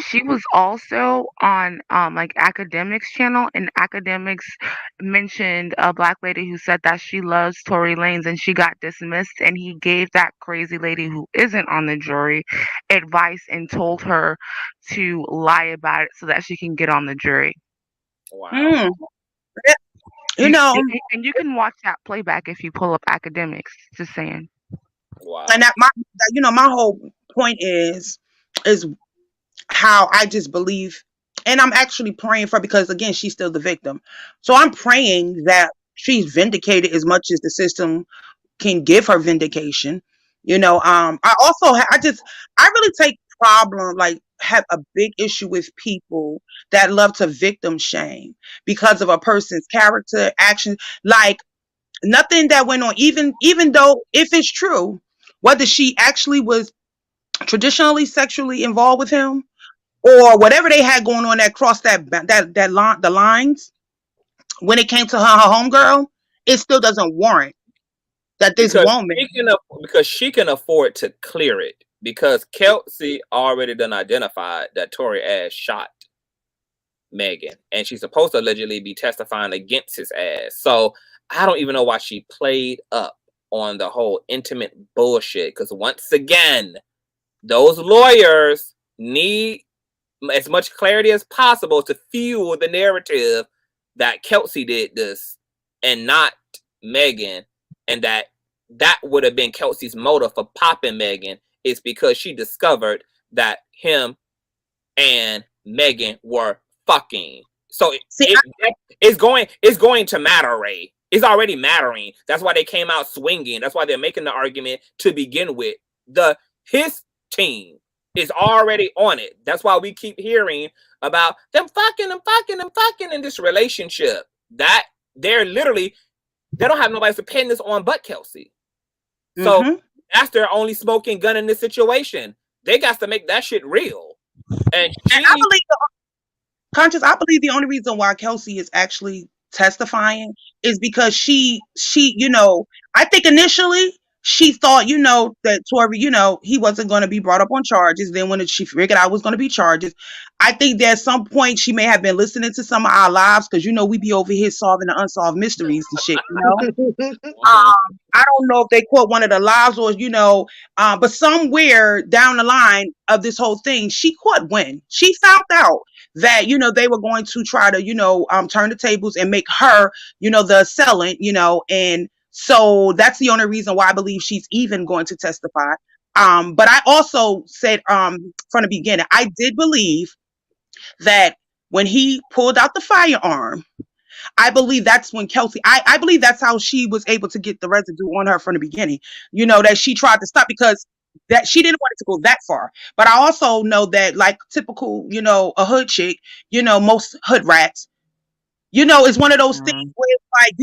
She was also on like Academics channel, and Academics mentioned a black lady who said that she loves Tory Lanez and she got dismissed, and he gave that crazy lady who isn't on the jury advice and told her to lie about it so that she can get on the jury. Wow. You know, and you can watch that playback if you pull up Academics. Just saying. Wow. And my whole point is how I just believe, and I'm actually praying for, because again, she's still the victim. So I'm praying that she's vindicated as much as the system can give her vindication. You know, I really take have a big issue with people that love to victim shame because of a person's character, action, like nothing that went on, even though if it's true, whether she actually was traditionally sexually involved with him or whatever they had going on that crossed the lines when it came to her homegirl, it still doesn't warrant that this woman, because she can afford to clear it, because Kelsey already done identified that Tory ass shot Megan, and she's supposed to allegedly be testifying against his ass. So I don't even know why she played up on the whole intimate bullshit, because once again, those lawyers need as much clarity as possible to fuel the narrative that Kelsey did this and not Megan, and that would have been Kelsey's motive for popping Megan, is because she discovered that him and Megan were fucking. So it's going to matter, Ray. It's already mattering. That's why they came out swinging. That's why they're making the argument to begin with. His team is already on it. That's why we keep hearing about them fucking in this relationship. That they don't have nobody to pin this on but Kelsey. So that's their only smoking gun in this situation. They got to make that shit real. And I believe the only reason why Kelsey is actually testifying is because she, you know, I think initially she thought, you know, that Torey, you know, he wasn't going to be brought up on charges. Then when she figured out it was going to be charges, I think that at some point she may have been listening to some of our lives, because, you know, we be over here solving the unsolved mysteries and shit, you know. I don't know if they caught one of the lives or, you know, but somewhere down the line of this whole thing, she caught wind. She found out that, you know, they were going to try to, you know, turn the tables and make her, you know, the assailant, you know, and so that's the only reason why I believe she's even going to testify. But I also said from the beginning, I did believe that when he pulled out the firearm, I believe that's when Kelsey, I believe that's how she was able to get the residue on her from the beginning. You know, that she tried to stop because that she didn't want it to go that far. But I also know that, like typical, you know, a hood chick, you know, most hood rats, you know, it's one of those things where it's like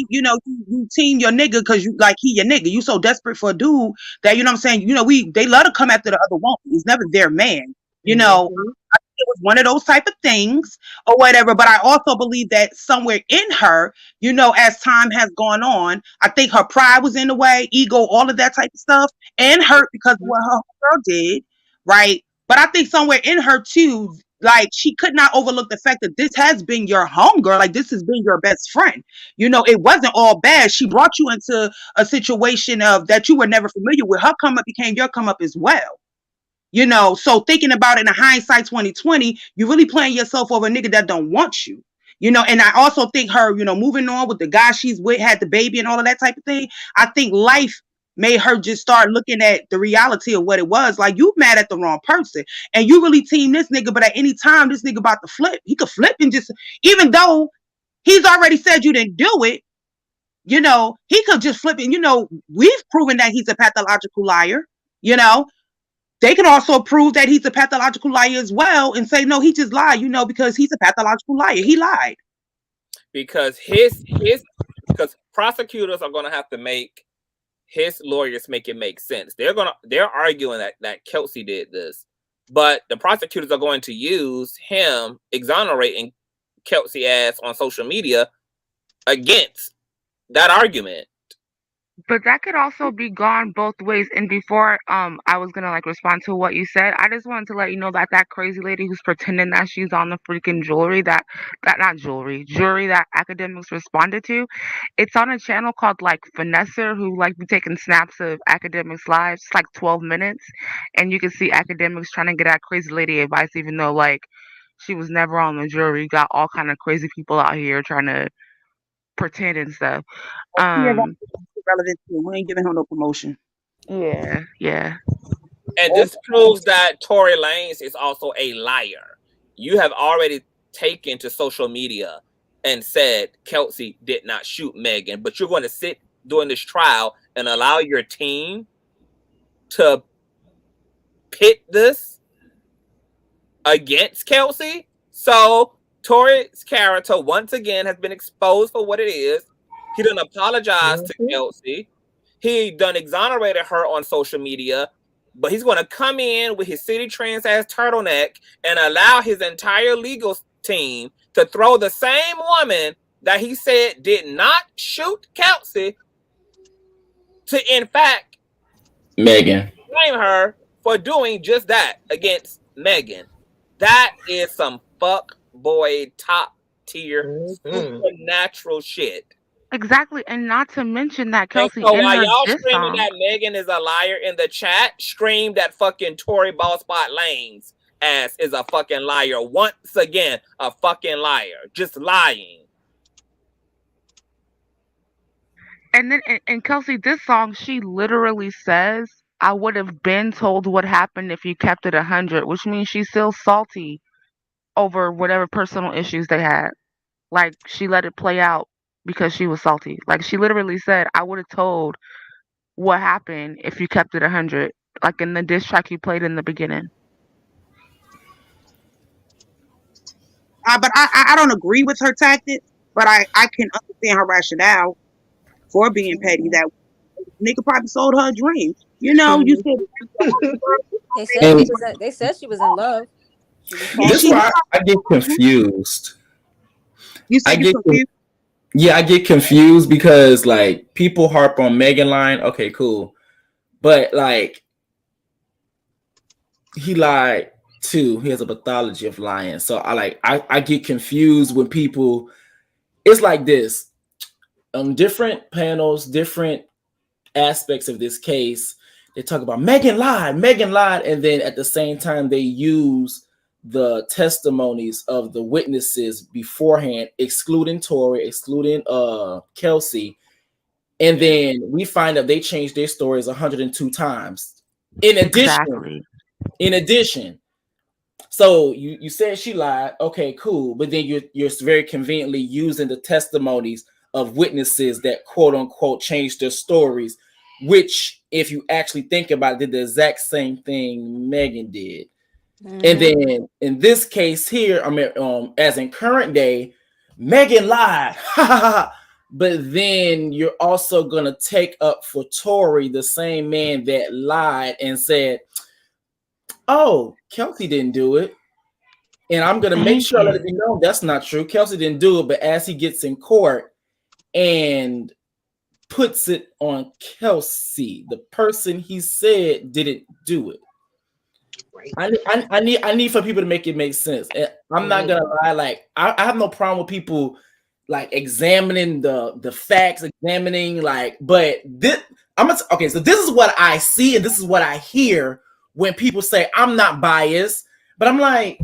you know, you team your nigga because you like he your nigga. You so desperate for a dude that, you know what I'm saying, you know, they love to come after the other woman. He's never their man. You know, I think it was one of those type of things or whatever. But I also believe that somewhere in her, you know, as time has gone on, I think her pride was in the way, ego, all of that type of stuff, and hurt because of what her girl did, right? But I think somewhere in her too, like she could not overlook the fact that this has been your homegirl, like this has been your best friend. You know, it wasn't all bad. She brought you into a situation of that you were never familiar with. Her come up became your come up as well. You know, so thinking about it in hindsight 2020, you're really playing yourself over a nigga that don't want you. You know, and I also think her, you know, moving on with the guy she's with, had the baby and all of that type of thing. I think life made her just start looking at the reality of what it was. Like, you mad at the wrong person. And you really team this nigga, but at any time, this nigga about to flip. He could flip and just, even though he's already said you didn't do it, you know, he could just flip it. And, you know, we've proven that he's a pathological liar, you know. They can also prove that he's a pathological liar as well and say, no, he just lied, you know, because he's a pathological liar. He lied. Because because prosecutors are gonna have to make his lawyers make it make sense. They're arguing that Kelsey did this, but the prosecutors are going to use him exonerating Kelsey ass on social media against that argument. But that could also be gone both ways. And before I was gonna like respond to what you said, I just wanted to let you know that that crazy lady who's pretending that she's on the freaking jury that academics responded to, it's on a channel called like Finesser, who like be taking snaps of academics lives. It's like 12 minutes, and you can see academics trying to get that crazy lady advice, even though like she was never on the jury. You got all kind of crazy people out here trying to pretend and stuff. Relevant to we ain't giving her no promotion. Yeah. And this proves that Tory Lanez is also a liar. You have already taken to social media and said Kelsey did not shoot Megan, but you're going to sit during this trial and allow your team to pit this against Kelsey. So Tory's character once again has been exposed for what it is. He done apologized to Kelsey. He done exonerated her on social media, but he's going to come in with his city trans ass turtleneck and allow his entire legal team to throw the same woman that he said did not shoot Kelsey to, in fact, Megan, blame her for doing just that against Megan. That is some fuck boy top tier supernatural shit. Exactly, and not to mention that Kelsey so in while her y'all diss screaming song, that Megan is a liar in the chat, scream that fucking Tory Ball Spot Lane's ass is a fucking liar. Once again, a fucking liar. Just lying. and then in Kelsey this song, she literally says, "I would have been told what happened if you kept it 100," which means she's still salty over whatever personal issues they had. Like, she let it play out because she was salty. Like, she literally said, "I would have told what happened if you kept it 100," like in the diss track you played in the beginning. But I don't agree with her tactics, but I can understand her rationale for being petty. That nigga probably sold her a dream. You know, you said They said she was in love. This is why I get confused. You said you're confused? Yeah, I get confused because like people harp on Megan lying. Okay, cool. But like he lied too. He has a pathology of lying. So I get confused when people, it's like this. Different panels, different aspects of this case, they talk about Megan lied, and then at the same time they use the testimonies of the witnesses beforehand, excluding Torey, excluding Kelsey, and then we find out they changed their stories 102 times. In addition, So you said she lied. Okay, cool. But then you're very conveniently using the testimonies of witnesses that quote unquote changed their stories, which, if you actually think about it, did the exact same thing Megan did. And then in this case here, I mean, as in current day, Megan lied. But then you're also gonna take up for Torey, the same man that lied and said, "Oh, Kelsey didn't do it." And I'm gonna make sure I let it be known that's not true. Kelsey didn't do it, but as he gets in court and puts it on Kelsey, the person he said didn't do it. I need for people to make it make sense. And I'm not gonna lie, like I have no problem with people like examining the facts, examining like, but this okay, so this is what I see and this is what I hear when people say I'm not biased, but I'm like,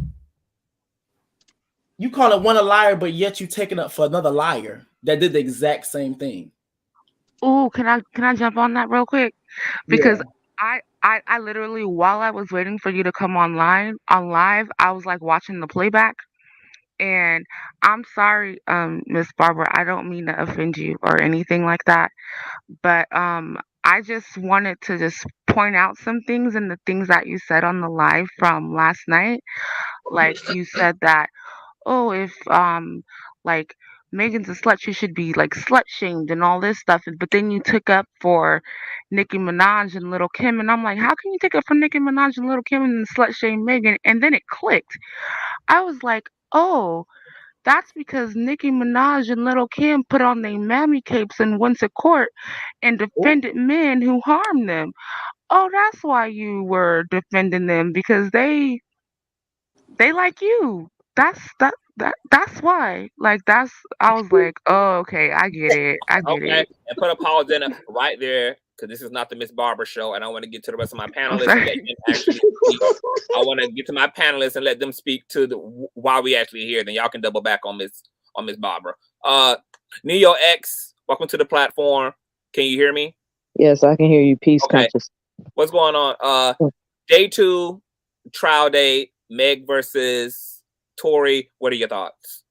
you call it one a liar, but yet you taking up for another liar that did the exact same thing. Oh, can I jump on that real quick? Because I literally, while I was waiting for you to come on live, I was like watching the playback. And I'm sorry, Miss Barbara, I don't mean to offend you or anything like that. But I just wanted to just point out some things and the things that you said on the live from last night. Like you said that, oh, if like Megan's a slut, she should be like slut shamed and all this stuff. But then you took up for Nicki Minaj and Little Kim, and I'm like, how can you take up for Nicki Minaj and Little Kim and slut shame Megan? And then it clicked. I was like, oh, that's because Nicki Minaj and Little Kim put on their mammy capes and went to court and defended men who harmed them. Oh, that's why you were defending them, because they like you. That's why. Like I was like, oh, okay, I get it. Okay, and put a pause in it right there, because this is not the Miss Barbara show, and I want to get to the rest of my panelists and let them actually speak. I want to get to my panelists and let them speak to why we actually here. Then y'all can double back on Miss Barbara. Neo X, welcome to the platform. Can you hear me? Yes, I can hear you. Peace, okay. Conscious. What's going on? Day 2, trial date, Meg versus Torey. What are your thoughts?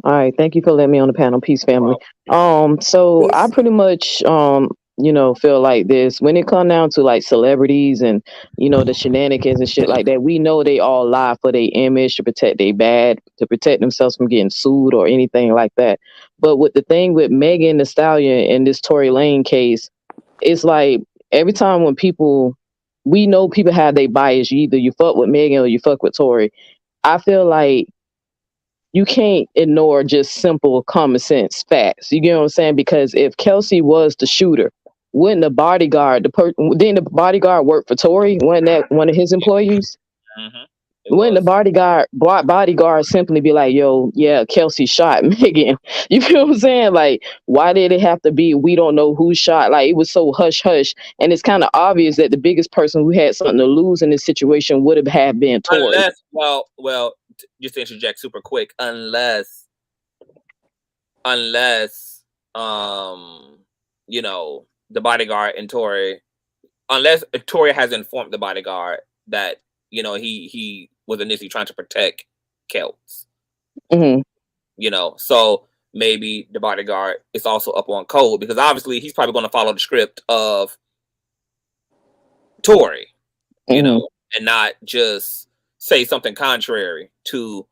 All right, thank you for letting me on the panel. Peace, family. So I pretty much feel like this when it comes down to like celebrities and the shenanigans and shit like that. We know they all lie for their image to protect their bad, to protect themselves from getting sued or anything like that. But with the thing with Megan Thee Stallion and this Tory Lanez case, it's like every time when we know people have their bias. Either you fuck with Megan or you fuck with Tory. I feel like you can't ignore just simple common sense facts. You get what I'm saying? Because if Kelsey was the shooter, wouldn't the bodyguard, didn't the bodyguard work for Torey? Wasn't that one of his employees? Wouldn't the bodyguard simply be like, yo, yeah, Kelsey shot Megan? You feel what I'm saying? Like, why did it have to be, we don't know who shot? Like, it was so hush-hush. And it's kind of obvious that the biggest person who had something to lose in this situation would have been Torey. Unless, well, just to interject super quick, unless the bodyguard and Torey, unless Torey has informed the bodyguard that he was initially trying to protect Kels. So maybe the bodyguard is also up on code, because obviously he's probably going to follow the script of Torey, and not just say something contrary to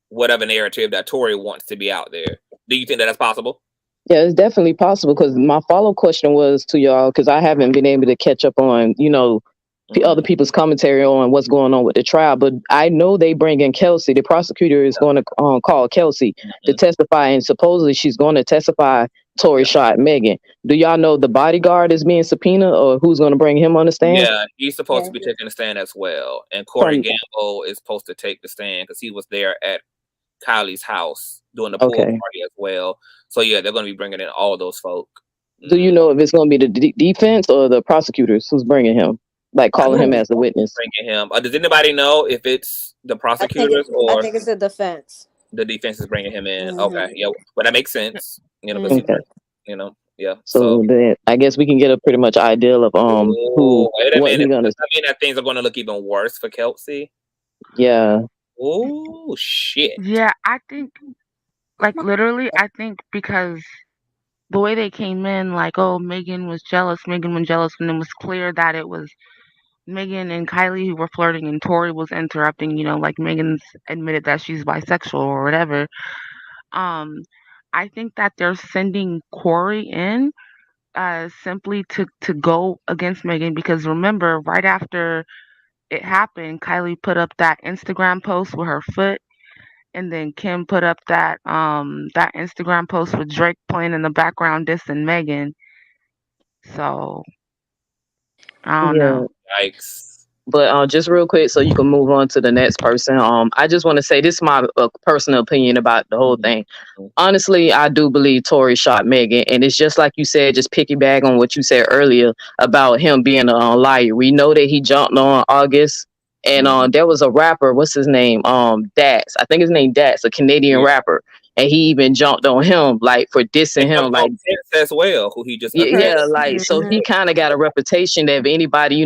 whatever narrative that Torey wants to be out there. Do you think that that's possible? Yeah, it's definitely possible, because my follow question was to y'all, because I haven't been able to catch up on, other people's commentary on what's going on with the trial. But I know they bring in Kelsey. The prosecutor is going to call Kelsey to testify, and supposedly she's going to testify Torey shot Megan. Do y'all know the bodyguard is being subpoenaed, or who's going to bring him on the stand? Yeah, he's supposed to be taking the stand as well. And Corey Gamble is supposed to take the stand because he was there at Kylie's house doing the pool party as well. So yeah, they're going to be bringing in all those folk. Do you know if it's going to be the defense or the prosecutors who's bringing him? Like calling him as a witness. Bringing him. Does anybody know if it's the prosecutors or? I think it's the defense. The defense is bringing him in. Okay, yeah, well that makes sense. Yeah. So then I guess we can get a pretty much idea of who. Wait a minute. Does that mean that things are going to look even worse for Kelsey? Yeah. Oh shit. Yeah, I think, like, literally, I think because the way they came in, like, oh, Megan was jealous, when it was clear that it was Megan and Kylie who were flirting and Torey was interrupting, like Megan's admitted that she's bisexual or whatever. I think that they're sending Corey in simply to go against Megan, because remember, right after it happened, Kylie put up that Instagram post with her foot, and then Kim put up that that Instagram post with Drake playing in the background dissing Megan. So I don't Yeah. know. Yikes. But just real quick, so you can move on to the next person. I just want to say this is my personal opinion about the whole thing. Honestly, I do believe Tory shot Megan, and it's just like you said, just piggyback on what you said earlier about him being a liar. We know that he jumped on August, and there was a rapper, what's his name? Dax. I think his name Dax, a Canadian rapper, and he even jumped on him like for dissing him, like as well, who he just yeah, like so he kind of got a reputation that if anybody,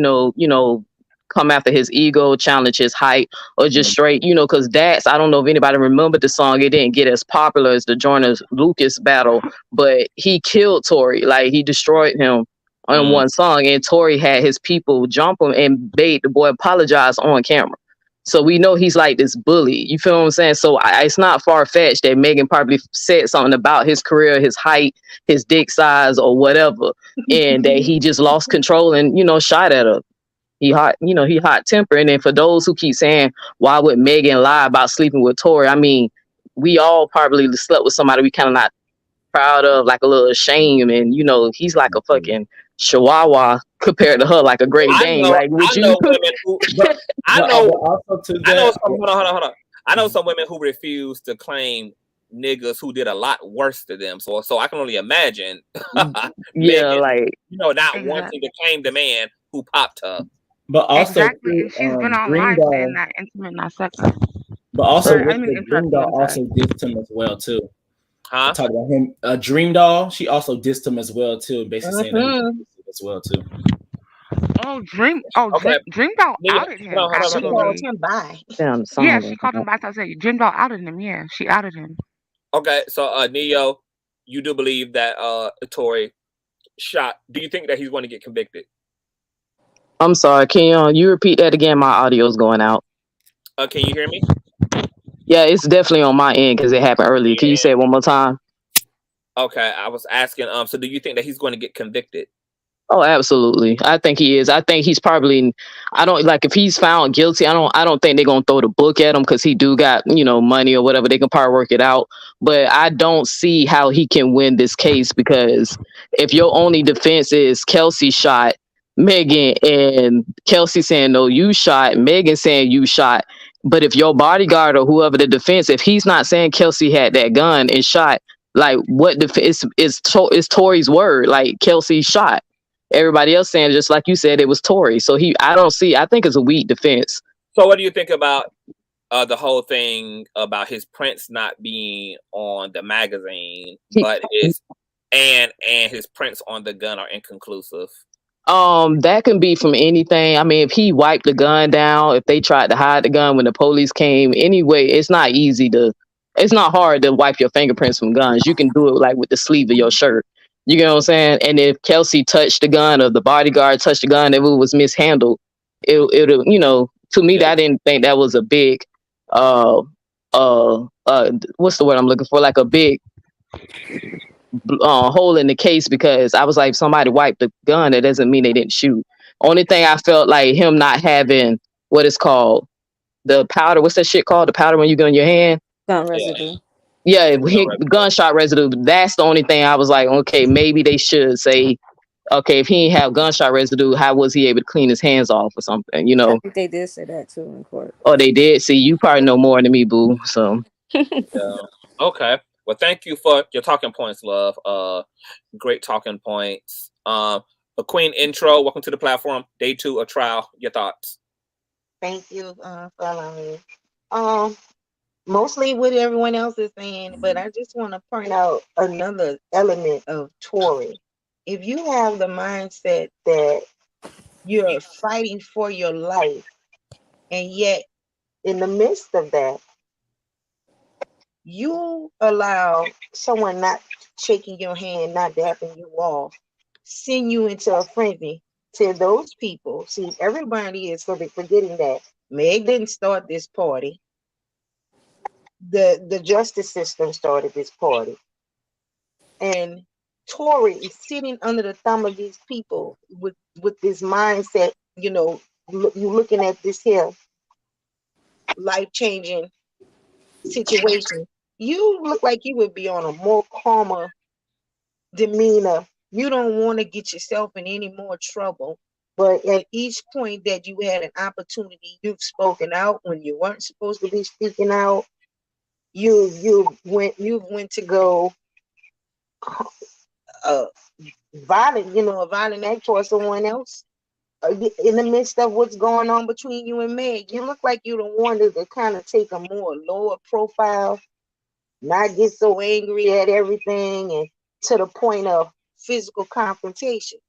come after his ego, challenge his height, or just straight, because Dax, I don't know if anybody remembered the song, it didn't get as popular as the Joyner Lucas battle, but he killed Tory, like he destroyed him on one song, and Tory had his people jump him and made the boy apologize on camera. So we know he's like this bully. You feel what I'm saying? So it's not far-fetched that Megan probably said something about his career, his height, his dick size, or whatever, and that he just lost control and, shot at her. He hot tempered. And then for those who keep saying, why would Megan lie about sleeping with Tory? I mean, we all probably slept with somebody we kind of not proud of, like a little shame. And, he's like a fucking chihuahua compared to her, like a Great Dane. Like, would you? Know women who, I know hold on. I know some women who refuse to claim niggas who did a lot worse to them. So I can only imagine. Yeah, Megan, like not wanting to claim the man who popped her. But also, exactly, and she's been on live saying that intimate, not sexual. But also, I mean, Dream Doll also dissed him as well too. Huh? Talk about him. Dream Doll, she also dissed him as well too, basically saying that he as well too. Dream Doll outed him. She called him bi. Yeah, she called him bi. I said Dream Doll outed him. Yeah, she outed him. Okay, so Neo, you do believe that Tory shot? Do you think that he's going to get convicted? I'm sorry, can you repeat that again? My audio's going out. Can you hear me? Yeah, it's definitely on my end because it happened earlier. Can you say it one more time? Okay, I was asking. So do you think that he's going to get convicted? Oh, absolutely. I think he is. I think he's probably. I don't like if he's found guilty. I don't think they're gonna throw the book at him because he do got money or whatever. They can probably work it out. But I don't see how he can win this case because if your only defense is Kelsey shot Megan and Kelsey saying no, you shot, Megan saying you shot. But if your bodyguard or whoever the defense, if he's not saying Kelsey had that gun and shot, like what defense is Tory's word? Like Kelsey shot. Everybody else saying just like you said, it was Tory. So I think it's a weak defense. So what do you think about the whole thing about his prints not being on the magazine, but and his prints on the gun are inconclusive? That can be from anything. I mean, if he wiped the gun down, if they tried to hide the gun when the police came, anyway, it's not hard to wipe your fingerprints from guns. You can do it like with the sleeve of your shirt. You get what I'm saying? And if Kelsey touched the gun or the bodyguard touched the gun, if it was mishandled, to me, I didn't think that was a big, what's the word I'm looking for? Like a big hole in the case, because I was like, if somebody wiped the gun, that doesn't mean they didn't shoot. Only thing I felt like him not having what is called the powder. What's that shit called? The powder when you go in your hand? Gun residue. Yeah, gunshot residue. That's the only thing I was like, okay, maybe they should say, okay, if he didn't have gunshot residue, how was he able to clean his hands off or something? I think they did say that too in court. Oh, they did? See, you probably know more than me, boo. So yeah. Okay. Well, thank you for your talking points, love. Great talking points. A Queen intro. Welcome to the platform. Day 2 of trial. Your thoughts? Thank you for allowing me. Mostly what everyone else is saying, but I just want to point out another element of Tory. If you have the mindset that you're fighting for your life, and yet in the midst of that, you allow someone not shaking your hand, not dapping you off, send you into a frenzy to those people. See, everybody is forgetting that Meg didn't start this party. The justice system started this party. And Torey is sitting under the thumb of these people with this mindset, you know, you looking at this here life-changing situation. You look like you would be on a more calmer demeanor. You don't want to get yourself in any more trouble. But at each point that you had an opportunity, you've spoken out when you weren't supposed to be speaking out. You went to go violent, a violent act towards someone else in the midst of what's going on between you and Meg. You look like you don't want to kind of take a more lower profile, not get so angry at everything and to the point of physical confrontation.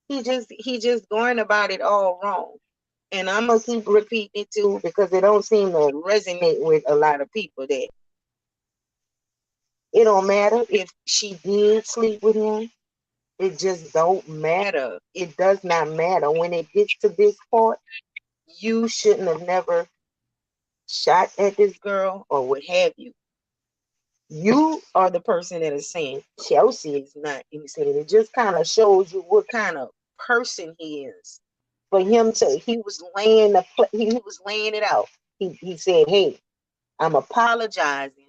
He just going about it all wrong. And I'm gonna keep repeating it too, because it don't seem to resonate with a lot of people that it don't matter if she did sleep with him. It just don't matter. It does not matter. When it gets to this part, you shouldn't have never shot at this girl or what have you. You are the person that is saying Kelsey is not innocent. It just kind of shows you what kind of person he is. For him to, he was laying it out. He said, "Hey, I'm apologizing.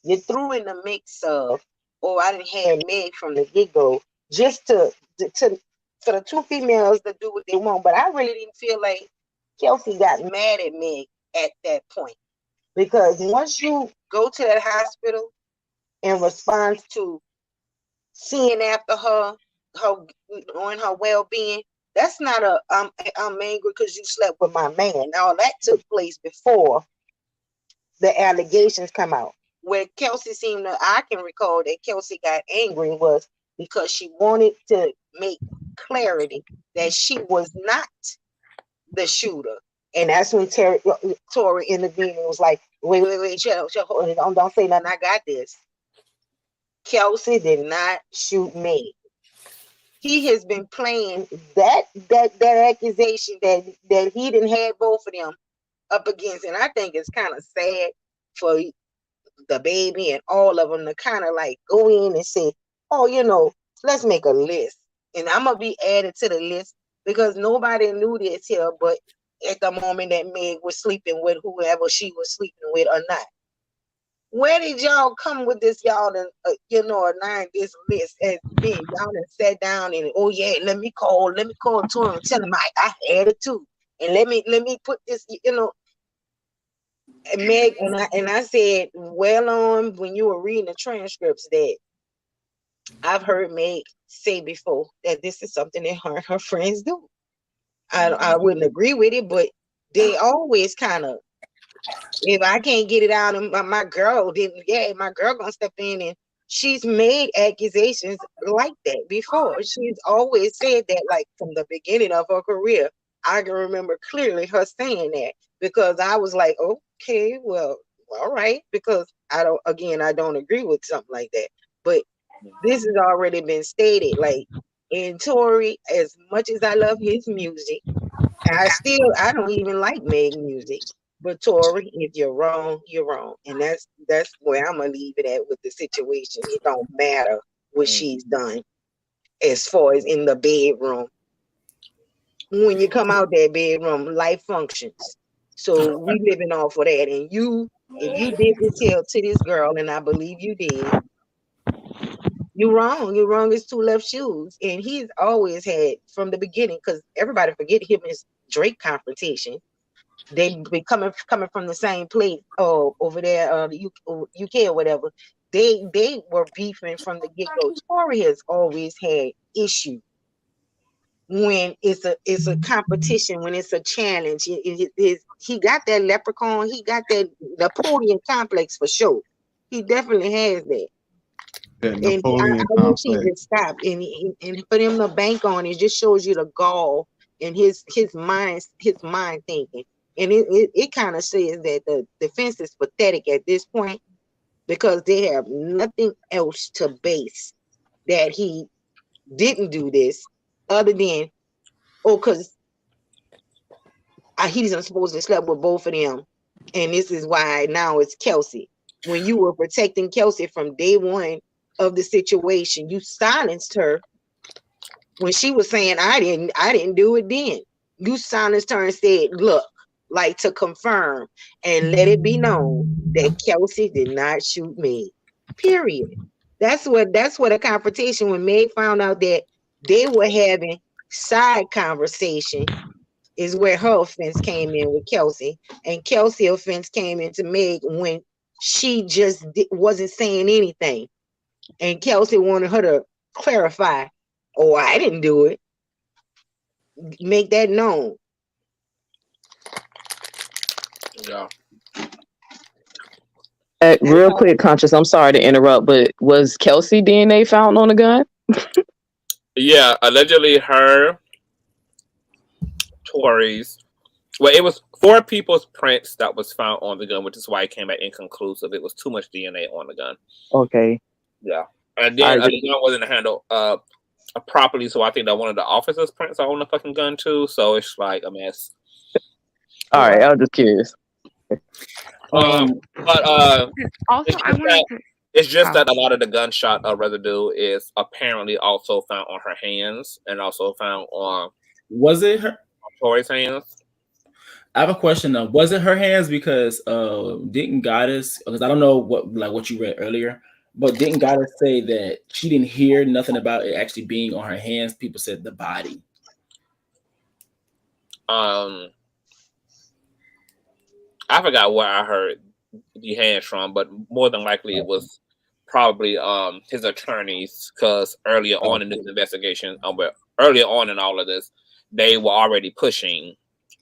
You threw in the mix of, oh, I didn't have Meg from the get-go, just to for the two females to do what they want." But I really didn't feel like Kelsey got mad at Meg at that point, because once you go to that hospital in response to seeing after her on her well-being, that's not I'm angry because you slept with my man. Now that took place before the allegations come out. Where Kelsey seemed to, I can recall that Kelsey got angry was because she wanted to make clarity that she was not the shooter. And that's when Torey intervened and was like, wait, shut up, don't say nothing, I got this. Kelsey did not shoot me. He has been playing that accusation that he didn't have both of them up against. And I think it's kind of sad for the baby and all of them to kind of like go in and say, oh, let's make a list. And I'm going to be added to the list because nobody knew this here, but at the moment that Meg was sleeping with whoever she was sleeping with or not. Where did y'all come with this, y'all, align this list as me? Y'all done sat down and, oh yeah, let me call to him and tell him I had it too. And let me put this, Meg, and I said, well, on when you were reading the transcripts, that I've heard Meg say before that this is something that her and her friends do. I wouldn't agree with it, but they always kind of, if I can't get it out of my girl, then my girl gonna step in. And she's made accusations like that before. She's always said that, like from the beginning of her career. I can remember clearly her saying that, because I was like, okay, well, all right, because I don't agree with something like that. But this has already been stated. Like, in Torey, as much as I love his music, I don't even like Meg music. But Torey, if you're wrong, you're wrong. And that's where I'm gonna leave it at with the situation. It don't matter what she's done as far as in the bedroom. When you come out that bedroom, life functions. So we living off of that. And if you did this here to this girl, and I believe you did, you're wrong. You're wrong as two left shoes. And he's always had from the beginning, because everybody forget him and his Drake confrontation. They be coming from the same place over there, the UK or whatever. They were beefing from the get-go. Torey has always had issues when it's a competition, when it's a challenge. He got that leprechaun, he got that Napoleon complex for sure. He definitely has that. And I wish he would stop. And for them to bank on it just shows you the gall and his mind thinking. And it kind of says that the defense is pathetic at this point because they have nothing else to base that he didn't do this other than, because he's supposed to sleep with both of them. And this is why now it's Kelsey. When you were protecting Kelsey from day one of the situation, you silenced her when she was saying, I didn't do it then. You silenced her and said, look, like to confirm and let it be known that Kelsey did not shoot me. Period. That's what a confrontation when Meg found out that they were having side conversation is where her offense came in with Kelsey, and Kelsey offense came into Meg when she just wasn't saying anything, and Kelsey wanted her to clarify, oh, I didn't do it. Make that known. Yeah. Real quick, Conscious, I'm sorry to interrupt, but was Kelsey DNA found on the gun? Yeah, allegedly her, Torey's. Well, it was 4 people's prints that was found on the gun, which is why it came back inconclusive. It was too much DNA on the gun. Okay. Yeah. And then the gun wasn't handled properly, so I think that one of the officers' prints are on the fucking gun too. So it's like a mess. All right, I was just curious. But also it's just that a lot of the gunshot residue is apparently also found on her hands and also found on. Was it her? Torey's hands. I have a question though. Was it her hands? Because didn't Goddess? Because I don't know what you read earlier, but didn't Goddess say that she didn't hear nothing about it actually being on her hands? People said the body. I forgot where I heard the hands from, but more than likely it was probably his attorneys, because earlier on in this investigation, but earlier on in all of this, they were already pushing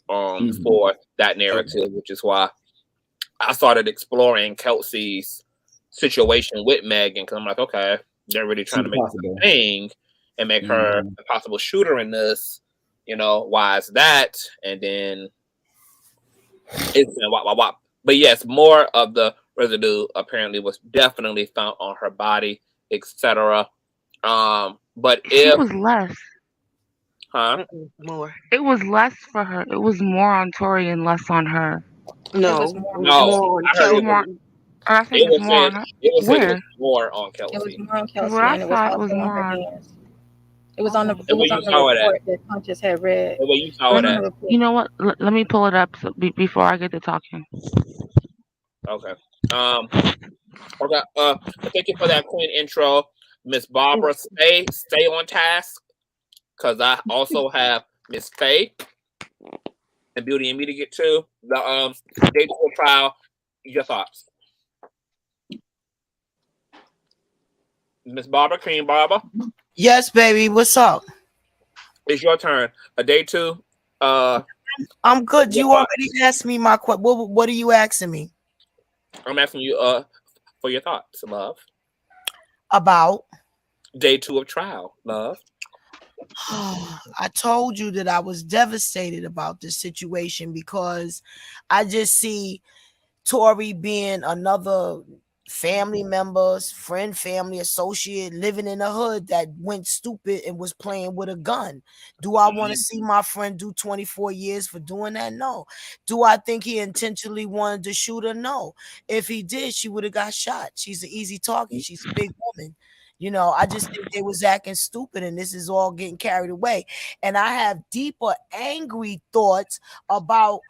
for that narrative, which is why I started exploring Kelsey's situation with Megan, because I'm like, okay, they're really trying to make a thing and make her a possible shooter in this. You know, why is that? And then it's wop. But yes, more of the residue apparently was definitely found on her body, etc. But it was less. Huh? More. It was less for her. It was more on Torey and less on her. No, no. I heard I think it's more on her. It was Where? more on Kelsey. It was more on Kelsey, What I and it was thought also was on more her on. hands. It was on the And where you saw it report at? that Conscious had read. And where you saw it at? You know what? Let me pull it up before I get to talking. Okay. Okay. Thank you for that queen intro, Miss Barbara. Stay on task, because I also have Miss Faye and Beauty and Me to get to. The day 2 trial. Your thoughts, Miss Barbara, Queen Barbara? Yes, baby. What's up? It's your turn. A day 2. I'm good. You already asked me my question. What are you asking me? I'm asking you for your thoughts, love. About day 2 of trial, love. I told you that I was devastated about this situation because I just see Torey being another family members, friend, family, associate living in a hood that went stupid and was playing with a gun. Do I want to see my friend do 24 years for doing that? No. Do I think he intentionally wanted to shoot her? No. If he did, she would have got shot. She's an easy target. She's a big woman. You know, I just think they was acting stupid, and this is all getting carried away. And I have deeper, angry thoughts about,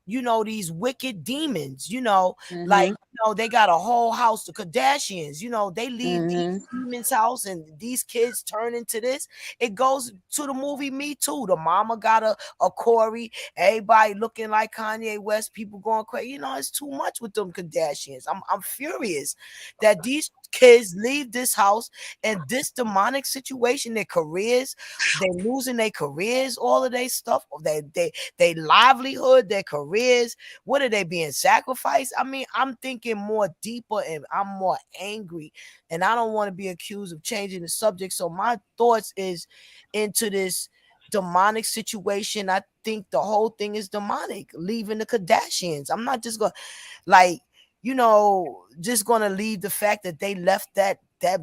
you know, these wicked demons, you know, like, you know, they got a whole house, the Kardashians, you know, they leave these demons' house and these kids turn into this. It goes to the movie Me Too. The mama got a Corey, everybody looking like Kanye West, people going crazy. You know, it's too much with them Kardashians. I'm furious that these kids leave this house and this demonic situation, their careers, they're losing their careers, all of their stuff, they livelihood, their careers. What are they being sacrificed? I mean, I'm thinking more deeper and I'm more angry, and I don't want to be accused of changing the subject. So my thoughts is into this demonic situation. I think the whole thing is demonic. Leaving the Kardashians. I'm not just gonna just gonna leave the fact that they left that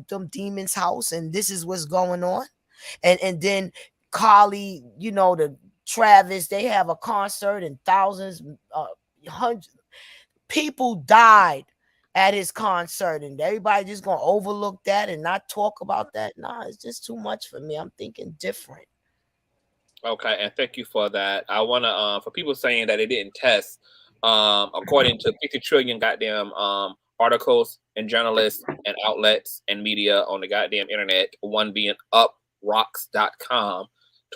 them demons' house and this is what's going on. And then Carly, the Travis, they have a concert and thousands, hundreds people died at his concert, and everybody just gonna overlook that and not talk about that. Nah, it's just too much for me. I'm thinking different. Okay, and thank you for that. I wanna for people saying that it didn't test, according to 50 trillion goddamn articles and journalists and outlets and media on the goddamn internet, one being uprocks.com,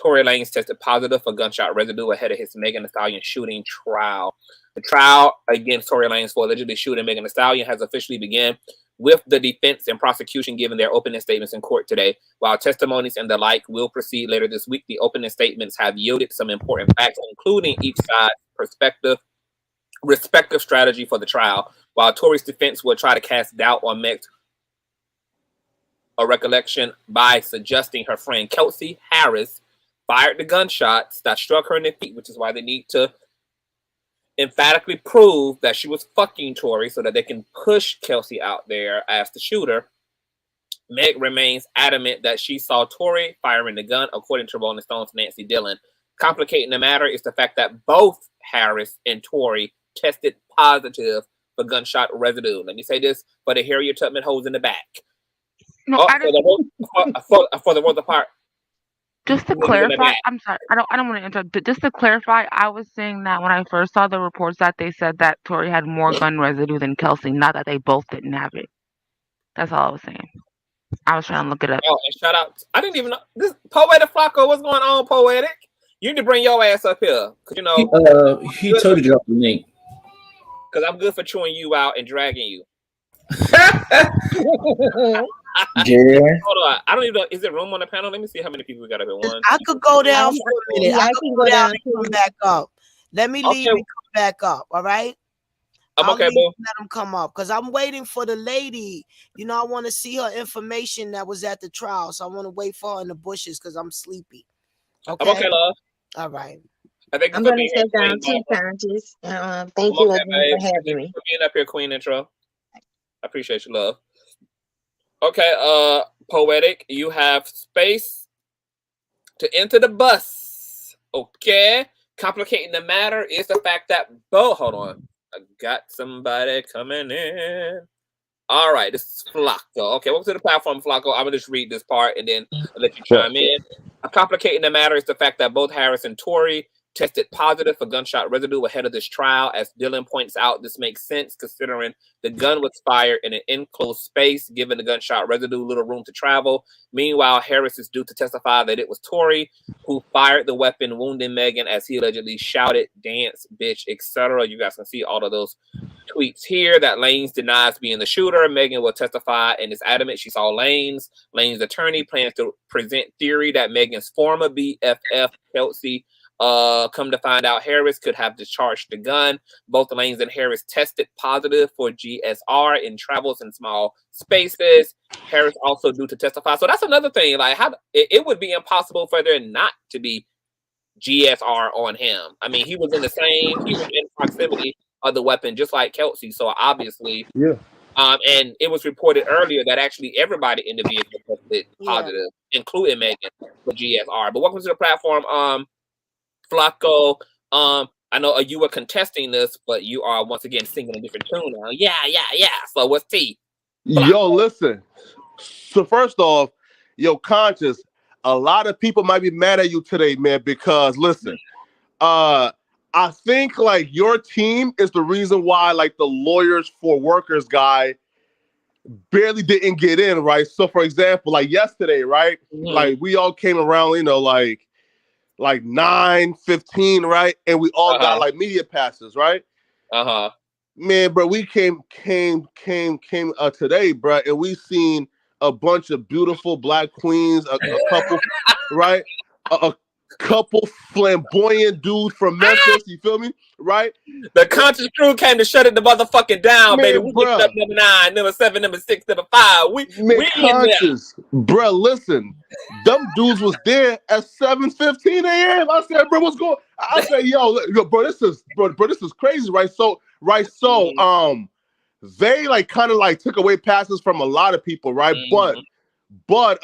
Tory Lanez tested positive for gunshot residue ahead of his Megan Thee Stallion shooting trial. The trial against Tory Lanez for allegedly shooting Megan Thee Stallion has officially begun, with the defense and prosecution giving their opening statements in court today. While testimonies and the like will proceed later this week, the opening statements have yielded some important facts, including each side's respective strategy for the trial. While Tory's defense will try to cast doubt on Meg's recollection by suggesting her friend Kelsey Harris fired the gunshots that struck her in the feet, which is why they need to emphatically prove that she was fucking Tory so that they can push Kelsey out there as the shooter. Meg remains adamant that she saw Tory firing the gun, according to Rolling Stone's Nancy Dillon. Complicating the matter is the fact that both Harris and Tory tested positive for gunshot residue. Let me say this for the Harriet Tubman hoes in the back. No, for the most part. Just to clarify, I'm sorry, I don't want to interrupt, but just to clarify, I was saying that when I first saw the reports that they said that Tory had more gun residue than Kelsey, not that they both didn't have it. That's all I was saying. I was trying to look it up. Oh, and shout out! I didn't even know this Poetic Flacco. What's going on, Poetic? You need to bring your ass up here, cause he told you to drop the link. Cause I'm good for chewing you out and dragging you. Yeah. Hold on. I don't even know. Is there room on the panel? Let me see how many people we got up here. I could go down for a minute. I could go down and come back up. Let me leave and come back up. All right. I'm okay, bro. Let them come up because I'm waiting for the lady. I want to see her information that was at the trial. So I want to wait for her in the bushes because I'm sleepy. Okay. I'm okay, love. All right. I think I'm going to step down too, Conscious. Thank you again for having me. For being up here, Queen Intro. I appreciate you, love. Okay, Poetic, you have space to enter the bus. Okay. Complicating the matter is the fact that hold on. I got somebody coming in. All right, this is Flacco. Okay, welcome to the platform, Flacco. I'm gonna just read this part and then I'll let you chime in. Complicating the matter is the fact that both Harris and Tory tested positive for gunshot residue ahead of this trial. As Dillon points out, this makes sense considering the gun was fired in an enclosed space, giving the gunshot residue little room to travel. Meanwhile, Harris is due to testify that it was Tory who fired the weapon, wounding Megan as he allegedly shouted, "Dance, bitch," etc. You guys can see all of those tweets here that Lanez denies being the shooter. Megan will testify and is adamant she saw Lanez. Lanez's attorney plans to present theory that Megan's former BFF, Kelsey, come to find out Harris could have discharged the gun. Both Lanez and Harris tested positive for GSR in travels in small spaces. Harris also due to testify. So that's another thing. Like, how it would be impossible for there not to be GSR on him. I mean, he was in proximity of the weapon, just like Kelsey. So obviously, yeah. And it was reported earlier that actually everybody in the vehicle tested positive, including Megan for GSR. But welcome to the platform, Flacco. I know you were contesting this, but you are once again singing a different tune now. Yeah. So what's T? Flacco. Yo, listen. So first off, Conscious, a lot of people might be mad at you today, man, because listen, I think like your team is the reason why like the Lawyers for Workers guy barely didn't get in, right? So for example, like yesterday, right? Mm-hmm. Like we all came around, like 9:15, right? And we all got like media passes, right? Man, bro, we came today, bro, and we seen a bunch of beautiful black queens, a couple, right? couple flamboyant dudes from Memphis. You feel me? Right? The Conscious crew came to shut it the motherfucking down, baby. We bruh. up number 9, number 7, number 6, number 5. We in there. Conscious, bruh. Listen, them dudes was there at 7:15 a.m. I said, bro, what's going? I said, yo, bro, this is crazy, right? So, they like kind of like took away passes from a lot of people, right? But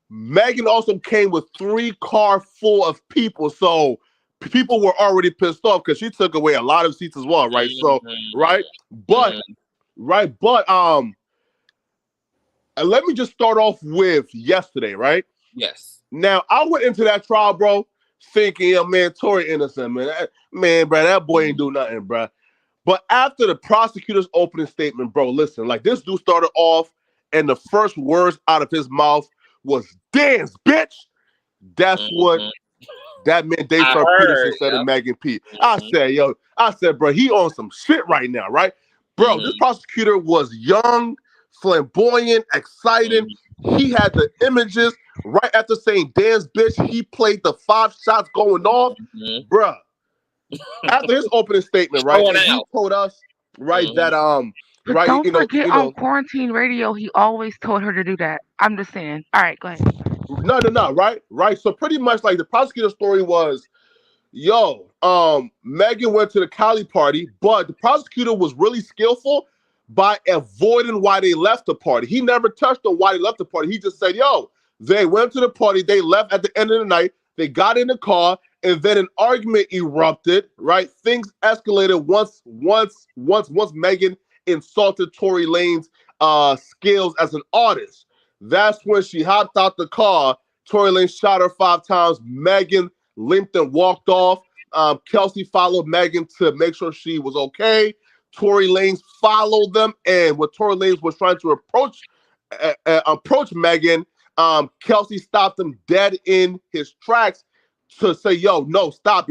Megan also came with 3 cars full of people, so people were already pissed off because she took away a lot of seats as well, right? So, right, but let me just start off with yesterday, right? Yes. Now I went into that trial, bro, thinking, yo, man, Torey innocent, man, bro, that boy ain't do nothing, bro. But after the prosecutor's opening statement, bro, listen, like this dude started off, and the first words out of his mouth was "dance, bitch." That's what that man Dave Peterson said to Megan P. I said, bro, he on some shit right now, right? Bro, this prosecutor was young, flamboyant, excited. He had the images right after saying "dance, bitch." He played the 5 shots going off, bro. After his opening statement, right? And he told us, right, that But don't forget on quarantine radio, he always told her to do that. I'm just saying. All right, go ahead. No, right. So pretty much like the prosecutor's story was, Megan went to the Cali party, but the prosecutor was really skillful by avoiding why they left the party. He never touched on why they left the party. He just said, they went to the party, they left at the end of the night, they got in the car, and then an argument erupted, right? Things escalated once Megan insulted Tory Lanez skills as an artist. That's when she hopped out the car. Tory Lanez shot her 5 times. Megan limped and walked off. Kelsey followed Megan to make sure she was okay. Tory Lanez followed them, and when Tory Lanez was trying to approach Megan, Kelsey stopped him dead in his tracks to say, no, stop,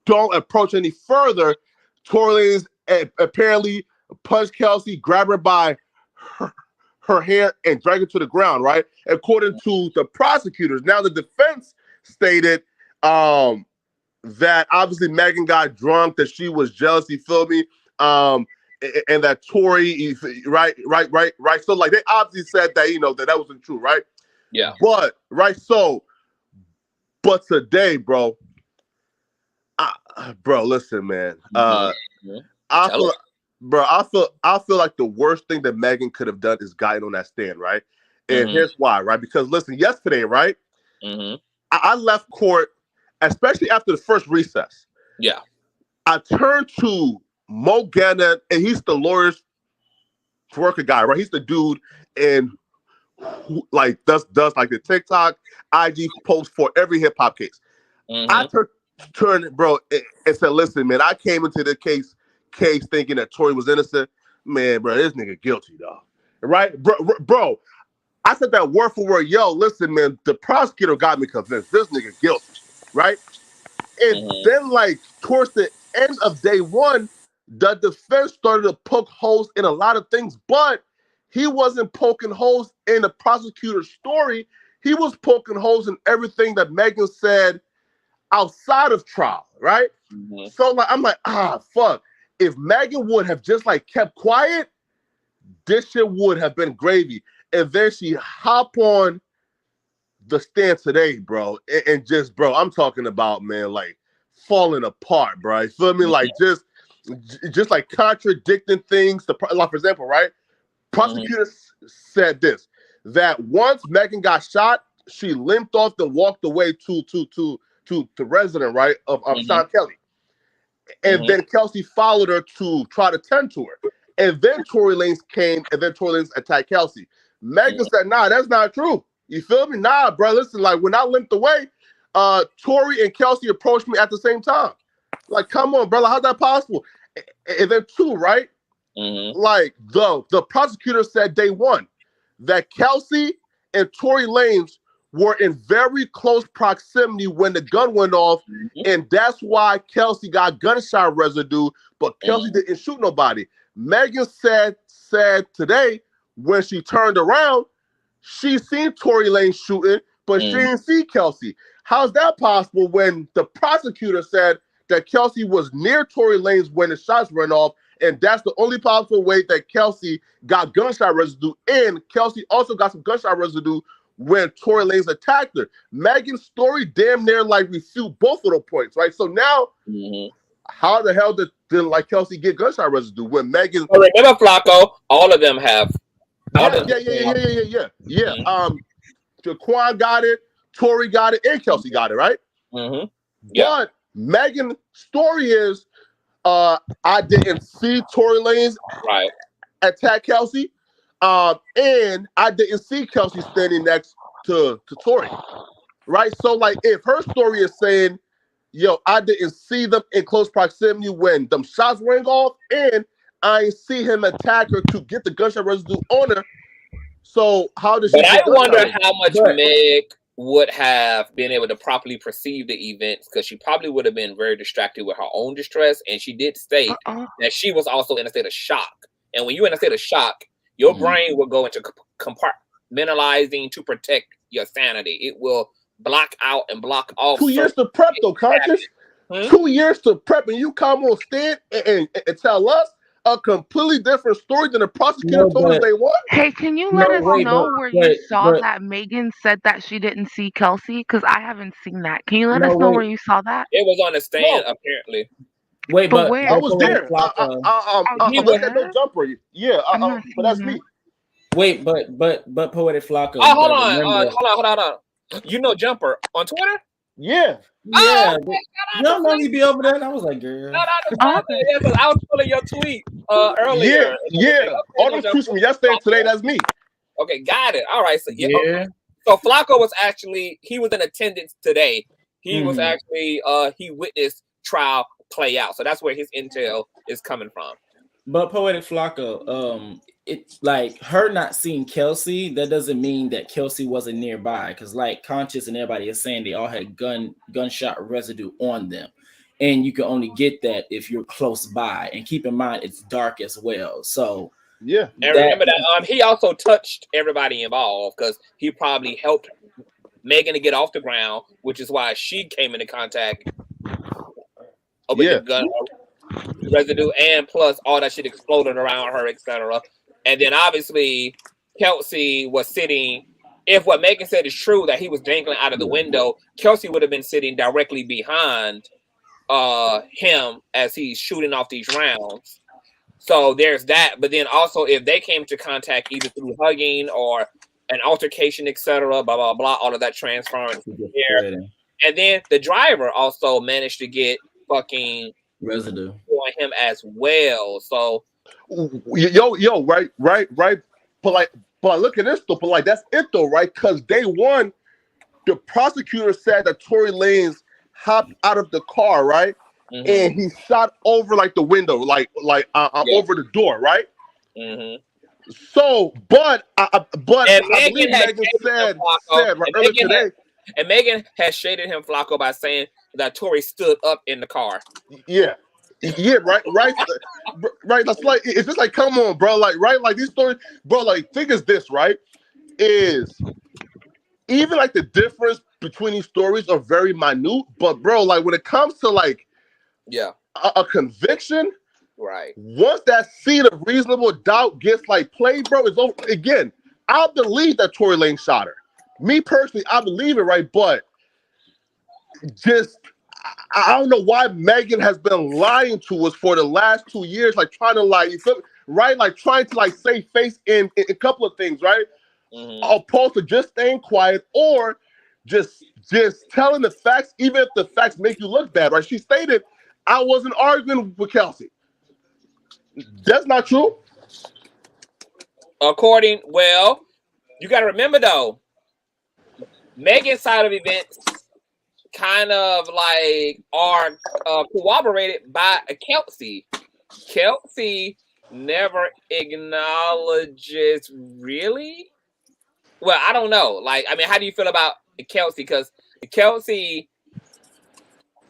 don't approach any further. Tory Lanez apparently punched Kelsey, grabbed her by her hair, and dragged her to the ground, right? According to the prosecutors. Now, the defense stated that obviously Megan got drunk, that she was jealous, you feel me? And that Tory, right. So, like, they obviously said that, that wasn't true, right? Yeah. But today, bro, listen, man. I feel like the worst thing that Megan could have done is gotten on that stand, right? And here's why, right? Because listen, yesterday, right? I left court, especially after the first recess. Yeah. I turned to Mo Gannon, and he's the lawyer's worker guy, right? He's the dude and who, like, does like the TikTok, IG post for every hip hop case. I turned, bro, and said, listen, man, I came into the case thinking that Tory was innocent. Man, bro, this nigga guilty, dog. Right? Bro, I said that word for word. Listen, man, the prosecutor got me convinced. This nigga guilty, right? And then, like, towards the end of day one, the defense started to poke holes in a lot of things, but he wasn't poking holes in the prosecutor's story. He was poking holes in everything that Megan said outside of trial, right? So, like, I'm like, fuck. If Megan would have just, like, kept quiet, this shit would have been gravy. And then she hop on the stand today, bro, and just, bro, I'm talking about, man, like, falling apart, bro. You feel me? Like, just like contradicting things. Like, for example, right? Prosecutors said this, that once Megan got shot, she limped off and walked away to the resident, right, of Sean Kelly. And then Kelsey followed her to try to tend to her. And then Tory Lanez came, and then Tory Lanez attacked Kelsey. Megan said, nah, that's not true. You feel me? Nah, bro, listen, like, when I limped away, Tory and Kelsey approached me at the same time. Like, come on, brother, how's that possible? And then two, right? Like, the prosecutor said day one that Kelsey and Tory Lanez were in very close proximity when the gun went off, and that's why Kelsey got gunshot residue, but Kelsey didn't shoot nobody. Megan said today when she turned around, she seen Tory Lanez shooting, but she didn't see Kelsey. How's that possible when the prosecutor said that Kelsey was near Tory Lanez when the shots went off, and that's the only possible way that Kelsey got gunshot residue, and Kelsey also got some gunshot residue when Tory Lanez attacked her. Megan's story damn near like refute both of the points, right? So now, how the hell did like Kelsey get gunshot residue when Megan? Oh, remember Flacco? All of them have. Yeah. Jaquan got it, Torey got it, and Kelsey got it, right? But Megan's story is, I didn't see Tory Lanez attack Kelsey, and I didn't see Kelsey standing next to Torey, right? So, like, if her story is saying, yo, I didn't see them in close proximity when them shots rang off, and I ain't see him attack her to get the gunshot residue on her. So how does she? But I wonder how much Meg would have been able to properly perceive the events, because she probably would have been very distracted with her own distress, and she did state that she was also in a state of shock. And when you're in a state of shock, your brain will go into compartmentalizing to protect your sanity. It will block out and block off. 2 years to prep, though, Conscious. 2 years to prep, and you come on stand and tell us a completely different story than the prosecutor told us they want. Hey, can you let us know where you saw that Megan said that she didn't see Kelsey? Because I haven't seen that. Can you let us know where you saw that? It was on the stand, apparently. Wait, but where? I was there. I'm looking at no jumper. Yeah, but that's me. Wait, but Poetic Flacco. Oh, hold on. You know Jumper on Twitter? Yeah. Yeah, you don't know me be over there. And I was like, girl. I was pulling your tweet earlier. Yeah. All those tweets from yesterday and today, that's me. Okay, got it. All right. So so Flacco was actually, he was in attendance today. He was actually he witnessed trial play out. So that's where his intel is coming from. But Poetic Flacco, it's like her not seeing Kelsey, that doesn't mean that Kelsey wasn't nearby, because like Conscious and everybody is saying they all had gunshot residue on them, and you can only get that if you're close by. And keep in mind it's dark as well. So and remember that he also touched everybody involved, because he probably helped Megan to get off the ground, which is why she came into contact with the gun residue, and plus all that shit exploded around her, etc. And then obviously Kelsey was sitting, if what Megan said is true, that he was dangling out of the window, Kelsey would have been sitting directly behind him as he's shooting off these rounds. So there's that. But then also, if they came to contact either through hugging or an altercation, etc., blah blah blah, all of that transferring here. And then the driver also managed to get fucking residue on him as well. So right. But look at this though. But like that's it though, right? Because day one, the prosecutor said that Tory Lanez hopped out of the car, right? And he shot over like the window, like over the door, right? So, but I believe Megan said right earlier today. And Megan has shaded him, Flacco, by saying that Tory stood up in the car. Yeah, right. That's like, it's just like, come on, bro. Like, right, like these stories, bro. Like, think is this, right? Is even like the difference between these stories are very minute, but bro, like when it comes to like, a conviction, right? Once that seed of reasonable doubt gets like played, bro, it's over. Again, I believe that Tory Lanez shot her. Me personally, I believe it, right? But just, I don't know why Megan has been lying to us for the last 2 years, like trying to like, you feel, right? Like trying to like save face in a couple of things, right? Opposed to just staying quiet or just telling the facts, even if the facts make you look bad, right? She stated, I wasn't arguing with Kelsey. That's not true. Well, you got to remember though, Megan's side of events kind of like are corroborated by Kelsey. Kelsey never acknowledges, really? Well, I don't know. Like, I mean, how do you feel about Kelsey? Because Kelsey,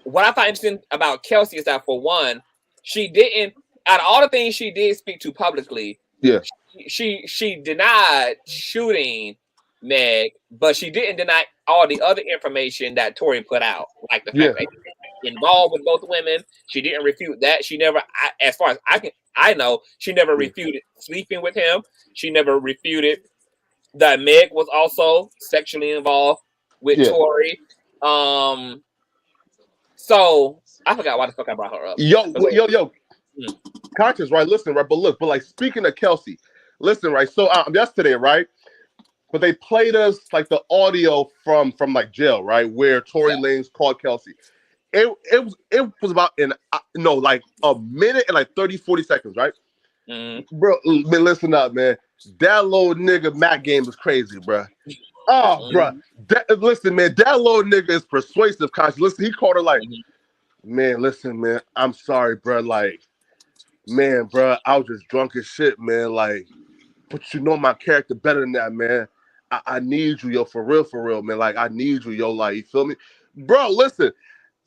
what I find interesting about Kelsey is that, for one, she didn't, out of all the things she did speak to publicly, she denied shooting Meg, but she didn't deny all the other information that Tory put out, like the fact that he was involved with both women. She didn't refute that. She never, as far as I know, she never refuted sleeping with him. She never refuted that Meg was also sexually involved with Tory. So I forgot why the fuck I brought her up. Yo. Conscious, right? Listen, right? But look, but like speaking of Kelsey, listen, right? So yesterday, right? But they played us like the audio from like jail, right? Where Tory Lanez called Kelsey. It was about like a minute and like 30-40 seconds, right? Bro, man, listen up, man. That little nigga Mac game is crazy, bro. Oh, bro. Listen, man, that little nigga is persuasive, Conscious. Listen, he called her like, man, listen, man, I'm sorry, bro. Like, man, bro, I was just drunk as shit, man. Like, but you know my character better than that, man. I need you, yo, for real, man. Like, I need you, yo, like, you feel me? Bro, listen,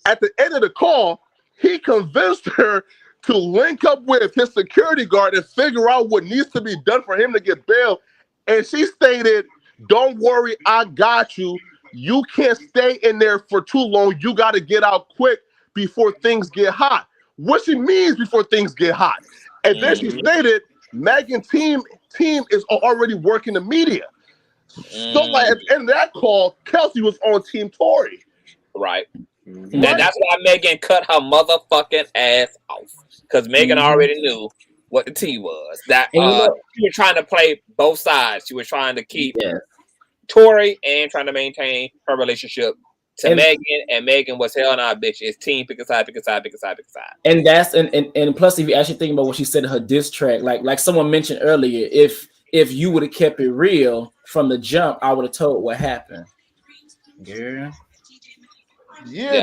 at the end of the call, he convinced her to link up with his security guard and figure out what needs to be done for him to get bail. And she stated, don't worry, I got you. You can't stay in there for too long. You got to get out quick before things get hot. What she means before things get hot. And then she stated, Megan's team is already working the media. So like at the end of that call, Kelsey was on Team Tory. Right. And that's why Megan cut her motherfucking ass off. Because Megan already knew what the tea was. That she was trying to play both sides. She was trying to keep Tory and trying to maintain her relationship to Megan. And Megan was hell nah, bitch. It's team, pick a side, pick a side, pick a side, pick a side. And that's and plus, if you actually think about what she said in her diss track, like someone mentioned earlier, if you would have kept it real from the jump, I would have told what happened. Yeah,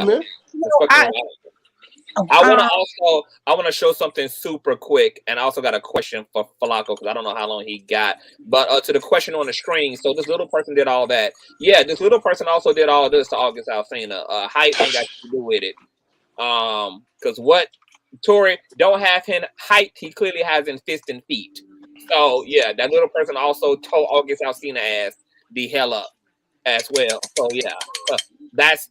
man. I want to show something super quick, and I also got a question for Flacco because I don't know how long he got. But to the question on the screen, so this little person did all that. Yeah, this little person also did all this to August Alsina. Height ain't got to do with it. Because what Tory don't have him height, he clearly has in fist and feet. So yeah, that little person also told August Alsina ass the hell up as well. So yeah, that's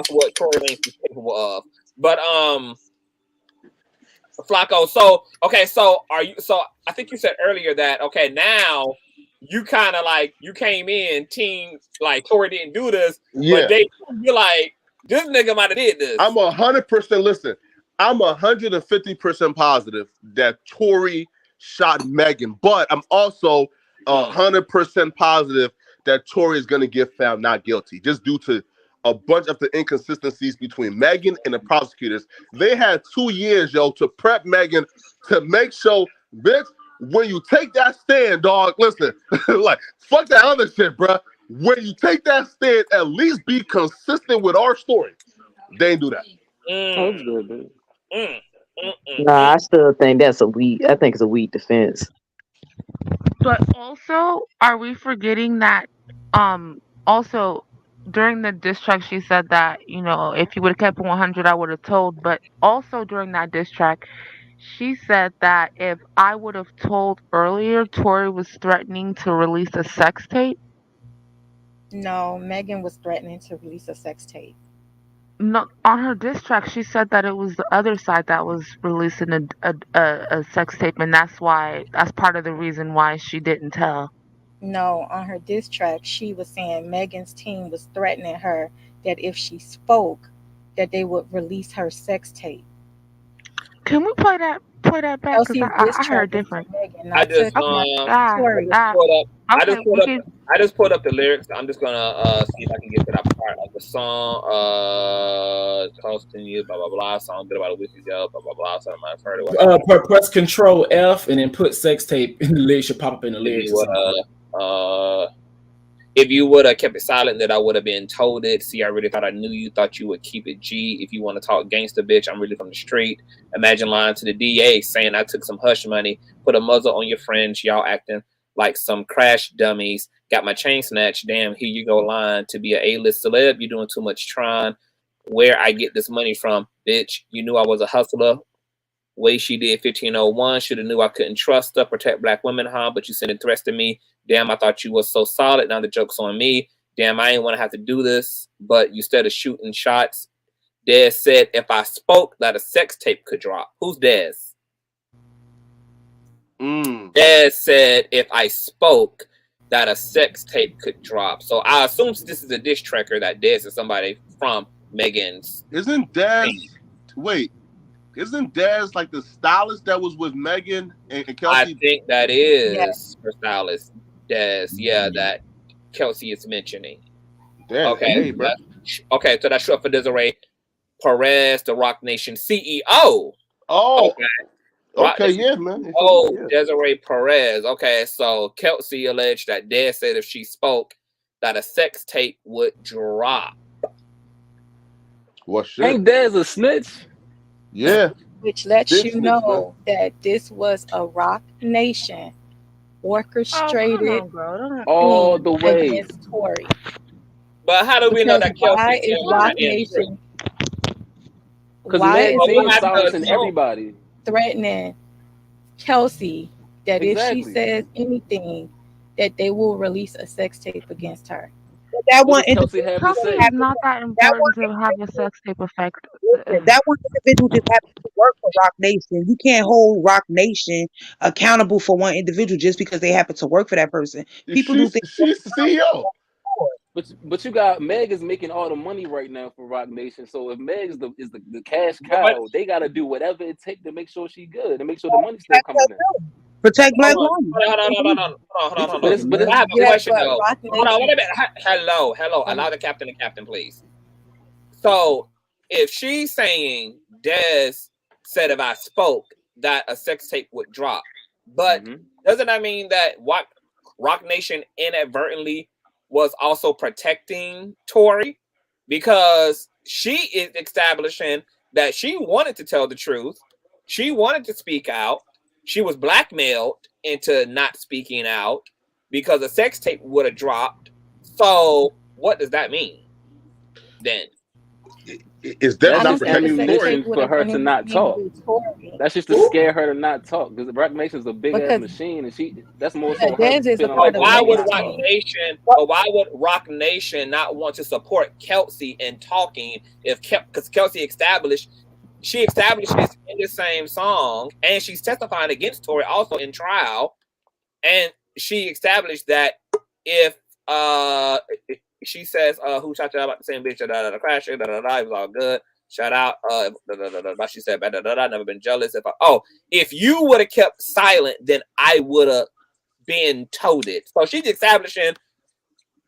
what Tory Lanez is capable of. But Flacco, so are you? So I think you said earlier that now you kind of like you came in team like Tory didn't do this, but they feel like this nigga might have did this. I'm 100%. Listen, I'm 150% positive that Tory shot Megan, but I'm also 100% positive that Tory is going to get found not guilty, just due to a bunch of the inconsistencies between Megan and the prosecutors. They had 2 years, yo, to prep Megan to make sure, bitch, when you take that stand, dog, listen, like, fuck that other shit, bruh. When you take that stand, at least be consistent with our story. They ain't do that. Nah, I still think that's a weak. I think it's a weak defense. But also, are we forgetting that? Also, during the diss track, she said that if you would have kept it 100, I would have told. But also during that diss track, she said that if I would have told earlier, Tory was threatening to release a sex tape. No, Megan was threatening to release a sex tape. No, on her diss track, she said that it was the other side that was releasing a sex tape, and that's part of the reason why she didn't tell. No, on her diss track, she was saying Megan's team was threatening her that if she spoke, that they would release her sex tape. Can we play that back? Because I heard different. I just pulled up the lyrics. I'm just gonna see if I can get to that part of the song. Costing you, blah blah blah. Song good about a wicked girl, blah blah blah. Something I've heard it. Press Control F and then put sex tape in the lyrics. Should pop up in the lyrics. If you would have kept it silent, that I would have been told it. See, I really thought I knew you. Thought you would keep it G. If you want to talk gangster, bitch, I'm really from the street. Imagine lying to the DA saying I took some hush money, put a muzzle on your friends. Y'all acting like some crash dummies. Got my chain snatched. Damn, here you go lying to be an A-list celeb. You're doing too much trying. Where I get this money from, bitch? You knew I was a hustler. way she did 1501. Should have knew I couldn't trust her, protect black women, huh? But you sending threats to me. Damn, I thought you was so solid. Now the joke's on me. Damn, I ain't want to have to do this. But instead of shooting shots, Dez said if I spoke that a sex tape could drop. Who's Dez? Dez said if I spoke that a sex tape could drop. So I assume this is a diss tracker that Dez is somebody from Megan's. Isn't Dez? Wait, isn't Dez like the stylist that was with Megan and Kelsey? I think that is her stylist, Dez. Yeah, that Kelsey is mentioning. Damn, okay, hey, bro. Okay, so that's short for Desiree Perez, the Rock Nation CEO. Oh, okay. Okay, yeah, man. Desiree Perez. Okay, so Kelsey alleged that Dez said if she spoke, that a sex tape would drop. What shit? Ain't Dez a snitch? Yeah. Which lets you know that this was a Rock Nation orchestrated all the way against Torey. But how do we know that Kelsey why is Rock Nation? Why is silencing everybody? Threatening Kelsey that if she says anything, that they will release a sex tape against her. That one Kelsey is not that important to have a sex tape effect. That one individual just happened to work for Rock Nation. You can't hold Rock Nation accountable for one individual just because they happen to work for that person. People do things. She's the CEO. But you got Meg is making all the money right now for Rock Nation. So if Meg is the cash cow, they got to do whatever it takes to make sure she good and make sure the money's still coming in. Protect black women. Hold on. I have a question though. Hold on, wait a minute. Hello. Allow the captain, please. So if she's saying Dez said if I spoke that a sex tape would drop, but doesn't that mean that Rock Nation inadvertently was also protecting Torey? Because she is establishing that she wanted to tell the truth. She wanted to speak out. She was blackmailed into not speaking out because a sex tape would have dropped. So what does that mean then? Is that not ammunition for her to not talk? That's just to scare her to not talk. Because Rock Nation's a big ass machine, and that's more so her feeling like. Why would Rock Nation not want to support Kelsey in talking because Kelsey establishes in the same song, and she's testifying against Torey also in trial, and she established that if she says who shot you about the same bitch the crash it was all good, shout out she said never been jealous if you would have kept silent then I would have been toted. So she's establishing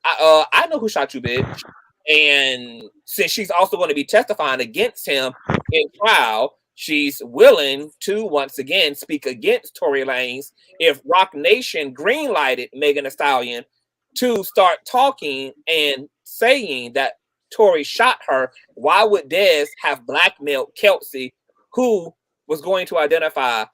I know who shot you, bitch. And since she's also going to be testifying against him in trial, she's willing to once again speak against Tory Lanez if Rock Nation greenlighted Megan Thee Stallion to start talking and saying that Torey shot her. Why would Dez have blackmailed Kelsey, who was going to identify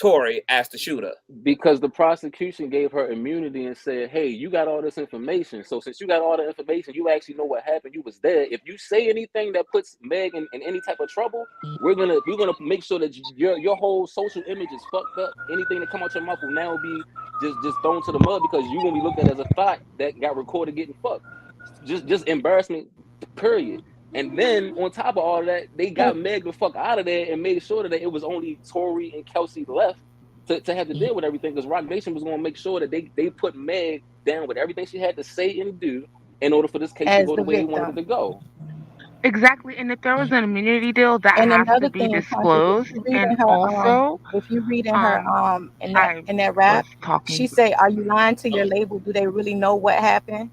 Torey as the shooter? Because the prosecution gave her immunity and said, hey, you got all this information. So since you got all the information, you actually know what happened. You was there. If you say anything that puts Meg in any type of trouble, we're gonna make sure that your whole social image is fucked up. Anything that come out your mouth will now be just thrown to the mud because you're gonna be looked at as a thought that got recorded getting fucked. Just embarrassment, period. And then on top of all of that, they got Meg the fuck out of there and made sure that it was only Torey and Kelsey left to have to deal with everything, because Rock Nation was going to make sure that they put Meg down with everything she had to say and do in order for this case to go the way they wanted it to go. Exactly, and if there was an immunity deal, that has to be disclosed. And also, if you read in her in that rap, she say, "Are you lying to your label? Do they really know what happened?"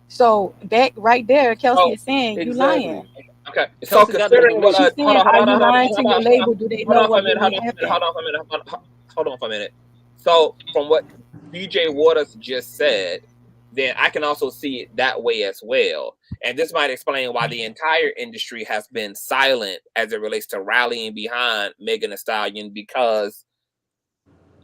So that right there, Kelsey is saying you lying. Okay, so considering what she's saying, are you lying to your label? Do they know what really happened? Hold on for a minute. So from what DJ Waters just said, then I can also see it that way as well. And this might explain why the entire industry has been silent as it relates to rallying behind Megan Thee Stallion, because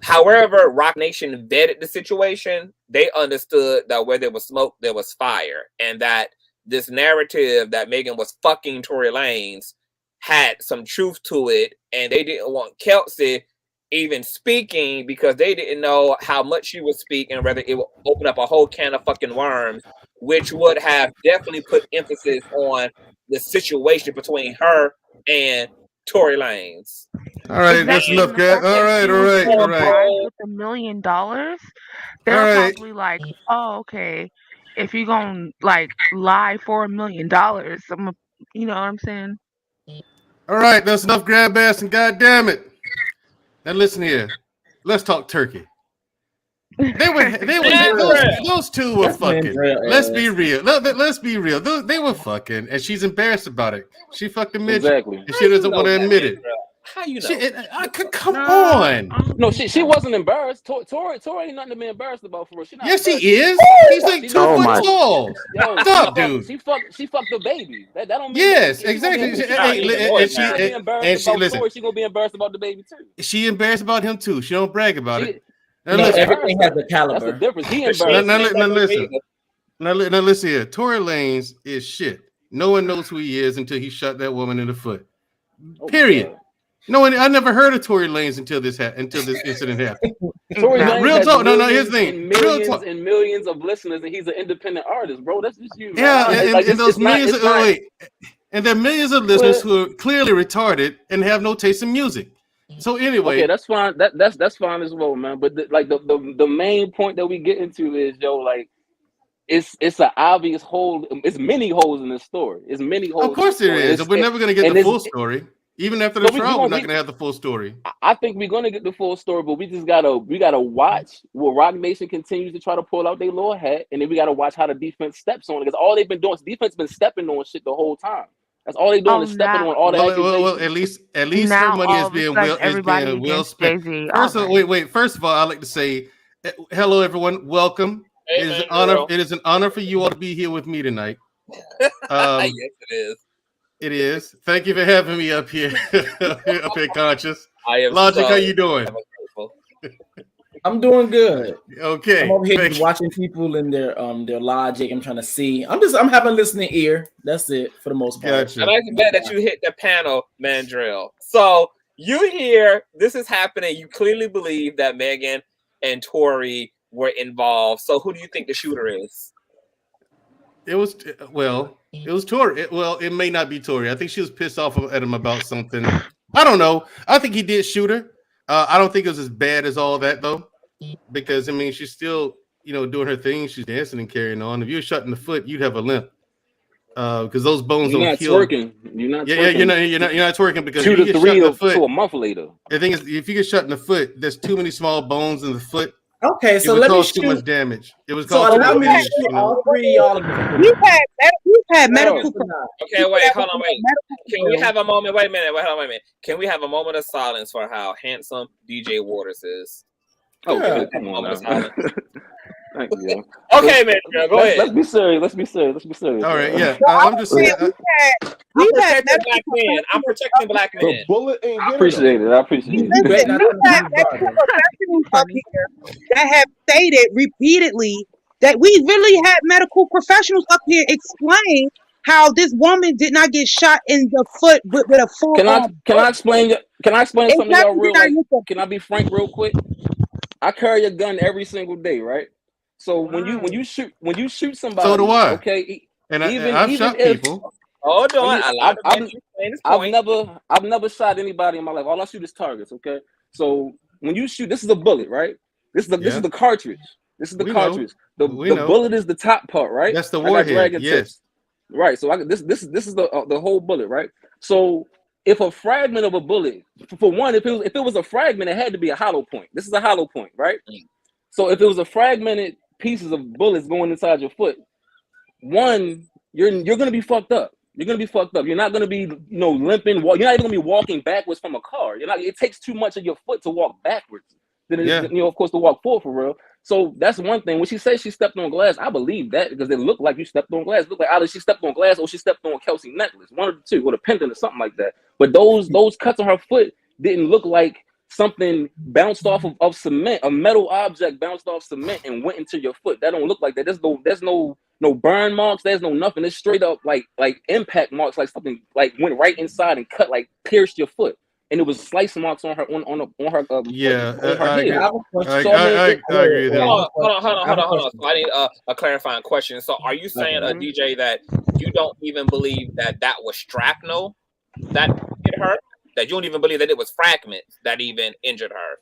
however Rock Nation vetted the situation, they understood that where there was smoke, there was fire. And that this narrative that Megan was fucking Tory Lanez had some truth to it, and they didn't want Kelsey even speaking because they didn't know how much she would speak and whether it would open up a whole can of fucking worms, which would have definitely put emphasis on the situation between her and Tory Lanez. All right, that's enough, guys. All right. With $1 million, they're Alright. probably like, oh, okay. If you're gonna like lie for $1 million, you know what I'm saying? All right, that's enough grab ass, and goddamn it. Now listen here. Let's talk turkey. Those two were fucking. Let's be real. Let's be real. They were fucking, and she's embarrassed about it. She fucked a midget. Exactly. And she doesn't want to admit it. How you know? Come on. No, she wasn't embarrassed. Tory ain't nothing to be embarrassed about for real. She not Yes, he embarrassed. is. He's like 2 foot tall. Yo, Stop, dude. She fucked the baby. That don't mean Yes, that. exactly. She gonna be embarrassed about the baby too. She embarrassed about him too. She don't brag about it. Everything has a caliber. That's the difference. He embarrassed. Now listen here. Tory Lanez is shit. No one knows who he is until he shot that woman in the foot. Period. No one. I never heard of Tory Lanez until this incident happened. Tory Lanez real talk. No, here's the millions thing. Millions Real talk. and millions of listeners, and he's an independent artist, bro. That's just you. Yeah, Like, and those millions. And there are millions of listeners But- who are clearly retarded and have no taste in music. So anyway, Okay, that's fine. That's fine as well, man. But the main point that we get into is, yo, like, it's an obvious hole. It's many holes in this story. It's many holes. of course there is. We're never going to get the full story. Even after the No, we trial, we're won't. not going to have the full story. I think we're gonna get the full story, but we gotta watch what Rock Nation continues to try to pull out their little hat, and then we gotta watch how the defense steps on it. Because all they've been doing, defense been stepping on shit the whole time. That's all they doing is stepping on all the accusations. Well, at least Now, her money all is of a being sudden, well everybody against spent. Jay-Z. First of All all, wait. First of all, I'd like to say hello, everyone. Welcome. Hey, it is man, an honor. girl. It is an honor for you all to be here with me tonight. Yes, it is. It is. Thank you for having me up here, up here, Conscious. I am Logic. so- How you doing? I'm doing good. Okay. I'm over here just watching people in their logic. I'm trying to see. I'm having a listening ear. That's it for the most part. Gotcha. And I can bet that you hit the panel, Mandrill. So you hear this is happening. You clearly believe that Megan and Tory were involved. So who do you think the shooter is? It was Tory. It may not be Tory. I think she was pissed off at him about something. I don't know. I think he did shoot her. I don't think it was as bad as all that though, because I mean she's still doing her thing. She's dancing and carrying on. If you were shot in the foot, you'd have a limp because those bones You're don't not heal. twerking. You're not. Twerking. You're not twerking because 2 if to you get 3 shot in the foot, to a month later. the thing is, if you get shot in the foot, there's too many small bones in the foot. Okay, so it would let me cause too shoot. much damage. It was So cause too allow much me to damage. shoot all 3 of y'all. We've had medical. Okay, wait, hold on, wait. Can we have a moment? Wait a minute. Wait a minute. Can we have a moment of silence for how handsome DJ Waters is? Okay, Come on. Thank you. Okay, man, go ahead. Let's be serious. Let's be serious. All right, yeah. I'm just saying. I'm protecting black men. I'm protecting black men. The bullet ain't I appreciate it. Listen, we've had medical professionals up here that have stated repeatedly that we really had medical professionals up here explain how this woman did not get shot in the foot with a full. Can I explain something to y'all real? Like, can I be frank real quick? I carry a gun every single day, right? So when you shoot somebody, So do I. Okay, And even I've even shot if people. Hold on. I've never shot anybody in my life. All I shoot is targets. Okay, so when you shoot, this is a bullet, right? This is the cartridge. This is the cartridge. The bullet is the top part, right? That's the warhead. Yes. Right. So this is the whole bullet, right? So if a fragment of a bullet, for one, if it was a fragment, it had to be a hollow point. This is a hollow point, right? So if it was a fragmented pieces of bullets going inside your foot, one, you're gonna be fucked up. You're gonna be fucked up. You're not gonna be limping. You're not even gonna be walking backwards from a car. You're not. It takes too much of your foot to walk backwards than it is, of course, to walk forward for real. So that's one thing. When she says she stepped on glass, I believe that because it looked like you stepped on glass. It looked like either she stepped on glass or she stepped on Kelsey necklace, one of the two, or a pendant or something like that. But those cuts on her foot didn't look like something bounced off of cement, a metal object bounced off cement and went into your foot. That don't look like that. There's no burn marks. There's no nothing. It's straight up like impact marks, like something like went right inside and cut, like pierced your foot. And it was slice marks on her on her Yeah, on her I heel. agree. So, I agree with him. Hold on. So I need a clarifying question. So are you saying, DJ, that you don't even believe that was shrapnel that hit her? That you don't even believe that it was fragments that even injured her?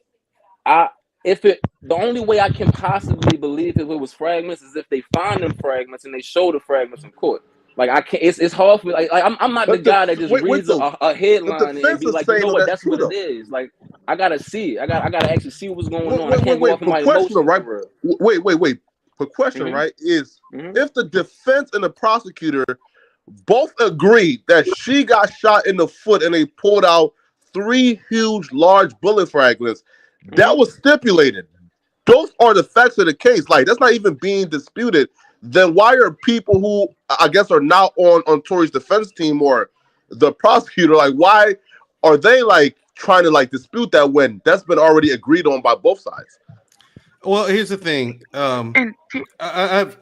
The only way I can possibly believe if it was fragments is if they find them fragments and they show the fragments in court. Like I can't. It's hard for me. Like I'm not the guy that just reads a headline and be like, you know what, that's what it is. Like I gotta see it. I gotta actually see what's going on. I can't go off of my emotions. Right? Wait. The question, right, is if the defense and the prosecutor both agreed that she got shot in the foot and they pulled out 3 huge, large bullet fragments, that was stipulated. Those are the facts of the case. Like that's not even being disputed. Then why are people who I guess are now on Tory's defense team or the prosecutor, like why are they like trying to like dispute that when that's been already agreed on by both sides? Well, here's the thing. I've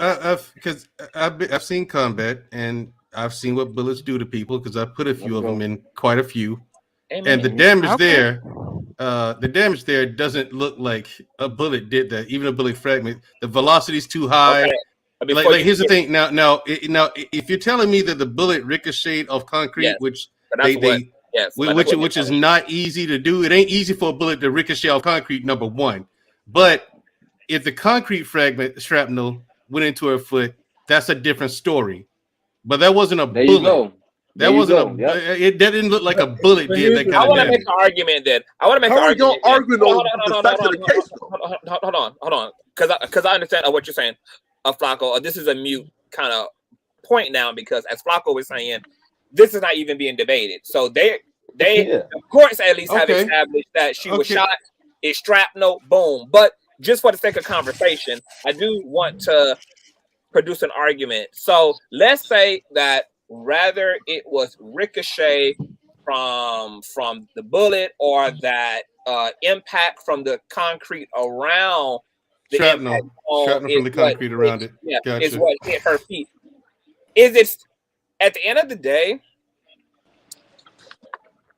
seen combat and I've seen what bullets do to people because I put a few of them in quite a few. Amen. And the damage there doesn't look like a bullet did that. Even a bullet fragment, the velocity is too high. Okay. Like here's the thing. Now, if you're telling me that the bullet ricocheted off concrete, which which is not easy to do, it ain't easy for a bullet to ricochet off concrete. Number one, but if the concrete fragment shrapnel went into her foot, that's a different story. But that wasn't a bullet. That wasn't that didn't look like a bullet did that kind I of want to damage. make an argument that Hold on. Because I understand what you're saying, Flacco. This is a mute kind of point now because as Flacco was saying, this is not even being debated. So the courts at least have established that she was shot. It's shrapnel, boom. But just for the sake of conversation, I do want to produce an argument. So let's say that rather it was ricochet from the bullet or that impact from the concrete around the shrapnel from the concrete around it. Yeah, gotcha. Is what hit her feet. Is it at the end of the day?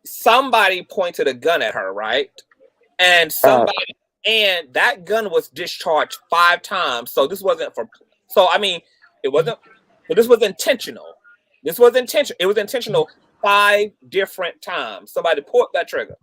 Somebody pointed a gun at her, right? And and that gun was discharged 5 times. So this wasn't for. So I mean, it wasn't. But this was intentional. It was intentional 5 different times. Somebody pulled that trigger.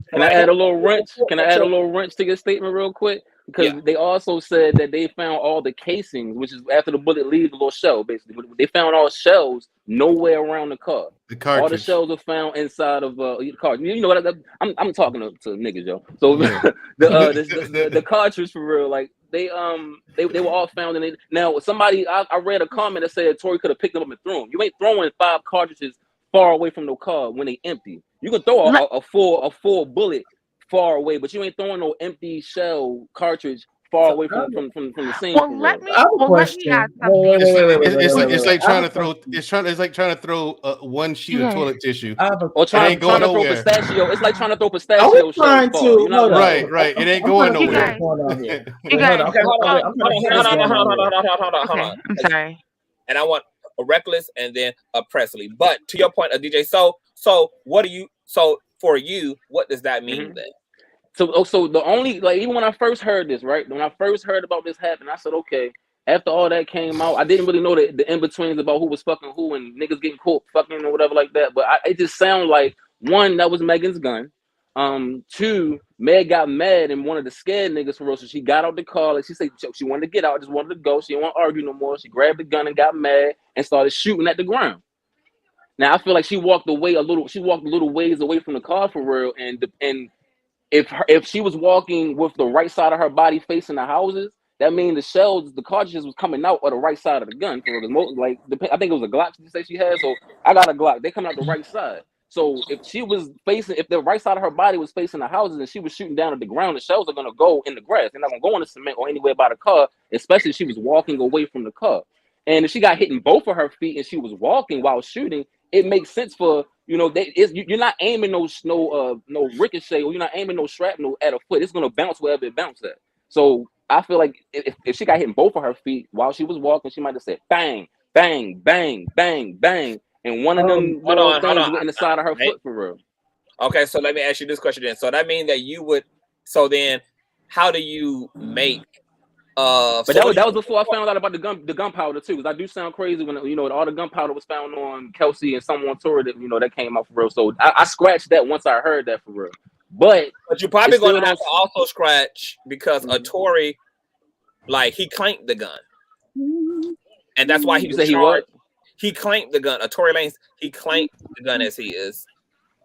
Can I add a little wrench? Can I add a little wrench to your statement real quick? Because they also said that they found all the casings, which is after the bullet leaves the little shell, basically. They found all shells nowhere around the car. All the shells were found inside of the car. You know what? I'm talking to niggas, yo. So the cartridge for real, like they were all found in it. Now somebody I read a comment that said Torey could have picked them up and threw them. You ain't throwing 5 cartridges far away from the car when they empty. You can throw a full bullet far away, but you ain't throwing no empty shell cartridge far away from the scene. Well, let me ask something. It's like trying to throw one sheet of toilet tissue. Or trying to throw pistachio. It's like trying to throw pistachio. Right. It ain't going nowhere. Hold on. I'm sorry. And I want a Reckless and then a Presley. But to your point, DJ. So what do you? So for you, what does that mean then? So the only, like, even when I first heard this, right? When I first heard about this happen, I said, okay. After all that came out, I didn't really know the in-betweens about who was fucking who and niggas getting caught fucking or whatever like that. But it just sounded like, 1, that was Megan's gun. 2, Meg got mad and wanted to scare niggas for real. So she got out the car. Like she said, she wanted to get out, just wanted to go. She didn't want to argue no more. She grabbed the gun and got mad and started shooting at the ground. Now I feel like she walked a little ways away from the car for real. And if she was walking with the right side of her body facing the houses, that means the cartridges was coming out of the right side of the gun. Like I think it was a Glock she said she had. So I got a Glock. They coming out the right side. So if the right side of her body was facing the houses and she was shooting down at the ground, the shells are gonna go in the grass. They're not gonna go in the cement or anywhere by the car, especially if she was walking away from the car. And if she got hit in both of her feet and she was walking while shooting, it makes sense for, you're not aiming no ricochet or you're not aiming no shrapnel at a foot. It's gonna bounce wherever it bounces at. So I feel like if she got hit in both of her feet while she was walking, she might have said bang, bang, bang, bang, bang, and one of them little things went in the side of her foot for real. Okay, so let me ask you this question then. So that means that you would. So then, how do you make? But that was before I found out about the gunpowder too. Because I do sound crazy when all the gunpowder was found on Kelsey and someone Torey that that came out for real. So I scratched that once I heard that for real. But you're probably going to have to also scratch because a Torey, like he claimed the gun, and that's why he was charged. He claimed the gun. A Tory Lanez, he claimed the gun as he is,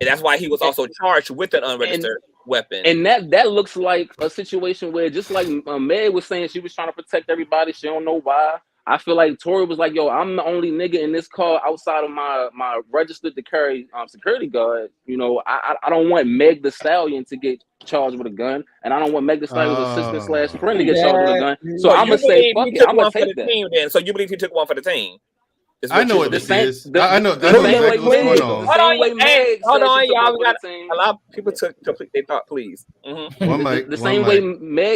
and that's why he was also charged with an unregistered weapon. And that looks like a situation where, just like Meg was saying, she was trying to protect everybody. She don't know why. I feel like Torey was like, yo, I'm the only nigga in this car outside of my registered to carry security guard. I don't want Meg Thee Stallion to get charged with a gun, and I don't want Meg Thee Stallion's assistant / friend to get charged with a gun. So I'm gonna say, fuck it, I'm gonna take that. Team, then. So you believe he took one for the team? I know what this is. I know exactly what's going on. Hold on, y'all. We got a lot of people took complete their thought, please. The same way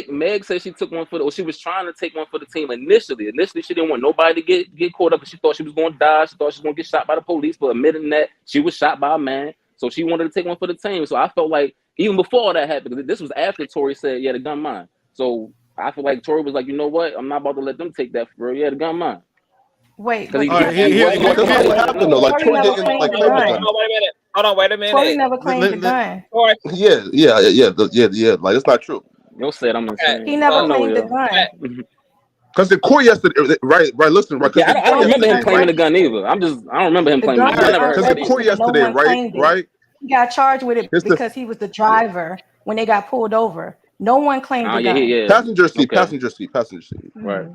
Meg said she took one for she was trying to take one for the team initially. Initially, she didn't want nobody to get caught up because she thought she was going to die. She thought she was going to get shot by the police, but admitting that she was shot by a man. So she wanted to take one for the team. So I felt like even before that happened, this was after Torey said, yeah, the gun mine. So I feel like Torey was like, you know what? I'm not about to let them take that for real. Yeah, the gun mine. Wait, what happened though? Like Torey didn't claim the gun. Hold on, wait a minute. Torey never claimed the gun. Yeah. Like it's not true. You said I'm insane. He never claimed the gun. Because the court yesterday, right. Listen, right. Yeah, I don't remember him claiming the gun either. I don't remember him claiming the gun. I never heard because the court yesterday, right. He got charged with it because he was the driver when they got pulled over. No one claimed the gun. Yeah. Passenger seat. Right.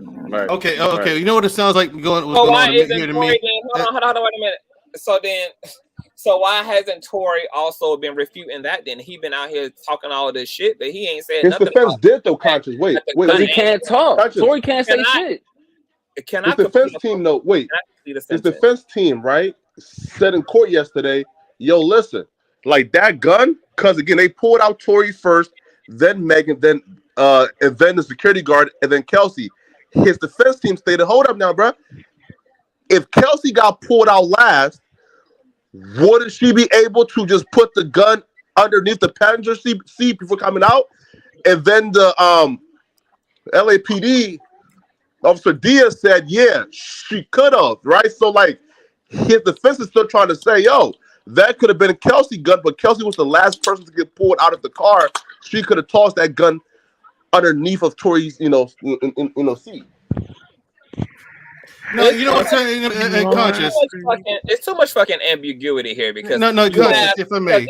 Okay. You know what it sounds like going on here to to me? Hold on, wait a minute. So why hasn't Torey also been refuting that? Then he been out here talking all this shit that he ain't said his nothing. His defense did though, Conscious. Wait. Because he can't talk. Torey can't say shit. His defense team, though. Wait. His defense team, right, said in court yesterday, yo, listen, like that gun, because again, they pulled out Torey first, then Megan, and then the security guard, and then Kelsey. His defense team stated, hold up now, bro. If Kelsey got pulled out last, wouldn't she be able to just put the gun underneath the passenger seat before coming out? And then the LAPD officer Diaz said, yeah, she could have, right? So like his defense is still trying to say, yo, that could have been a Kelsey gun, but Kelsey was the last person to get pulled out of the car. She could have tossed that gun underneath of Torey's, seat. No, you know what I'm saying? Conscious. It's too much fucking ambiguity here because no, Conscious, if I may.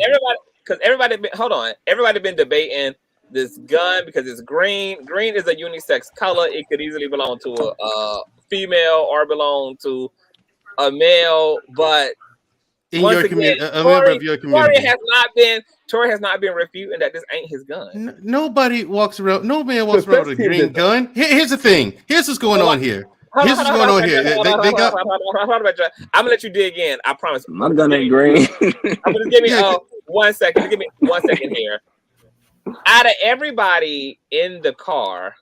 Everybody been debating this gun because it's green. Green is a unisex color. It could easily belong to a female or belong to a male, but in your community, a member of your community. Torey has not been refuting that this ain't his gun. Nobody walks around. No man walks around with a green gun. Here's the thing. Here's what's going on here. Here's what's going on here. I'm gonna let you dig in. I promise. My gun ain't green. I'm gonna give me 1 second. Give me 1 second here. Out of everybody in the car,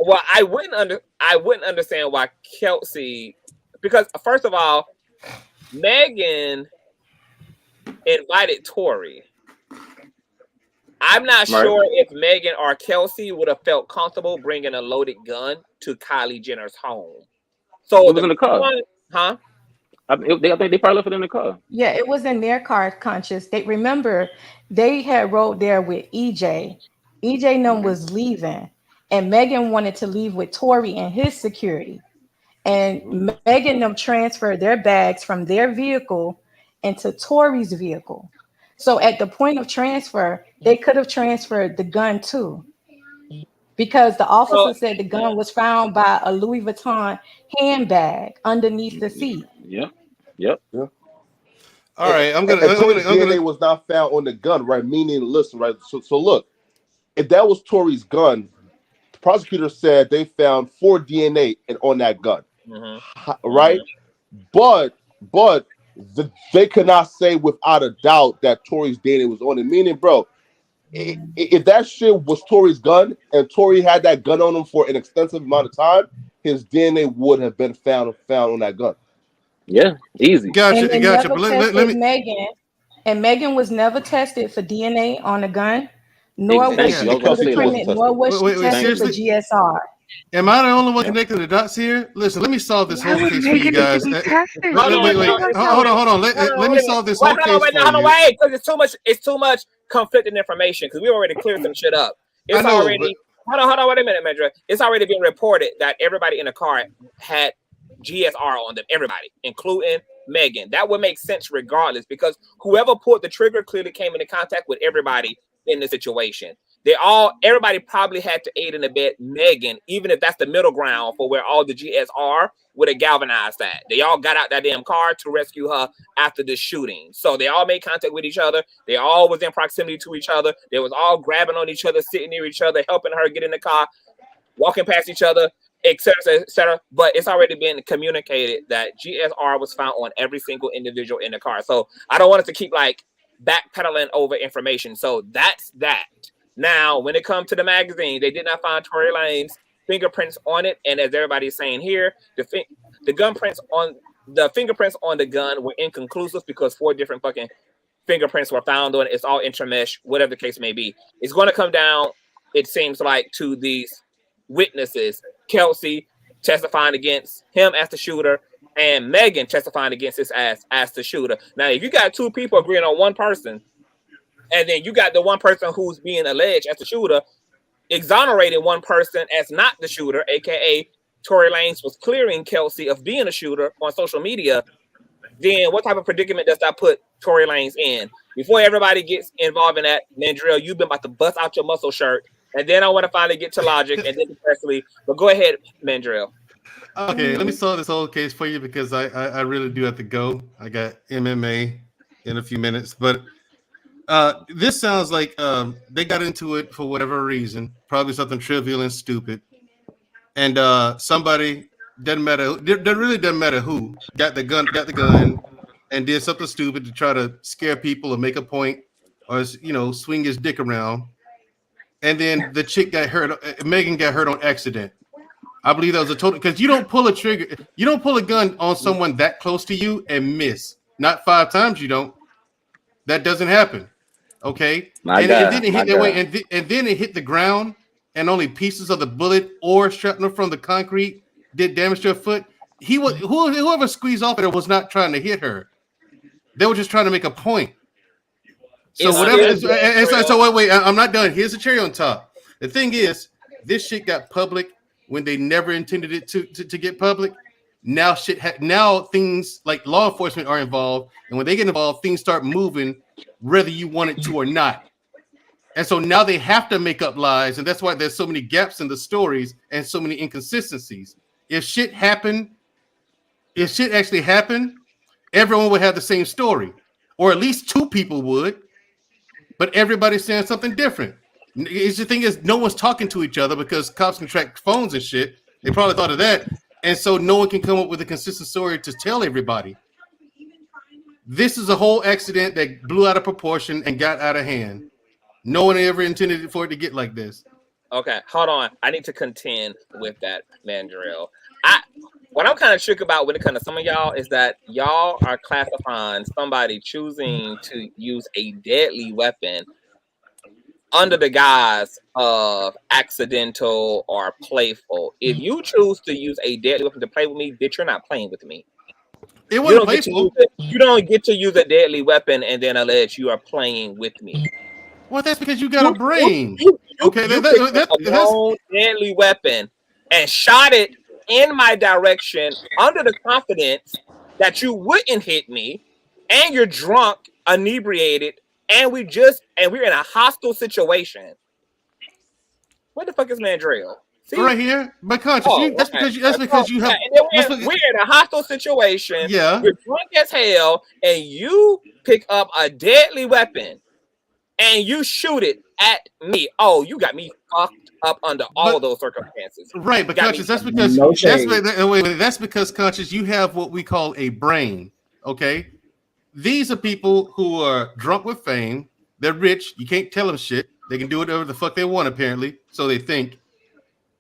well, I wouldn't understand why Kelsey, because first of all, Megan invited Torey. I'm not sure if Megan or Kelsey would have felt comfortable bringing a loaded gun to Kylie Jenner's home. So it was in the car, huh? I think they probably left it in the car. Yeah, it was in their car, Conscious. They remember they had rode there with EJ. EJ num was leaving, and Megan wanted to leave with Torey and his security. And Megan them transferred their bags from their vehicle into Torey's vehicle. So at the point of transfer, they could have transferred the gun too, because the officer said the gun was found by a Louis Vuitton handbag underneath the seat. Yep. All right, I'm gonna. DNA was not found on the gun, right? Meaning, listen, right? So look, if that was Torey's gun, the prosecutor said they found 4 DNA on that gun, right? But they could not say without a doubt that Torey's DNA was on it. Meaning, bro, if that shit was Tory's gun and Tory had that gun on him for an extensive amount of time, his DNA would have been found on that gun. Yeah, easy. And they Gotcha. never But tested let me. Megan, and Megan was never tested for DNA on the gun, nor was Thank she you. I was about to say that. fingerprinted, nor was she Wait, tested for seriously? GSR. Am I the only one connecting the dots here? Listen, let me solve this Why whole would case for you Megan need to guys. be tested? She Wait. didn't do her Hold job. on. Let me solve this whole case for you. Wait, because it's too much conflicting information. Because we already cleared some shit up. It's I know, already hold on, wait a minute, Medra. It's already been reported that everybody in the car had GSR on them. Everybody, including Megan. That would make sense regardless, because whoever pulled the trigger clearly came into contact with everybody in the situation. Everybody probably had to aid and abet Megan, even if that's the middle ground for where all the GSR would have galvanized that. They all got out that damn car to rescue her after the shooting. So they all made contact with each other. They all was in proximity to each other. They was all grabbing on each other, sitting near each other, helping her get in the car, walking past each other, etc., etc. But it's already been communicated that GSR was found on every single individual in the car. So I don't want us to keep like backpedaling over information. So that's that. Now, when it comes to the magazine, they did not find Tory Lanez fingerprints on it, and as everybody's saying here, the fingerprints on the gun were inconclusive because 4 different fucking fingerprints were found on it. It's all intermesh, whatever the case may be. It's going to come down, it seems like, to these witnesses: Kelsey testifying against him as the shooter, and Megan testifying against his ass as the shooter. Now, if you got 2 people agreeing on one person, and then you got the one person who's being alleged as the shooter exonerated one person as not the shooter, aka Tory Lanez was clearing Kelsey of being a shooter on social media, then what type of predicament does that put Tory Lanez in? Before everybody gets involved in that, Mandrill, you've been about to bust out your muscle shirt, and then I want to finally get to Logic and then to Presley. But go ahead, Mandrill. Okay, let me solve this whole case for you because I really do have to go. I got MMA in a few minutes, but this sounds like they got into it for whatever reason, probably something trivial and stupid, and somebody really doesn't matter who got the gun and did something stupid to try to scare people or make a point or swing his dick around, and then the chick got hurt. Megan got hurt on accident. I believe that was a total, because you don't pull a gun on someone that close to you and miss. Not 5 times, you don't. That doesn't happen. Okay, and then it hit that way, and then it hit the ground, and only pieces of the bullet or shrapnel from the concrete did damage to her foot. Whoever squeezed off of her was not trying to hit her; they were just trying to make a point. So wait, I'm not done. Here's the cherry on top. The thing is, this shit got public when they never intended it to get public. Now now things like law enforcement are involved, and when they get involved, things start moving, whether you want it to or not. And so now they have to make up lies, and that's why there's so many gaps in the stories and so many inconsistencies. If shit actually happened, everyone would have the same story, or at least 2 people would, but everybody's saying something different. The thing is, no one's talking to each other because cops can track phones and shit. They probably thought of that. And so no one can come up with a consistent story to tell everybody. This is a whole accident that blew out of proportion and got out of hand. No one ever intended for it to get like this. Okay, hold on. I need to contend with that, Mandrill. What I'm kind of shook about when it comes to some of y'all is that y'all are classifying somebody choosing to use a deadly weapon under the guise of accidental or playful. If you choose to use a deadly weapon to play with me, bitch, you're not playing with me. It wasn't playful. You don't get to use a deadly weapon and then allege you are playing with me. Well, that's because you got a brain. Okay, that's a deadly weapon and shot it in my direction under the confidence that you wouldn't hit me, and you're drunk, inebriated, and we're in a hostile situation. What the fuck is Mandrill? See? Right here, but Conscious, that's because you have. We're in a hostile situation. Yeah, we're drunk as hell, and you pick up a deadly weapon and you shoot it at me. Oh, you got me fucked up under all of those circumstances. Right, but Conscious, that's because Conscious, you have what we call a brain. Okay, these are people who are drunk with fame. They're rich. You can't tell them shit. They can do whatever the fuck they want, apparently. So they think.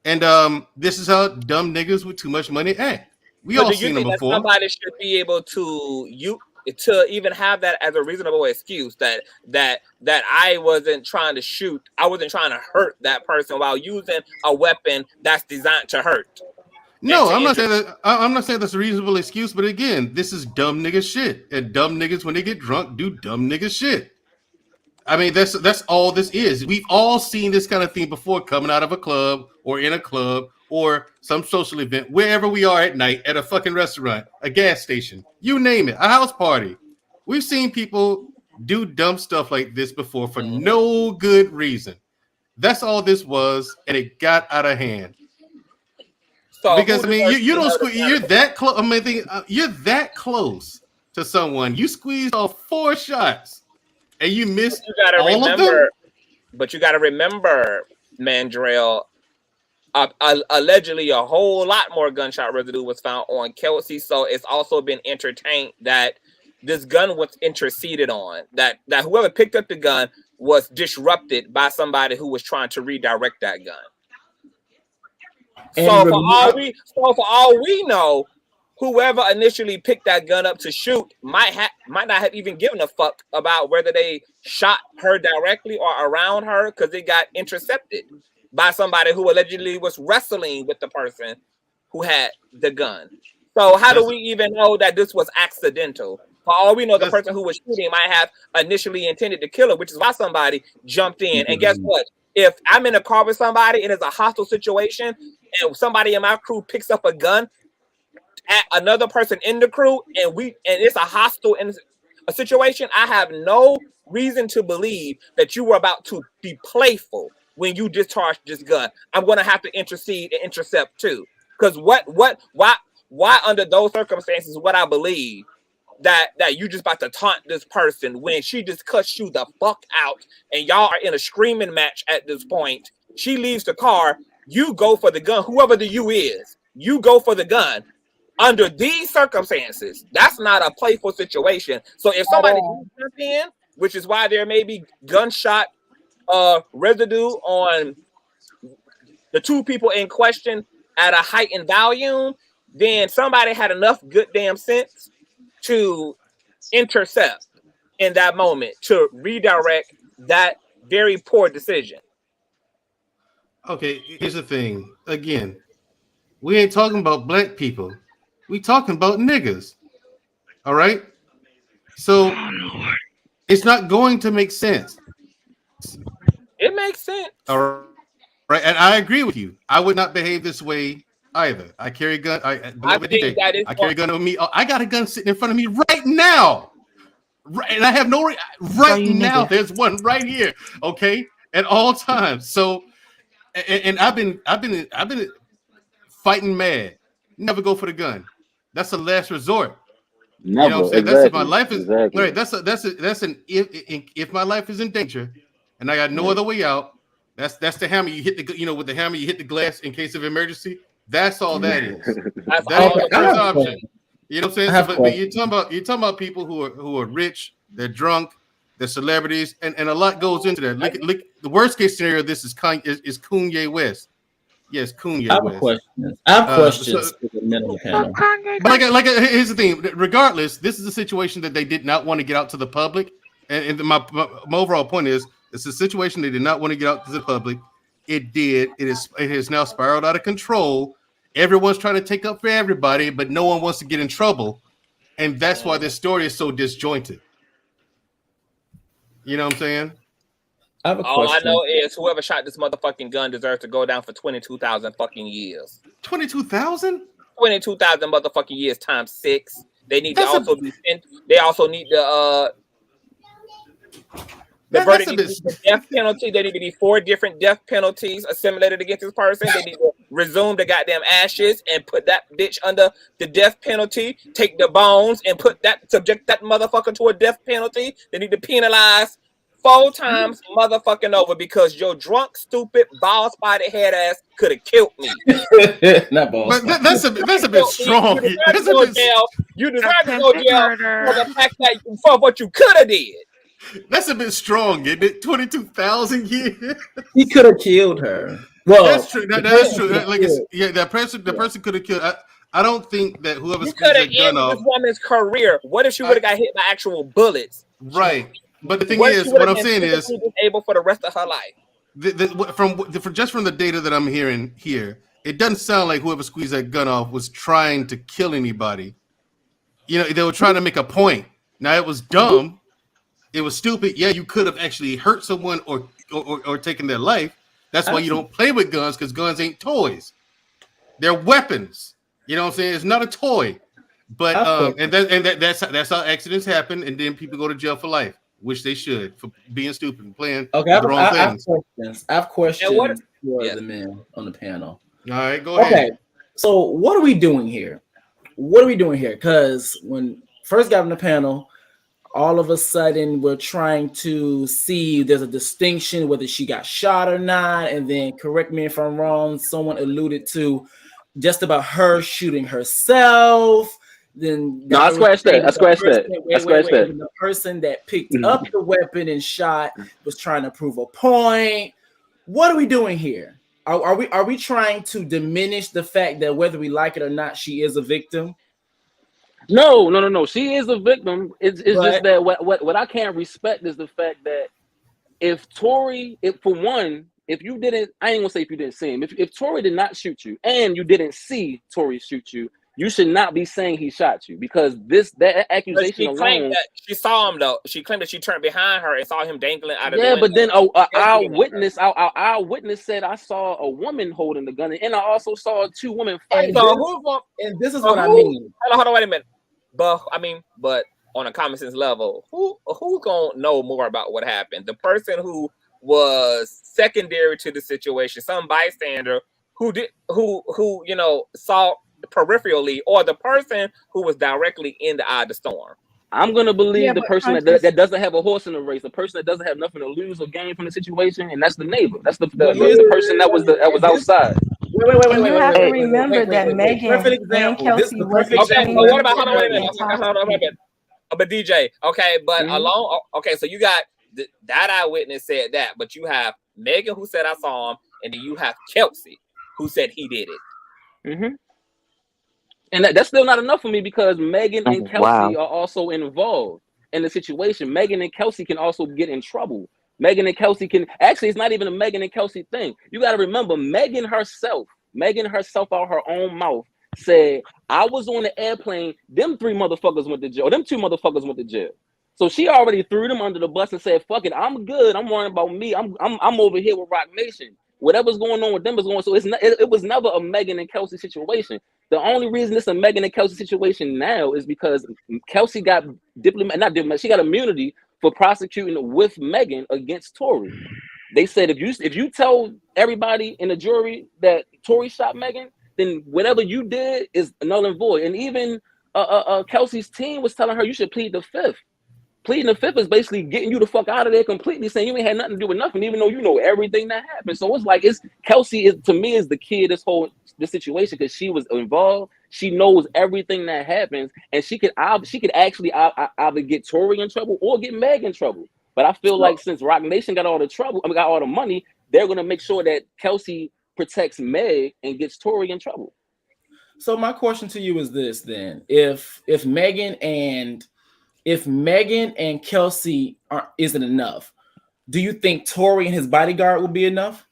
And this is how dumb niggas with too much money act. We But all do you seen them think that before. somebody should be able to even have that as a reasonable excuse that I wasn't trying to shoot, I wasn't trying to hurt that person while using a weapon that's designed to hurt? No, I'm not saying that. I'm not saying that's a reasonable excuse. But again, this is dumb nigga shit. And dumb niggas, when they get drunk, do dumb nigga shit. I mean, that's all this is. We've all seen this kind of thing before, coming out of a club or in a club or some social event, wherever we are at night, at a fucking restaurant, a gas station, you name it, a house party. We've seen people do dumb stuff like this before for no good reason. That's all this was, and it got out of hand. So because I mean, you don't squeeze. You're that close. I mean, you're that close to someone. You squeezed off 4 shots, and you missed all of them. But you got to remember, Mandrell. Allegedly, a whole lot more gunshot residue was found on Kelsey. So it's also been entertained that this gun was interceded on. That whoever picked up the gun was disrupted by somebody who was trying to redirect that gun. So for all we know, whoever initially picked that gun up to shoot might not have even given a fuck about whether they shot her directly or around her, because it got intercepted by somebody who allegedly was wrestling with the person who had the gun. So how do we even know that this was accidental? For all we know, the person who was shooting might have initially intended to kill her, which is why somebody jumped in. And guess what? If I'm in a car with somebody and it's a hostile situation and somebody in my crew picks up a gun at another person in the crew and it's a hostile a situation, I have no reason to believe that you were about to be playful when you discharge this gun. I'm going to have to intercede and intercept too. Because why under those circumstances would I believe that you just about to taunt this person when she just cuts you the fuck out and y'all are in a screaming match at this point? She leaves the car, you go for the gun, whoever the you is, you go for the gun. Under these circumstances, that's not a playful situation. So if somebody jumps in, which is why there may be gunshot residue on the 2 people in question at a heightened volume, then somebody had enough good damn sense to intercept in that moment to redirect that very poor decision. Okay, here's the thing. Again, we ain't talking about black people. We talking about niggas. All right? So it's not going to make sense. It makes sense. All right, and I agree with you. I would not behave this way either. I carry a gun. I carry a gun with me. I got a gun sitting in front of me right now. Right, and I have no right now. Nigga. There's one right here. Okay, at all times. So, and I've been fighting mad. Never go for the gun. That's the last resort. Never. You know what I'm saying? Exactly. That's if my life is right. If my life is in danger and I got no other way out. That's the hammer. You hit with the hammer, you hit the glass in case of emergency. That's all that is. That's the first option. You know what I'm saying? But you're talking about people who are rich, they're drunk, they're celebrities, and a lot goes into that. Look, the worst case scenario of this is Kanye West. Yes, Kanye West. I have questions for the mental panel. But here's the thing. Regardless, this is a situation that they did not want to get out to the public. And my overall point is, it's a situation they did not want to get out to the public. It did. It has now spiraled out of control. Everyone's trying to take up for everybody, but no one wants to get in trouble. And that's why this story is so disjointed. You know what I'm saying? I have a All question. I know is whoever shot this motherfucking gun deserves to go down for 22,000 fucking years. 22,000? 22,000 motherfucking years times 6. They need They also need the verdict needs the death penalty. There need to be 4 different death penalties assimilated against this person. They need to resume the goddamn ashes and put that bitch under the death penalty. Take the bones and subject that motherfucker to a death penalty. They need to penalize 4 times motherfucking over because your drunk, stupid, bald-spotted head ass could have killed me. Not bald. But that's a bit strong. You deserve to go to jail for the fact that for what you could have did. That's a bit strong, isn't it? 22,000 years. He could have killed her. Well, that's true. That's true. Like the person could have killed. I don't think that whoever You squeezed could have that gun ended off. this woman's career. What if she would have got hit by actual bullets? Right. But the thing What if is, she would what have I'm been saying is, physically disabled for the rest of her life? From the data that I'm hearing here, it doesn't sound like whoever squeezed that gun off was trying to kill anybody. You know, they were trying to make a point. Now it was dumb. It was stupid. Yeah, you could have actually hurt someone or taken their life. That's why you don't play with guns, because guns ain't toys. They're weapons. You know what I'm saying? It's not a toy. But that's how accidents happen, and then people go to jail for life, which they should, for being stupid and playing the wrong things. I have questions for the men on the panel. All right, go ahead. Okay, so what are we doing here? Because when first got on the panel, all of a sudden we're trying to see there's a distinction whether she got shot or not, and then correct me if I'm wrong, someone alluded to just about her shooting herself. Then no, I scratched that. The person that picked up the weapon and shot was trying to prove a point. What are we doing here? Are we trying to diminish the fact that whether we like it or not, she is a victim? No. She is a victim. It's just that what I can't respect is the fact that if Torey, if you didn't, I ain't gonna say if you didn't see him. If Torey did not shoot you and you didn't see Torey shoot you, you should not be saying he shot you, because that accusation she claimed alone. that she saw him though. She claimed that she turned behind her and saw him dangling out of the window. But then our witness said I saw a woman holding the gun, and I also saw two women fighting. And this is what I mean. Hold on, wait a minute. But on a common sense level, who's gonna know more about what happened? The person who was secondary to the situation, some bystander who saw peripherally, or the person who was directly in the eye of the storm? I'm gonna believe the person that doesn't have a horse in the race, the person that doesn't have nothing to lose or gain from the situation, and that's the neighbor. That's the person that was outside. Wait. You have to remember that Megan and Kelsey was. Okay, so what about? Hold on, wait a minute. But DJ, okay, but so you got that eyewitness said that, but you have Megan who said I saw him, and then you have Kelsey who said he did it. And that's still not enough for me, because Megan and Kelsey are also involved in the situation. Megan and Kelsey can also get in trouble. Megan and Kelsey can actually, it's not even a Megan and Kelsey thing. You got to remember, Megan herself out her own mouth said, I was on the airplane, them 3 motherfuckers went to jail, them 2 motherfuckers went to jail. So she already threw them under the bus and said, fuck it, I'm good, I'm worrying about me, I'm over here with Rock Nation. Whatever's going on with them is going on. So it was never a Megan and Kelsey situation. The only reason it's a Megan and Kelsey situation now is because Kelsey got she got immunity for prosecuting with Megan against Torey. They said if you tell everybody in the jury that Torey shot Megan, then whatever you did is null and void. And even Kelsey's team was telling her you should plead the fifth. Pleading the fifth is basically getting you the fuck out of there completely, saying you ain't had nothing to do with nothing, even though you know everything that happened. So it's like Kelsey is to me is the key of this situation, because she was involved. She knows everything that happens, and she could actually either get Torey in trouble or get Meg in trouble. But I feel like since Rock Nation got all the money, they're gonna make sure that Kelsey protects Meg and gets Torey in trouble. So my question to you is this then: if Megan and Kelsey isn't enough, do you think Torey and his bodyguard will be enough?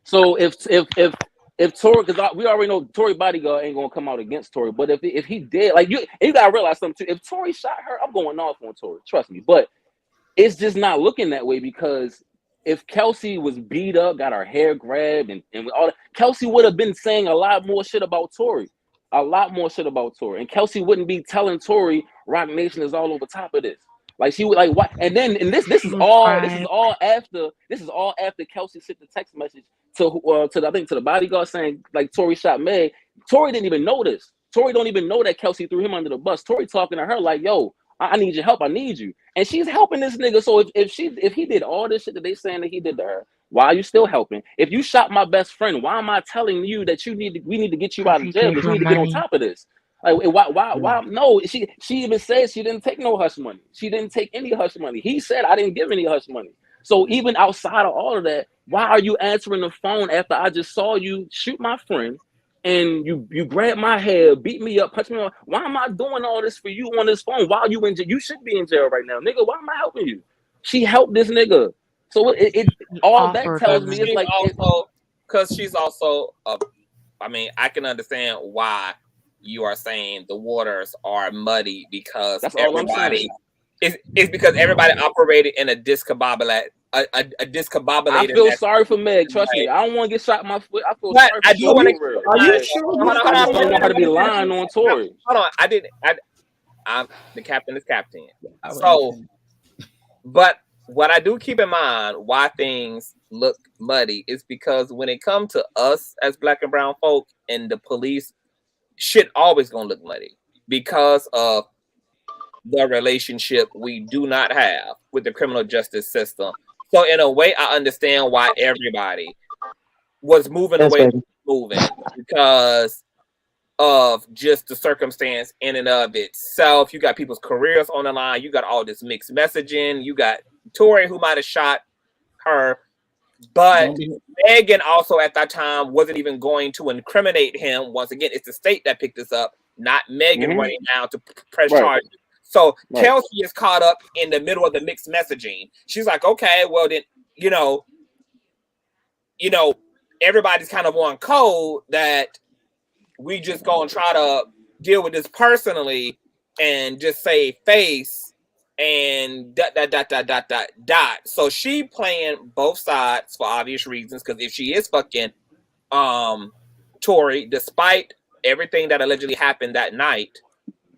So if Torey, because we already know Torey bodyguard ain't gonna come out against Torey, but if he did, like you gotta realize something too. If Torey shot her, I'm going off on Torey, trust me. But it's just not looking that way, because if Kelsey was beat up, got her hair grabbed, and all that, Kelsey would have been saying a lot more shit about Torey. And Kelsey wouldn't be telling Torey Rock Nation is all over top of this. Like she would like what? And this is all after Kelsey sent the text message to the bodyguard saying like Torey shot Meg. Torey didn't even know this. Torey don't even know that Kelsey threw him under the bus. Torey talking to her like, yo, I need your help. I need you. And she's helping this nigga. So if he did all this shit that they saying that he did to her, why are you still helping? If you shot my best friend, why am I telling you that we need to get you out of jail, because we need to get on top of this? Like, why? No, she even said she didn't take no hush money. She didn't take any hush money. He said I didn't give any hush money. So even outside of all of that, why are you answering the phone after I just saw you shoot my friend, and you grabbed my hair, beat me up, punch me on? Why am I doing all this for you on this phone while you in jail? You should be in jail right now, nigga. Why am I helping you? She helped this nigga. So it all that tells me is like also because she's also I mean, I can understand why you are saying the waters are muddy because that's all I'm everybody saying. it's because everybody operated in a discombobulated I feel sorry for Meg. Trust me, I don't want to get shot in my foot. I feel sorry for I do want to. Are you sure? I just don't want her to be lying on Tory. Hold on, I'm the captain is captain. So, but what I do keep in mind why things look muddy is because when it comes to us as black and brown folk and the police, shit always gonna look muddy because of the relationship we do not have with the criminal justice system. So in a way, I understand why everybody was moving away from moving because of just the circumstance in and of itself. You got people's careers on the line. You got all this mixed messaging. You got Torey who might have shot her, but Megan also at that time wasn't even going to incriminate him. Once again, it's the state that picked this up, not Megan running down to press charges. So Kelsey is caught up in the middle of the mixed messaging. She's like, okay, well then, you know, everybody's kind of on code that we just gonna try to deal with this personally and just save face and ... So she playing both sides for obvious reasons, because if she is fucking Torey, despite everything that allegedly happened that night,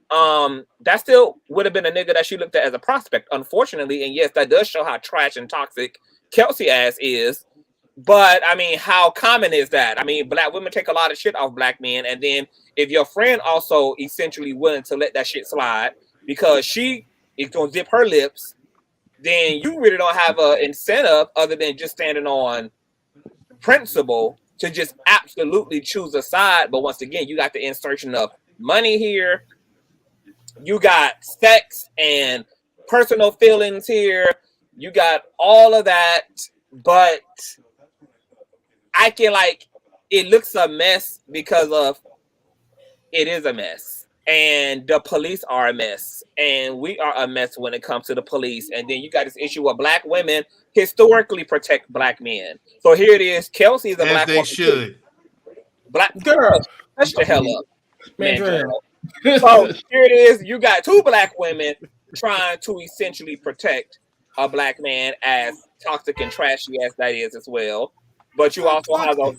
that still would have been a nigga that she looked at as a prospect, unfortunately. And yes, that does show how trash and toxic Kelsey ass is. But I mean, how common is that? I mean, black women take a lot of shit off black men, and then if your friend also essentially willing to let that shit slide because she is gonna zip her lips, then you really don't have an incentive other than just standing on principle to just absolutely choose a side. But once again, you got the insertion of money here. You got sex and personal feelings here. You got all of that, but I feel like it looks a mess because of it is a mess. And the police are a mess. And we are a mess when it comes to the police. And then you got this issue of black women historically protect black men. So here it is. Kelsey is a black woman. As they should. Black girl. Hush the hell up. Man, girl. So here it is. You got two black women trying to essentially protect a black man, as toxic and trashy as that is as well. But you also have a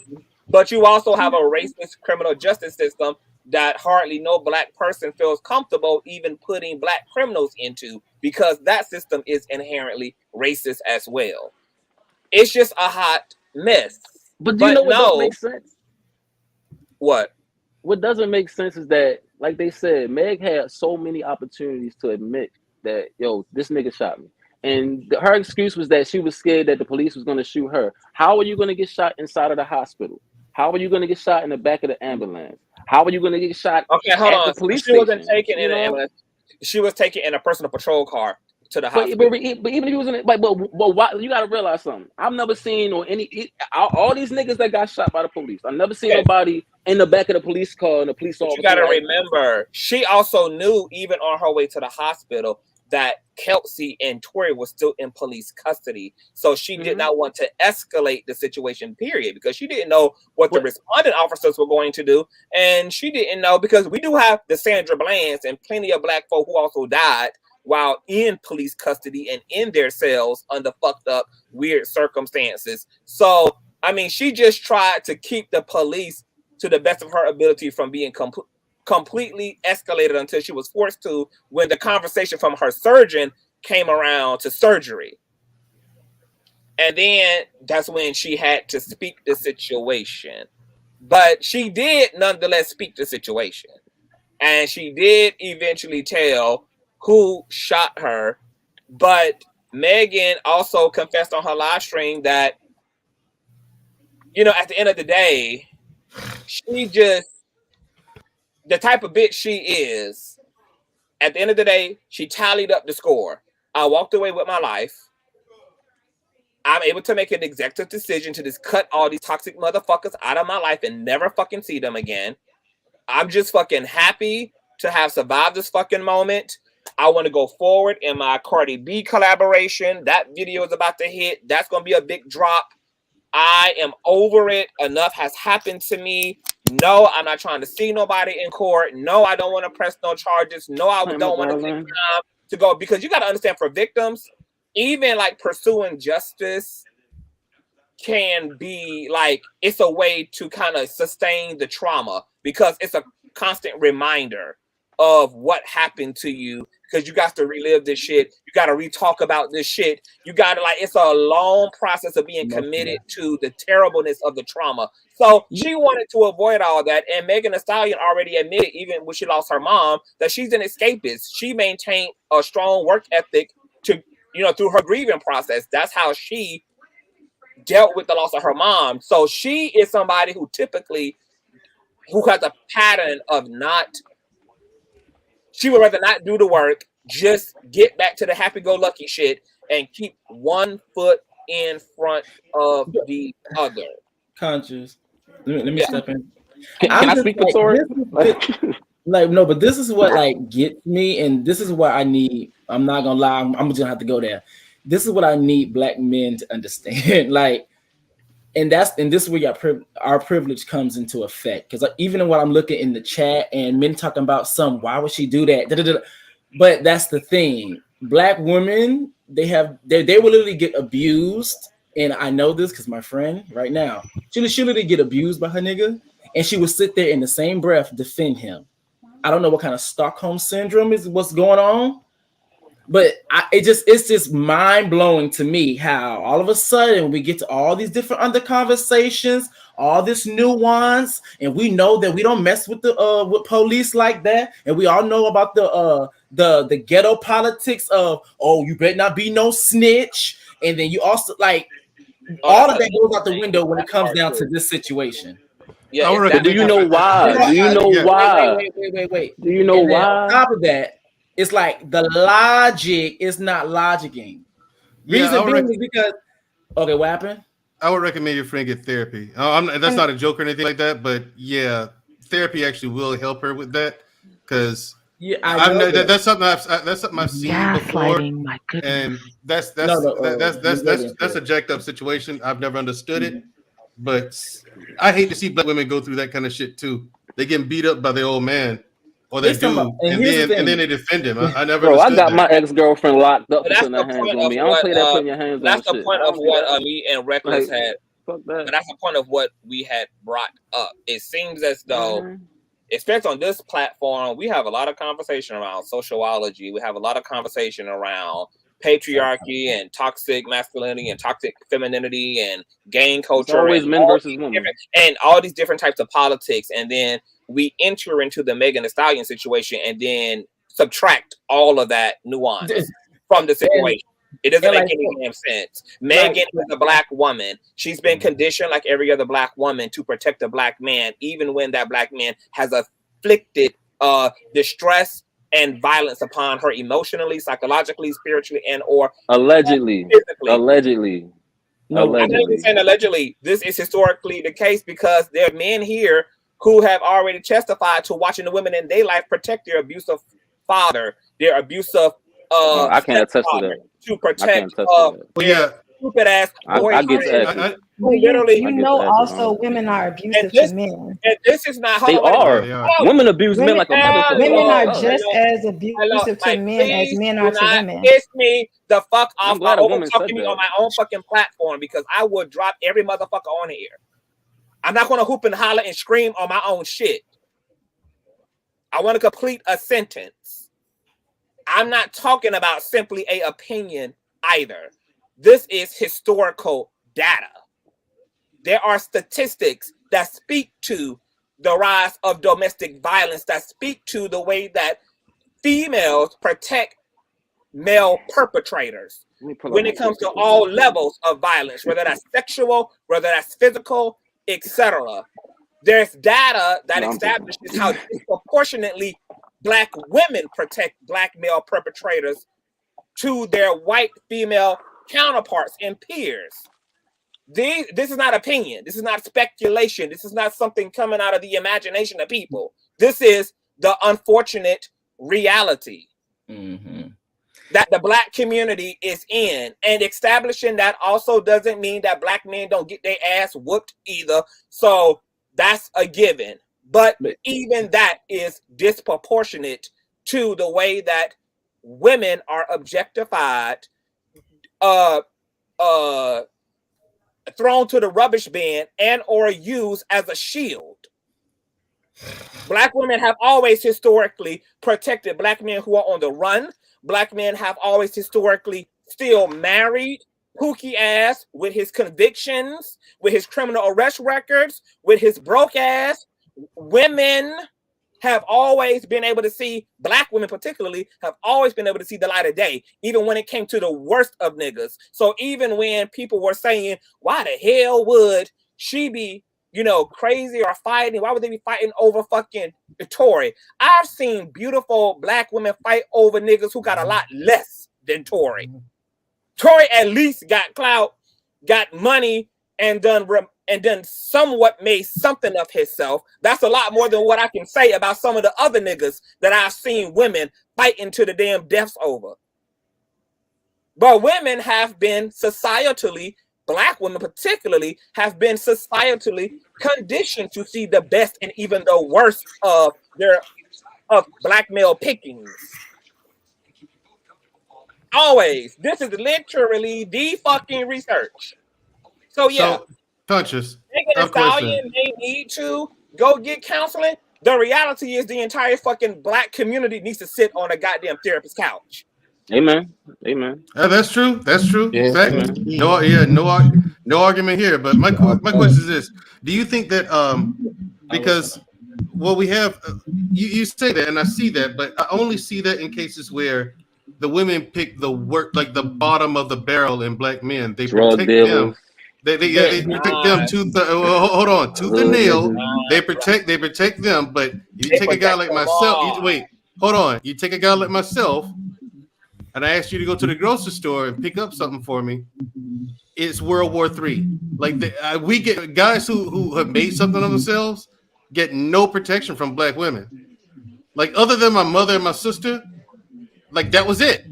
racist criminal justice system that hardly no black person feels comfortable even putting black criminals into, because that system is inherently racist as well. It's just a hot mess. But you know what doesn't make sense? What? What doesn't make sense is that, like they said, Meg had so many opportunities to admit that, yo, this nigga shot me. And her excuse was that she was scared that the police was going to shoot her. How are you going to get shot inside of the hospital? How are you going to get shot in the back of the ambulance? How are you going to get shot at the police station? She wasn't taken in an ambulance. She was taken in a personal patrol car to the hospital. But even if he was in it, but why, you got to realize something. I've never seen all these niggas that got shot by the police. I've never seen nobody in the back of the police car and the police officer. You got to remember, she also knew even on her way to the hospital that Kelsey and Torey were still in police custody. So she did not want to escalate the situation, period, because she didn't know what the responding officers were going to do. And she didn't know, because we do have the Sandra Blands and plenty of black folk who also died while in police custody and in their cells under fucked up, weird circumstances. So, I mean, she just tried to keep the police to the best of her ability from being completely escalated until she was forced to, when the conversation from her surgeon came around to surgery. And then that's when she had to speak the situation. But she did nonetheless speak the situation. And she did eventually tell who shot her. But Megan also confessed on her live stream that, at the end of the day, she just the type of bitch she is, at the end of the day, she tallied up the score. I walked away with my life. I'm able to make an executive decision to just cut all these toxic motherfuckers out of my life and never fucking see them again. I'm just fucking happy to have survived this fucking moment. I want to go forward in my Cardi B collaboration. That video is about to hit. That's going to be a big drop. I am over it. Enough has happened to me. No, I'm not trying to see nobody in court. No, I don't want to press no charges. No, I don't want to take time to go, because you got to understand, for victims, even like pursuing justice can be like, it's a way to kind of sustain the trauma, because it's a constant reminder of what happened to you, because you got to relive this shit. You got to re-talk about this shit. You got to, like, it's a long process of being committed to the terribleness of the trauma. So she wanted to avoid all that. And Megan Thee Stallion already admitted, even when she lost her mom, that she's an escapist. She maintained a strong work ethic to, you know, through her grieving process. That's how she dealt with the loss of her mom. So she is somebody who has a pattern of she would rather not do the work, just get back to the happy-go-lucky shit and keep one foot in front of the other. Conscious. Let me step in. Can I speak to Torey? Like, no, but this is what like gets me, and this is what I need. I'm not gonna lie, I'm just gonna have to go there. This is what I need Black men to understand. Like, and this is where our privilege comes into effect. Because even when I'm looking in the chat and men talking about why would she do that? But that's the thing. Black women, they will literally get abused. And I know this because my friend right now, she'll literally get abused by her nigga, and she will sit there in the same breath defend him. I don't know what kind of Stockholm syndrome is what's going on, but it's just mind blowing to me how all of a sudden we get to all these different under conversations, all this nuance, and we know that we don't mess with with police like that, and we all know about the ghetto politics of, oh, you better not be no snitch, and then you also like all of that goes out the window when it comes down to this situation. Yeah, do you know why? Do you know why? Wait. Do you know why? On top of that, it's like the logic is not logicking. Reason being is because, okay, what happened? I would recommend your friend get therapy. That's not a joke or anything like that, but yeah, therapy actually will help her with that, because that's something I've seen before, my goodness. and that's a jacked up situation. I've never understood it, but I hate to see Black women go through that kind of shit too. They getting beat up by their old man or their dude, and then they defend him. I never. Bro, I got my ex-girlfriend locked up for putting her hands on me. I don't play that putting your hands on. That's the shit. point of what me and Reckless had. Fuck that. But that's the point of what we had brought up. It seems as though, especially on this platform, we have a lot of conversation around sociology. We have a lot of conversation around patriarchy and toxic masculinity and toxic femininity and gang culture. It's always men versus women. And all these different types of politics. And then we enter into the Megan Thee Stallion situation and then subtract all of that nuance from the situation. It doesn't make any damn sense. Megan is a Black woman. She's been conditioned like every other Black woman to protect a Black man, even when that Black man has afflicted distress and violence upon her emotionally, psychologically, spiritually, and or allegedly. Allegedly. No, I'm not even saying allegedly. This is historically the case because there are men here who have already testified to watching the women in their life protect their abusive father, their abusive I can't attest to that. To protect stupid ass boys. I get that. Literally, you know, also women are abusive to men. And this is not. They are. Women abuse men like a motherfucker. Women are just as abusive to men as men are to women. Piss me the fuck off by talking me on my own fucking platform, because I would drop every motherfucker on here. I'm not going to hoop and holler and scream on my own shit. I want to complete a sentence. I'm not talking about simply an opinion either. This is historical data. There are statistics that speak to the rise of domestic violence, that speak to the way that females protect male perpetrators when it comes to all levels of violence, whether that's sexual, whether that's physical, etc. There's data that establishes how disproportionately Black women protect Black male perpetrators to their white female counterparts and peers. This is not opinion. This is not speculation. This is not something coming out of the imagination of people. This is the unfortunate reality that the Black community is in. And establishing that also doesn't mean that Black men don't get their ass whooped either. So that's a given. But even that is disproportionate to the way that women are objectified, thrown to the rubbish bin, and or used as a shield. Black women have always historically protected Black men who are on the run. Black men have always historically still married Pookie ass with his convictions, with his criminal arrest records, with his broke ass. Women have always been able to see, Black women particularly, have always been able to see the light of day, even when it came to the worst of niggas. So even when people were saying, why the hell would she be, crazy or fighting? Why would they be fighting over fucking Torey? I've seen beautiful Black women fight over niggas who got a lot less than Torey. Torey at least got clout, got money, and done somewhat made something of himself. That's a lot more than what I can say about some of the other niggas that I've seen women fighting to the damn deaths over. But women have been societally, Black women particularly, have been societally conditioned to see the best and even the worst of Black male pickings. Always. This is literally the fucking research. So yeah. Conscious. Megan Thee Stallion may need to go get counseling. The reality is the entire fucking Black community needs to sit on a goddamn therapist's couch. Amen. That's true. That's true. Yeah. No argument here. But my question is this: do you think that because we have you say that and I see that, but I only see that in cases where the women pick the the bottom of the barrel in Black men. They protect them. They protect them tooth the nail. They protect them. But you take a guy like myself. You take a guy like myself, and I ask you to go to the grocery store and pick up something for me. It's World War III. Like we get guys who have made something of themselves get no protection from Black women. Like other than my mother and my sister, like that was it.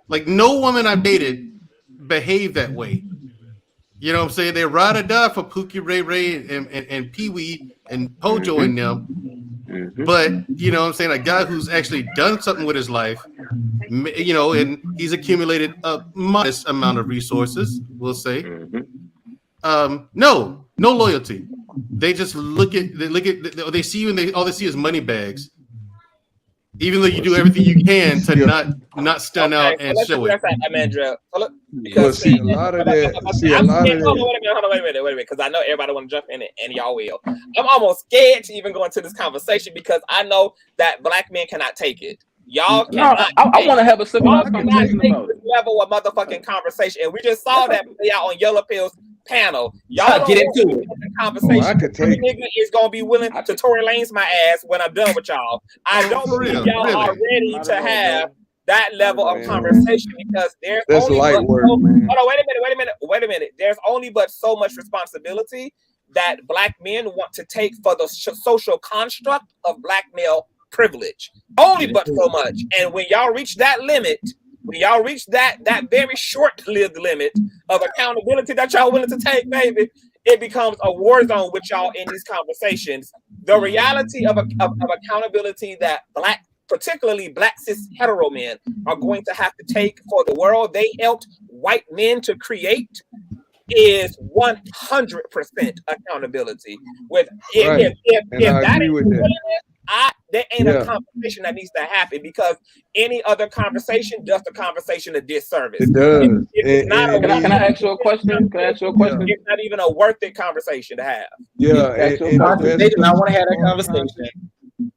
Like no woman I dated behaved that way. You know what I'm saying? They ride or die for Pookie, Ray, and Pee Wee and Pojo and them. But you know what I'm saying? A guy who's actually done something with his life, and he's accumulated a modest amount of resources, we'll say. No loyalty. They just they see you and all they see is money bags. Even though you do everything you can to not stun out and show it. Because see, a lot of that. Wait a minute, because I know everybody want to jump in it, and y'all will. I'm almost scared to even go into this conversation because I know that Black men cannot take it. Y'all cannot. I want to have a civilized conversation about it. Level of motherfucking conversation, and we just saw that play out on Yellow Pill's panel. Y'all get into it. Conversation. I could take nigga is gonna be willing to Tory Lanez my ass when I'm done with y'all. I don't believe y'all are ready to have that level of conversation because there's only light work, man. Hold on, wait a minute. There's only but so much responsibility that Black men want to take for the social construct of Black male privilege. Only but so much. And when y'all reach that limit, when y'all reach that very short-lived limit of accountability that y'all willing to take, baby, it becomes a war zone with y'all in these conversations. The reality of accountability that particularly Black cis hetero men are going to have to take for the world they helped white men to create is 100% accountability. There ain't a conversation that needs to happen because any other conversation does the conversation a disservice. It does. Can I ask you a question? It's not even a worth it conversation to have. Yeah, they do not want to have that conversation.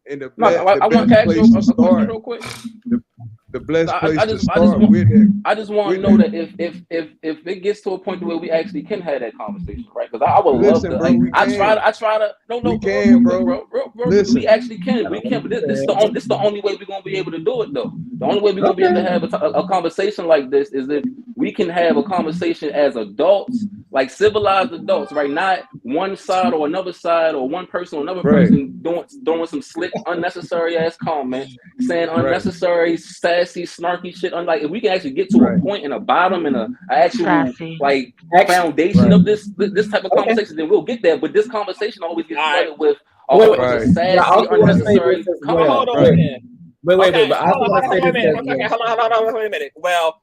I want to ask you a question real quick. the blessed place I to just start want with it. I just want to know that if it gets to a point where we actually can have that conversation, right? Because I would love Listen, to. bro, Like, we can. I try to. No, We real can, quick, bro. bro. Listen. We actually can. We can. But this is the only way we're gonna be able to do it, though. The only way we're gonna be able to have a conversation like this is if we can have a conversation as adults, like civilized adults, right? Not one side or another side, or one person or another person throwing some slick, unnecessary ass comments, saying unnecessary, sassy, snarky shit. Unlike, if we can actually get to a point and a bottom and a actual like foundation of this type of conversation, then we'll get there. But this conversation always gets started with a whole bunch of sassy, unnecessary comments. Hold on a minute. Wait. Okay, But I hold want to say on a this. minute. Okay, hold on, wait a minute. Well,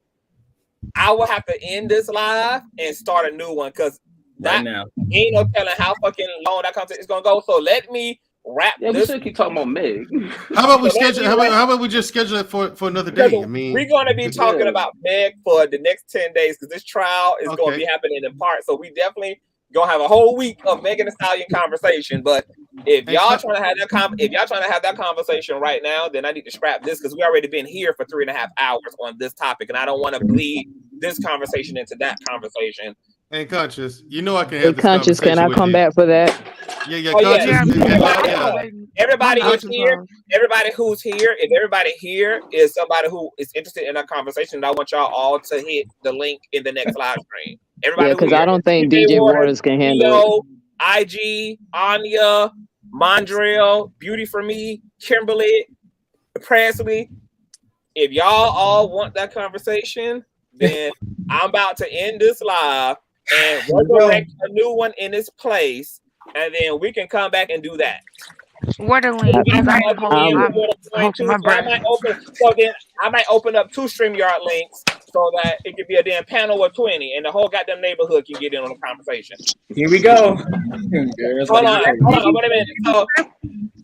I will have to end this live and start a new one because right now ain't no telling how fucking long that content is gonna go. So let me wrap this. We should keep talking about Meg. How about we schedule? How about we just schedule it for another day? I mean, we're going to be talking about Meg for the next 10 days because this trial is going to be happening in part. So we definitely gonna have a whole week of Megan Thee Stallion conversation. But if y'all trying to have that conversation right now, then I need to scrap this because we already been here for 3.5 hours on this topic, and I don't want to bleed this conversation into that conversation. And Conscious, you know I can have this Conscious, can I come back for that? Yeah, Conscious. Everybody is here. Everybody who's here, if everybody here is somebody who is interested in our conversation, I want y'all all to hit the link in the next live stream. Everybody, because I don't think DJ Waters can handle it. IG, Anya, Mondrell, Beauty for Me, Kimberly, Presley. If y'all all want that conversation, then I'm about to end this live and we're going to make a new one in its place, and then we can come back and do that. What a link. I might open up 2 StreamYard links so that it could be a damn panel of 20 and the whole goddamn neighborhood can get in on the conversation. Here we go. Hold on, wait a minute. So,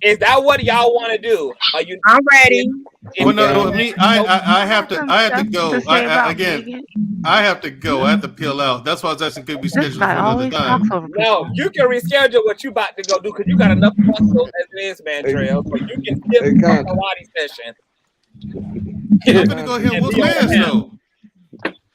is that what y'all want to do? Are you? I'm ready. Well, no, me. I have to go. I have to go. I have to peel out. That's why I was asking, could we schedule for another time? No, you can reschedule what you about to go do because you got enough muscle as it is, man, Trail. So you can skip the Hawaii session. I'm gonna go ahead and whoop ass though.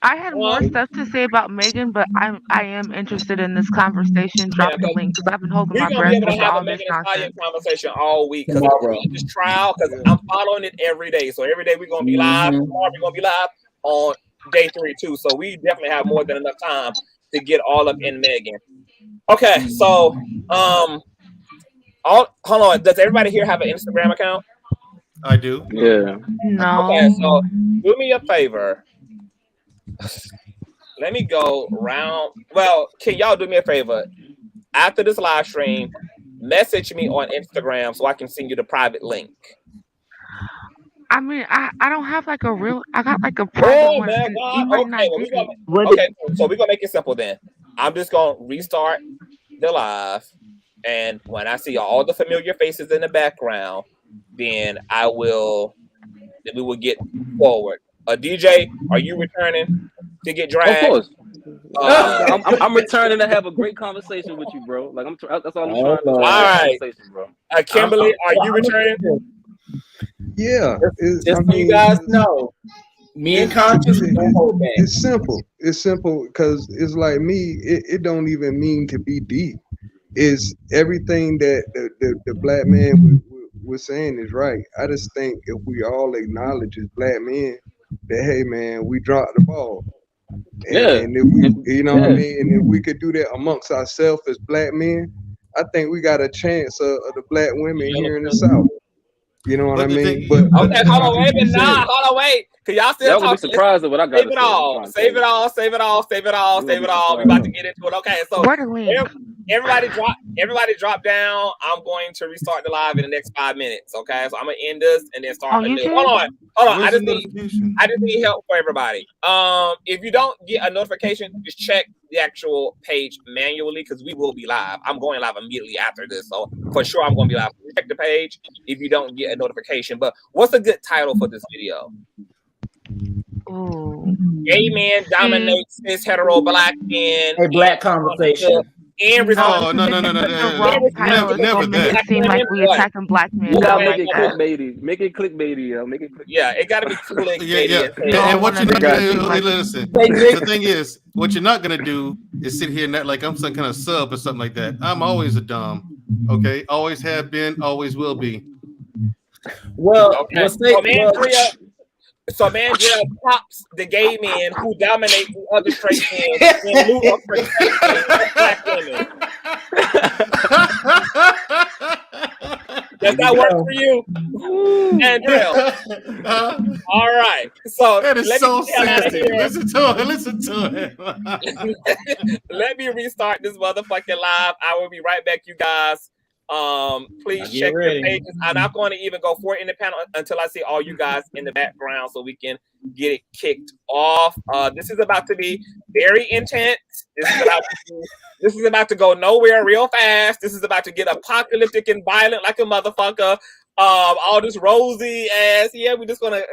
I had more stuff to say about Megan, but I am interested in this conversation. Drop the link because I've been holding my breath with all this nonsense. Conversation all week because this trial, because I'm following it every day. So every day we're gonna be live. Tomorrow we're gonna be live on day 3 too. So we definitely have more than enough time to get all up in Megan. Okay, so hold on. Does everybody here have an Instagram account? I do. Yeah. No. Okay, so do me a favor. Let me go round. Well, can y'all do me a favor? After this live stream, message me on Instagram so I can send you the private link. I mean, I don't have like a real. I got like a private one. Man, okay, so we're gonna make it simple then. I'm just gonna restart the live, and when I see all the familiar faces in the background, then we will get forward. DJ, are you returning to get dragged? Of course. I'm returning to have a great conversation with you, bro. Like that's all I'm trying to do. All right, bro. Kimberly, are you returning? Yeah, just so you guys know, me and Conscious, it's simple. It's simple because it's like me. It don't even mean to be deep. It's everything that the black man was saying is right. I just think if we all acknowledge as black men that, hey man, we dropped the ball. And if we, you know what I mean, and if we could do that amongst ourselves as black men, I think we got a chance of the black women here in the South. You know what I mean? But okay, hold on, wait a minute. Hold on, wait. Cause y'all still talking. Be surprised at what I got. Save it all. Save it all. Save it all. Save it all. Save it all. We about to get into it. Okay, so everybody drop down. I'm going to restart the live in the next 5 minutes. Okay, so I'm gonna end this and then start. Hold on. I just need help for everybody. If you don't get a notification, just check the actual page manually because we will be live. I'm going live immediately after this, so for sure I'm going to be live. Check the page if you don't get a notification. But what's a good title for this video? Ooh. Gay man dominates his hetero black man. A black conversation. and No, no, no, no, no, The wrong title is never gonna make that. it seem like we attacking black men. You I gotta don't make like it that. clickbaity. Make it clickbaity, yo. Make it clickbaity. Yeah, it gotta be clickbaity. Yeah. We don't And what want you're to not make it seem gonna like listen. The thing is, what you're not gonna do is sit here and act like I'm some kind of sub or something like that. I'm always a dom. Okay, always have been, always will be. Well, Okay. So Mandrill pops the gay men who dominate the other straight men in lieu of protecting black women. Does that work for you, Mandrill? All right. So That is let so me get out of sexy. here. Listen to it. Let me restart this motherfucking live. I will be right back, you guys. Please check your pages. I'm not going to even go for it in the panel until I see all you guys in the background so we can get it kicked off. This is about to be very intense. This is about to go nowhere real fast. This is about to get apocalyptic and violent like a motherfucker. All this rosy ass, yeah, we're just gonna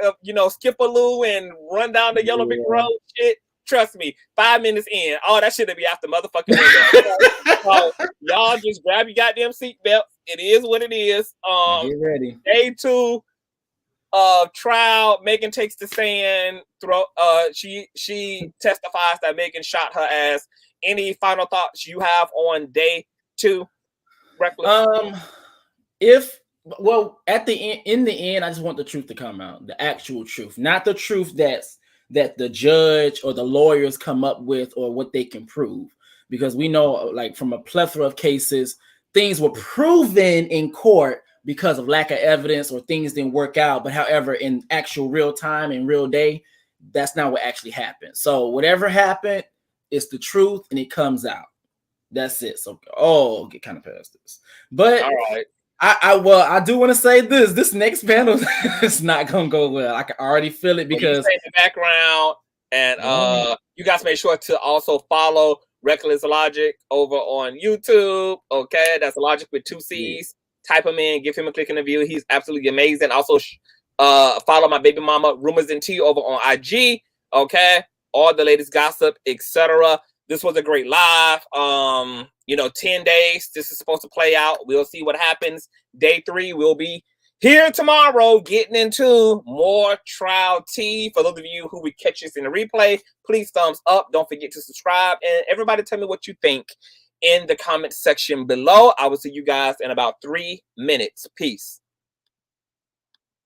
skip a loo and run down the yellow brick road shit. Trust me, 5 minutes in, all that shit will be after motherfucking window. So y'all just grab your goddamn seatbelt. It is what it is. Get ready. Day 2 of trial. Megan takes the stand. She testifies that Megan shot her ass. Any final thoughts you have on day 2? Reckless? In the end, I just want the truth to come out, the actual truth, not the truth that the judge or the lawyers come up with or what they can prove, because we know, like, from a plethora of cases, things were proven in court because of lack of evidence or things didn't work out. But however, in actual real time and real day, that's not what actually happened. So whatever happened, it's the truth and it comes out. That's it. So get kind of past this. But all right. I do want to say this next panel is not gonna go well. I can already feel it because in the background, and you guys make sure to also follow Reckless Logic over on YouTube. Okay, that's Logic with 2 C's. Type him in, give him a click in the view. He's absolutely amazing. Also, follow my baby mama Rumors and Tea over on IG. Okay, all the latest gossip, etc. This was a great live. 10 days. This is supposed to play out. We'll see what happens. Day 3, we'll be here tomorrow getting into more trial tea. For those of you who would catch this in the replay, please thumbs up. Don't forget to subscribe. And everybody tell me what you think in the comment section below. I will see you guys in about 3 minutes. Peace.